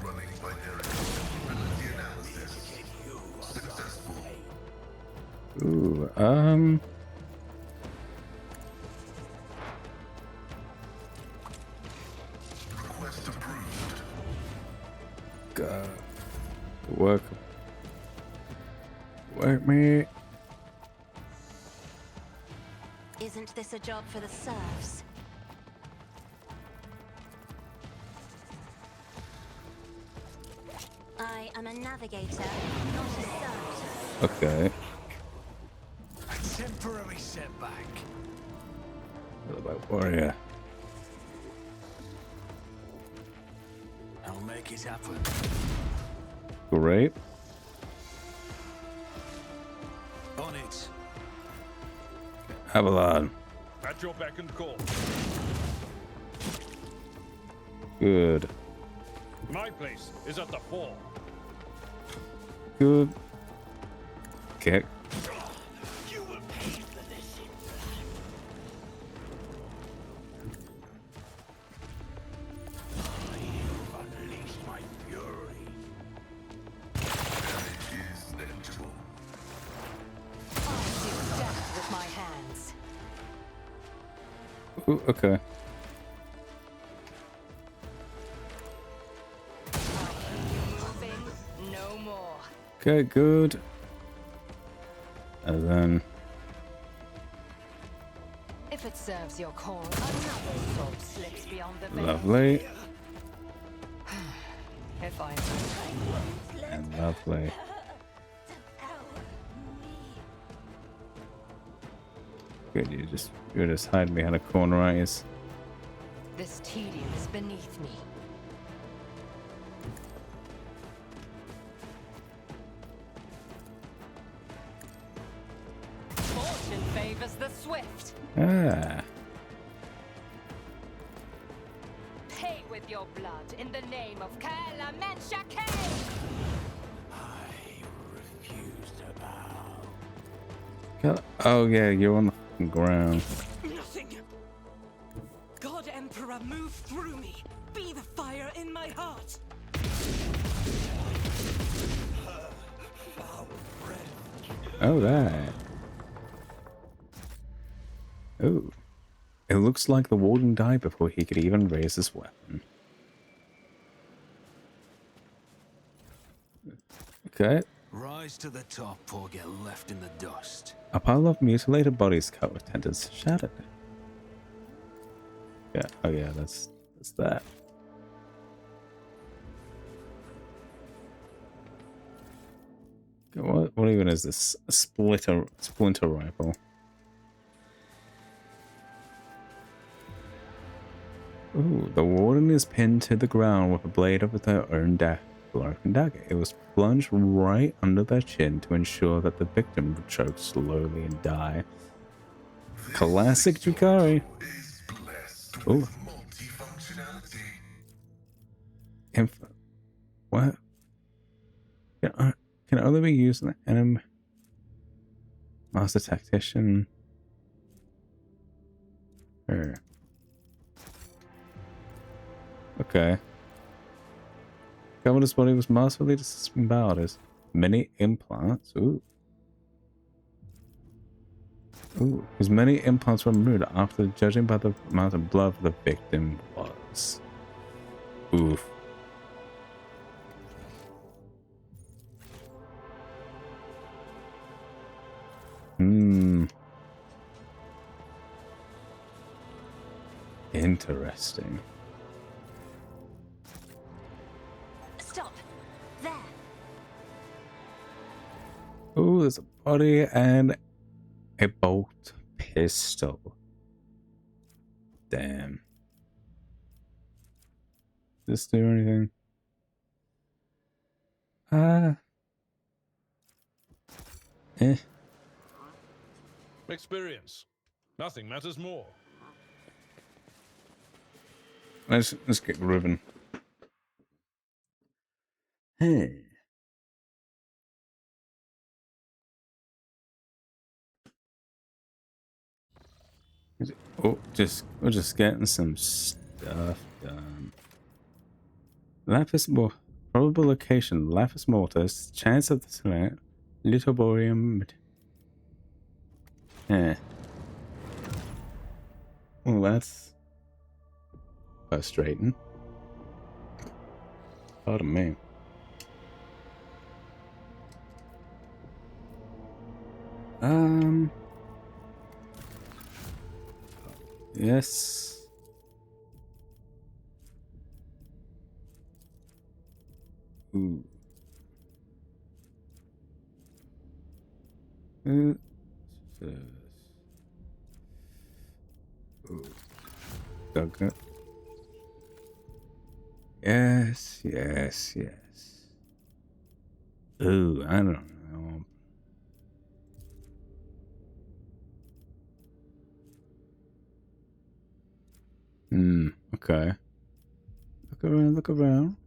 Running by Nerek. Ability analysis. Successful. Ooh, Request approved. God. Work me. Isn't this a job for the serfs? I am a navigator, not a serf. Okay. A temporary setback. What about warrior? I'll make it happen. Great. On it. Avalon. At your beck and call. Good. My place is at the fore. Good. Kick. You will pay for this in blood. You've unleashed my fury. Damage is negligible. I do death with my hands. Ooh, okay. Nothing, no more. Okay, good. And then If it serves your cause, another soul slips beyond the veil. lovely If I and lovely. Good, you're just hiding behind a corner, aren't you? This tedium is beneath me. Fortune favors the swift. Ah. Pay with your blood in the name of VH40K. I refuse to bow. Oh yeah, you're on the fucking ground. Nothing! God Emperor, move through me! Be the fire in my heart! Oh, that. Oh. It looks like the warden died before he could even raise his weapon. Okay. Rise to the top or get left in the dust. A pile of mutilated bodies cut with tendons shattered. Yeah, oh yeah, that's that. Okay, what even is this? A splinter rifle. Ooh, the warden is pinned to the ground with a blade of their own broken dagger. It was plunged right under their chin to ensure that the victim would choke slowly and die. Classic Jukari. Ooh. What? Can only be used in the enemy. Master Tactician. Okay. Covered his body was masterfully disemboweled as many implants. Ooh. Ooh. As many implants were removed after judging by the amount of blood the victim was. Oof. Interesting. Stop. There. Ooh, there's a body and a bolt pistol. Damn. Does this do anything? Experience. Nothing matters more. Let's get ribbon. Hey. Oh, we're just getting some stuff done. Lapis more probable location. Lapis mortis. Chance of the select. Little borium. Eh. Well, that's frustrating. Pardon me. Yes. Ooh. Ooh. Okay. Yes, yes, yes. Ooh, I don't know. Okay. Look around.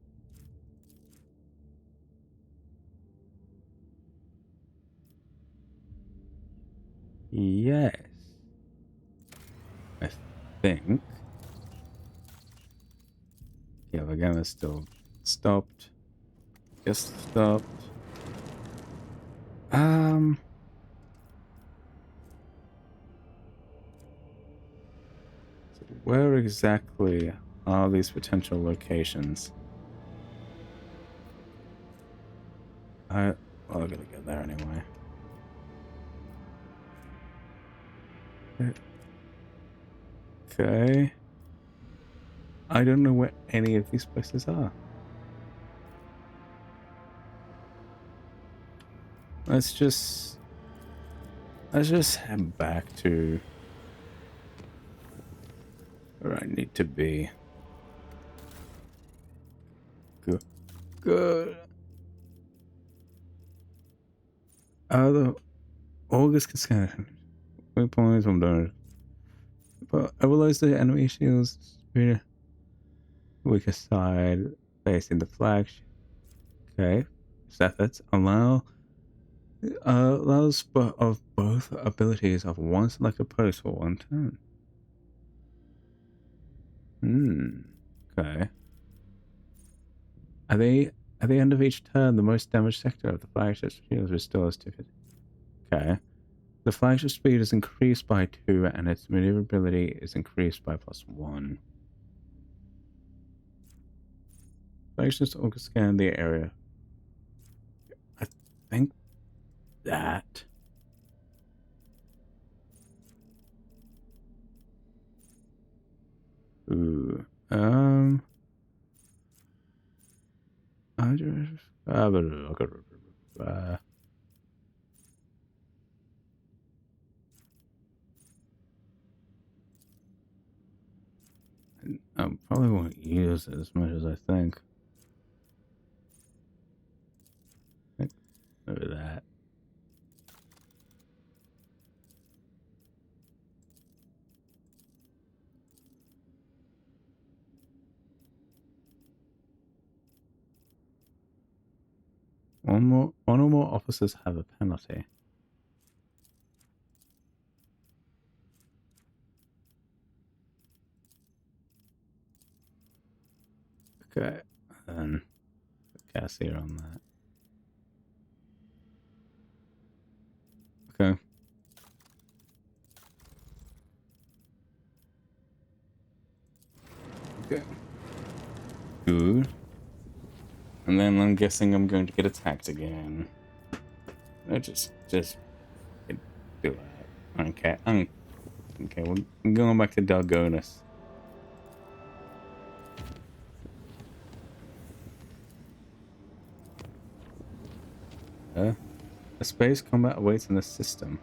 Yes. I think. Yeah, the game is still stopped. Just stopped. So where exactly are these potential locations? I gotta get there anyway. Okay. I don't know where any of these places are. Let's just head back to where I need to be. Good. Good. The August can scan. Waypoints, I'm done. But I realized the enemy shields really weaker side facing the flagship. Okay. Efforts allows of both abilities of one selected post for one turn. Okay. At the end of each turn, the most damaged sector of the flagship's shield restores to it. Okay. The flagship speed is increased by 2 and its maneuverability is increased by +1. Flagships also scan the area. I think that. Ooh. I probably won't use it as much as I think. Look at that. One or more officers have a penalty. Okay, then Cassie on that. Okay. Okay. Good. And then I'm guessing I'm going to get attacked again. I just do that. Okay. Okay, we're going back to Dalgonus. A space combat awaits in the system.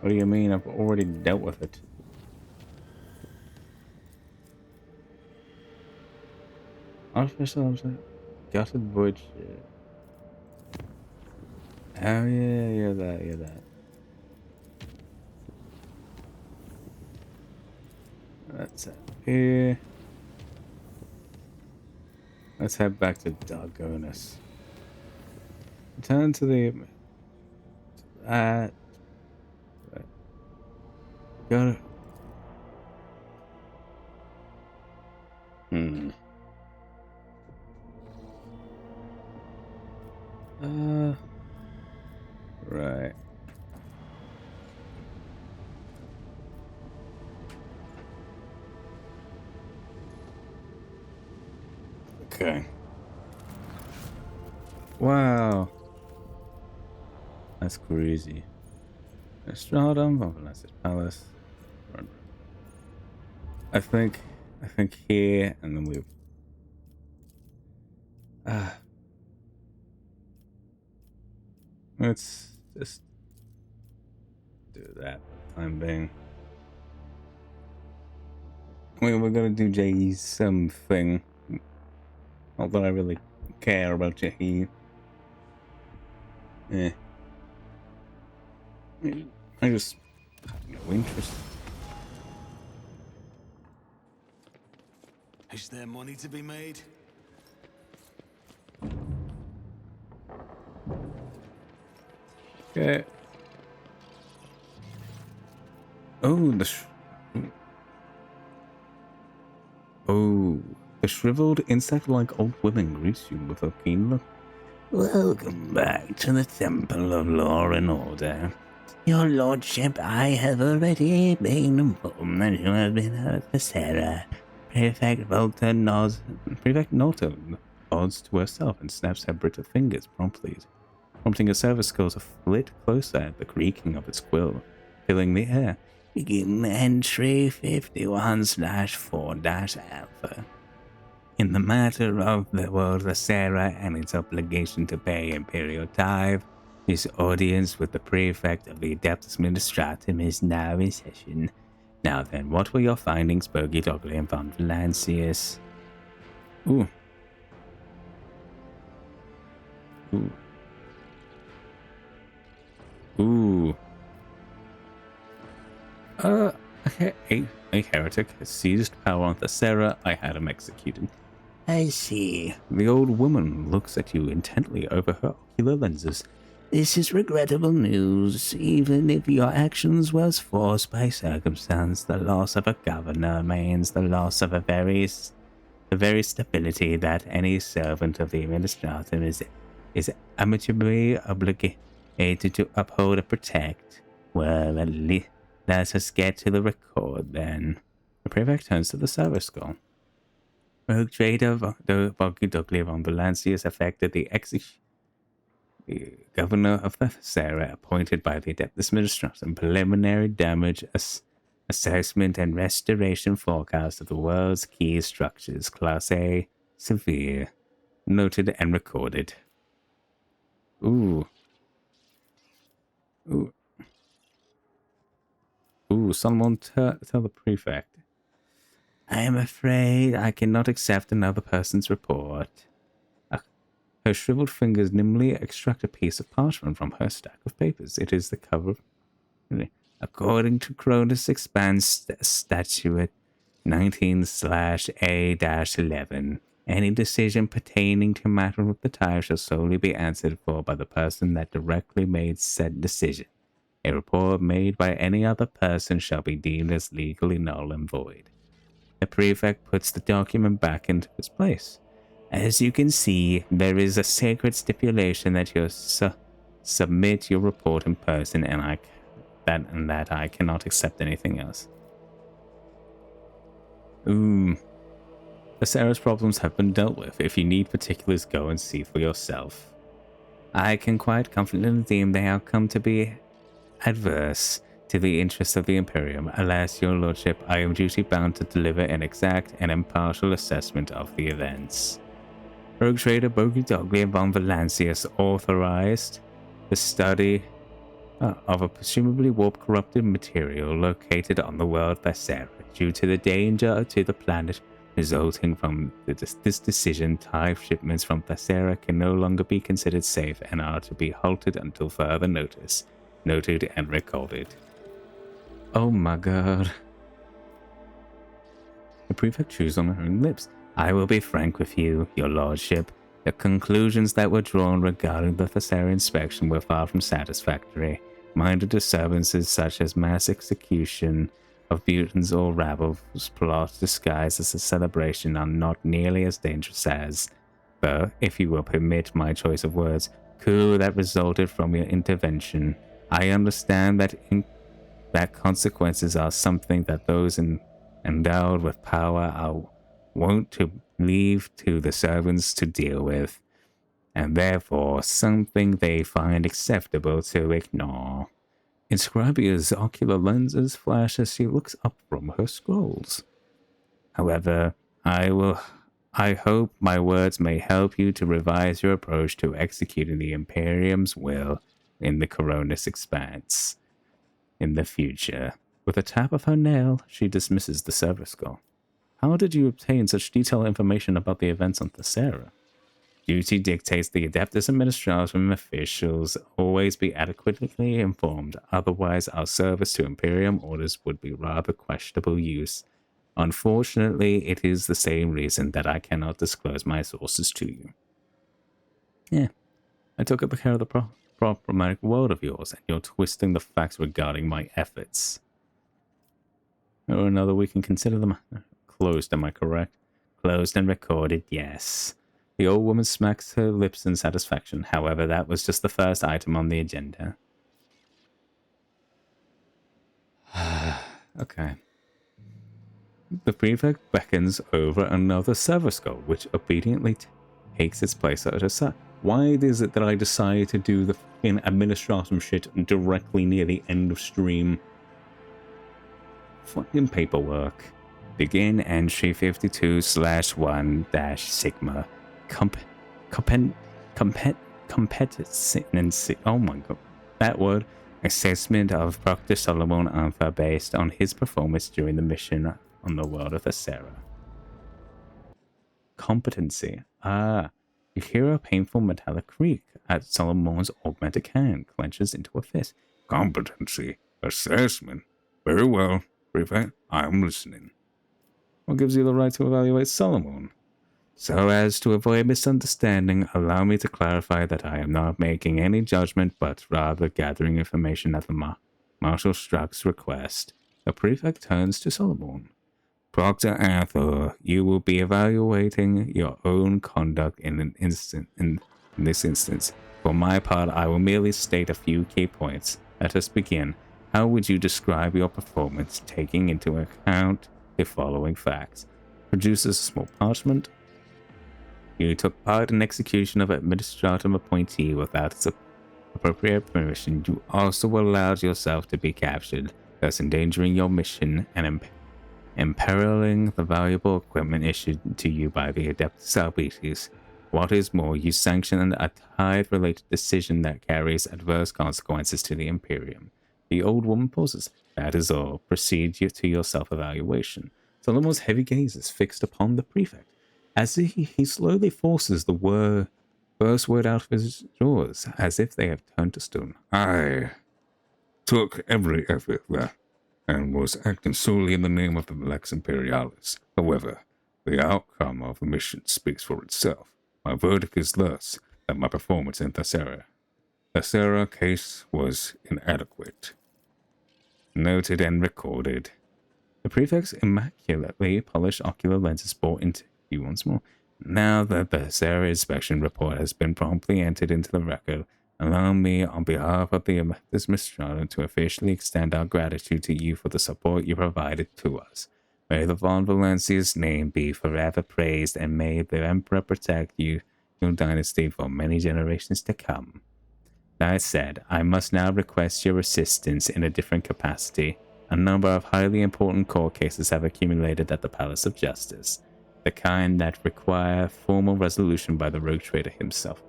What do you mean? I've already dealt with it. Artificial object. Gutted void shit. Oh yeah, you're that. That's it. Here. Let's head back to Dalgonus. Return to the... Got it. Right. Okay. Wow. That's crazy. Stratum, Valvanas's Palace. I think here, and then we. Let's just do that for the time being. We're gonna do Jae's something. Not that I really care about Jae. Yeah. I just have no interest. Is there money to be made? Okay. Oh, the shriveled insect-like old women greets you with a keen look. Welcome back to the Temple of Law and Order. Your Lordship, I have already been informed that you have been at the Sarah. Prefect Nota nods to herself and snaps her brittle fingers promptly, prompting a service girl to flit closer at the creaking of its quill, filling the air. Begin entry 51/4-Alpha. In the matter of the world of Sarah and its obligation to pay Imperial tithe, this audience with the Prefect of the Adeptus Ministratum is now in session. Now then, what were your findings, Bogey Dogley and Von Valancius? Ooh. Ooh. Ooh. A heretic has seized power on Thessera. I had him executed. I see. The old woman looks at you intently over her ocular lenses. This is regrettable news. Even if your actions was forced by circumstance, the loss of a governor means the loss of the very stability that any servant of the administratum is amateurly obligated to uphold and protect. Well, at least let us get to the record then. The prefect turns to the server skull. Rogue trader Boggy Dogley von Valancius affected the governor of Thessera, appointed by the Adeptus Administratum, preliminary damage assessment and restoration forecast of the world's key structures, Class A, severe, noted and recorded. Ooh. Ooh. Ooh, someone tell the prefect. I am afraid I cannot accept another person's report. Her shriveled fingers nimbly extract a piece of parchment from her stack of papers. It is the cover. According to Cronus Expanse Statute 19/A-11, any decision pertaining to matter of the time shall solely be answered for by the person that directly made said decision. A report made by any other person shall be deemed as legally null and void. The prefect puts the document back into its place. As you can see, there is a sacred stipulation that you submit your report in person, and that I cannot accept anything else. Thessera's problems have been dealt with. If you need particulars, go and see for yourself. I can quite confidently deem the outcome to be adverse to the interests of the Imperium. Alas, your lordship, I am duty-bound to deliver an exact and impartial assessment of the events. Rogue trader Bogey Dogley and Von Valancius authorized the study of a presumably warp-corrupted material located on the world Thessera. Due to the danger to the planet resulting from this decision, TIE shipments from Thessera can no longer be considered safe and are to be halted until further notice. Noted and recorded. Oh my god. The prefect chews on her own lips. I will be frank with you, your lordship. The conclusions that were drawn regarding the Thessera inspection were far from satisfactory. Minor disturbances such as mass execution of mutants or rabbles plot disguised as a celebration are not nearly as dangerous as the, if you will permit my choice of words, coup that resulted from your intervention. I understand that consequences are something that those endowed with power are wont to leave to the servants to deal with, and therefore something they find acceptable to ignore. Inscribia's ocular lenses flash as she looks up from her scrolls. However, I hope my words may help you to revise your approach to executing the Imperium's will in the Cronus Expanse in the future. With a tap of her nail, she dismisses the server skull. How did you obtain such detailed information about the events on Thessera? Duty dictates the Adeptus Administratum officials always be adequately informed, otherwise our service to Imperium orders would be rather questionable use. Unfortunately, it is the same reason that I cannot disclose my sources to you. Yeah, I took up care of the problematic world of yours, and you're twisting the facts regarding my efforts. Or another, we can consider them closed, am I correct? Closed and recorded, yes. The old woman smacks her lips in satisfaction. However, that was just the first item on the agenda. Okay. The prefect beckons over another server skull, which obediently takes its place at her side. Why is it that I decided to do the fucking administratum shit directly near the end of stream? Fucking paperwork. Begin entry 52/1-Sigma. Competency. Oh my god. That word. Assessment of Proctor Solomon Alpha based on his performance during the mission on the world of Thessera. Competency. You hear a painful metallic creak as Solomon's augmented hand clenches into a fist. Competency. Assessment. Very well, Prefect. I'm listening. What gives you the right to evaluate Solomon? So as to avoid misunderstanding, allow me to clarify that I am not making any judgment, but rather gathering information at the Marshal Struck's request. The Prefect turns to Solomon. Proctor Arthur, you will be evaluating your own conduct in this instance. For my part, I will merely state a few key points. Let us begin. How would you describe your performance, taking into account the following facts? Produces a small parchment. You took part in execution of administrative appointee without its appropriate permission. You also allowed yourself to be captured, thus endangering your mission and imperiling the valuable equipment issued to you by the Adeptus Arbites. What is more, you sanctioned a tide-related decision that carries adverse consequences to the Imperium. The old woman pauses. That is all. Proceed to your self-evaluation. Solomon's heavy gaze is fixed upon the Prefect, as he slowly forces the first word out of his jaws, as if they have turned to stone. I took every effort there, and was acting solely in the name of the Lex Imperialis. However, the outcome of the mission speaks for itself. My verdict is thus, that my performance in Thessera case was inadequate. Noted and recorded. The Prefect's immaculately polished ocular lenses brought into view once more. Now that the Thessera inspection report has been promptly entered into the record, allow me, on behalf of the Adeptus Mistralum, to officially extend our gratitude to you for the support you provided to us. May the Von Valencia's name be forever praised, and may the Emperor protect your dynasty for many generations to come. That said, I must now request your assistance in a different capacity. A number of highly important court cases have accumulated at the Palace of Justice, the kind that require formal resolution by the rogue trader himself.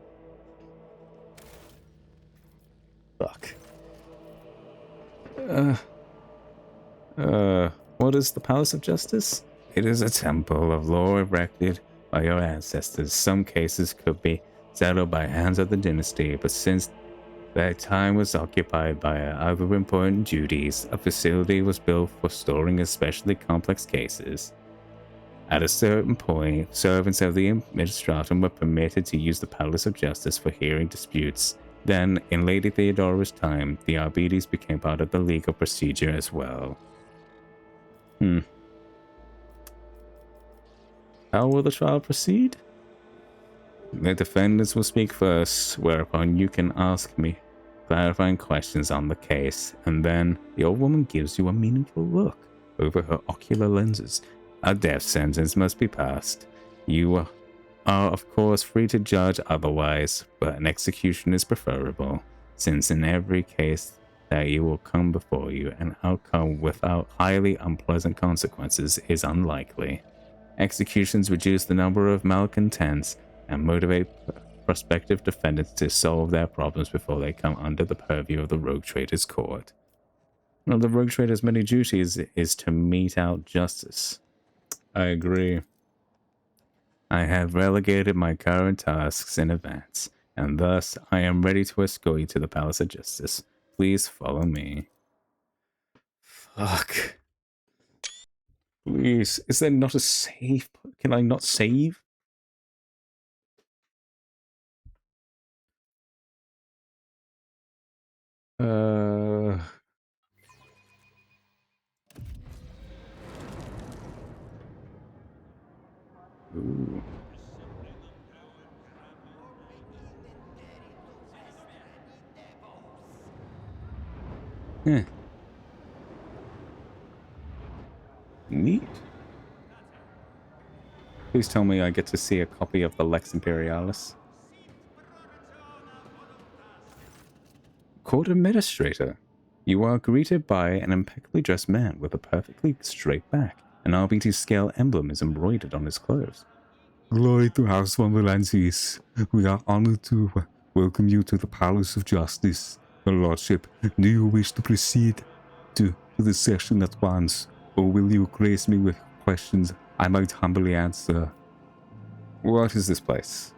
Fuck. What is the Palace of Justice? It is a temple of law erected by your ancestors. Some cases could be settled by hands of the dynasty, but since their time was occupied by other important duties, a facility was built for storing especially complex cases. At a certain point, servants of the Administratum were permitted to use the Palace of Justice for hearing disputes. Then, in Lady Theodora's time, the Arbites became part of the legal procedure as well. How will the trial proceed? The defendants will speak first, whereupon you can ask me clarifying questions on the case, and then the old woman gives you a meaningful look over her ocular lenses. A death sentence must be passed. You are, of course, free to judge otherwise, but an execution is preferable, since in every case that you will come before you, an outcome without highly unpleasant consequences is unlikely. Executions reduce the number of malcontents and motivate prospective defendants to solve their problems before they come under the purview of the Rogue Trader's court. One of the Rogue Trader's many duties is to mete out justice. I agree. I have relegated my current tasks in advance, and thus I am ready to escort you to the Palace of Justice. Please follow me. Fuck. Please, is there not a save? Can I not save? Ooh. Neat. Please tell me I get to see a copy of the Lex Imperialis. Court Administrator. You are greeted by an impeccably dressed man with a perfectly straight back. An RBT scale emblem is embroidered on his clothes. Glory to House Von Valencis. We are honored to welcome you to the Palace of Justice. Your Lordship, do you wish to proceed to the session at once, or will you grace me with questions I might humbly answer? What is this place?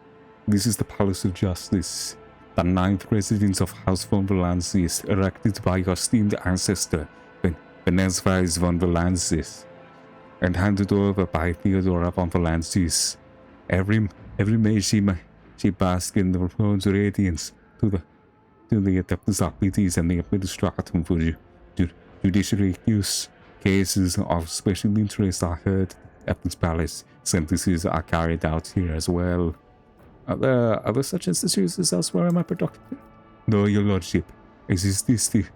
This is the Palace of Justice, the 9th residence of House von Valansis, erected by your esteemed ancestor, Venezvais von Valansis, and handed over by Theodora von Valansis. Every May she basked in the bronze radiance to the Adeptus Arbites and the Administratum for judiciary use. Cases of special interest are heard at this palace. Sentences are carried out here as well. Are there such institutions elsewhere in my production? No, your lordship. Is this the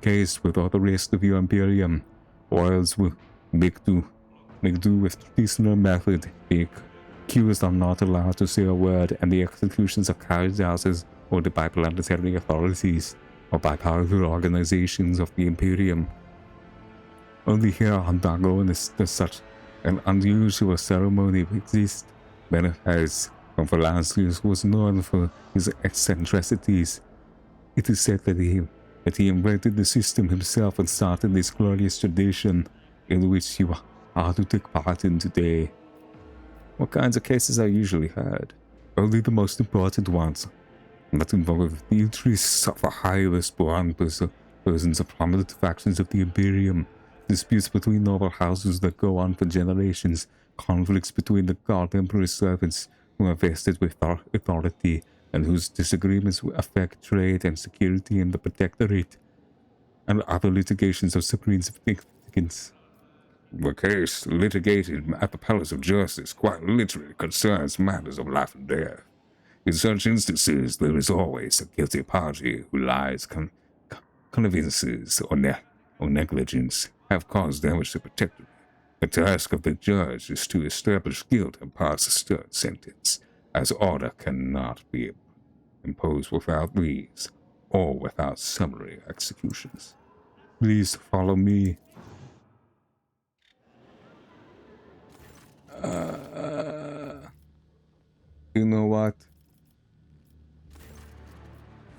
case with all the rest of your imperium? Royals will make do with traditional method. The accused are not allowed to say a word, and the executions are carried out as ordered by planetary authorities or by powerful organizations of the imperium. Only here on Dagon is such an unusual ceremony exists. Benefaz von Valansis was known for his eccentricities. It is said that he invented the system himself and started this glorious tradition in which you are to take part in today. What kinds of cases are usually heard? Only the most important ones that involve the interests of the highest born persons of prominent factions of the Imperium, disputes between noble houses that go on for generations, conflicts between the God Emperor's servants who are vested with authority and whose disagreements affect trade and security in the Protectorate, and other litigations of supreme significance. The case litigated at the Palace of Justice quite literally concerns matters of life and death. In such instances, there is always a guilty party who lies, connivances, or negligence have caused damage to Protectorate. The task of the judge is to establish guilt and pass a stern sentence, as order cannot be imposed without these, or without summary executions. Please follow me. You know what?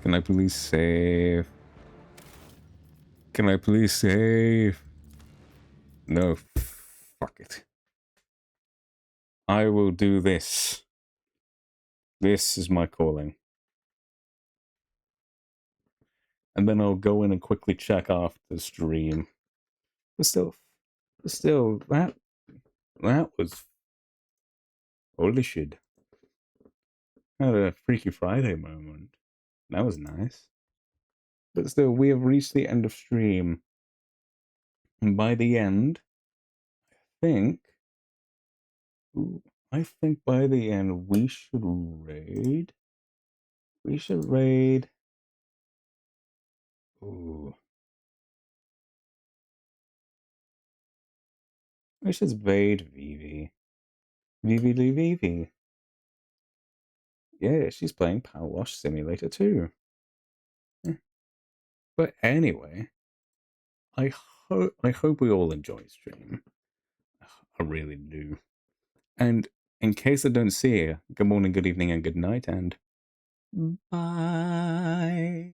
Can I please save? Can I please save? No, fuck it. I will do this. This is my calling. And then I'll go in and quickly check off the stream. But still, that was... Holy shit. I had a Freaky Friday moment. That was nice. But still, we have reached the end of stream. And by the end, I think by the end we should raid. Ooh. We should raid Vivi. Vivi. Yeah, she's playing Power Wash Simulator too. But anyway, I hope we all enjoy stream. I really do. And in case I don't see you, good morning, good evening, and good night, and bye.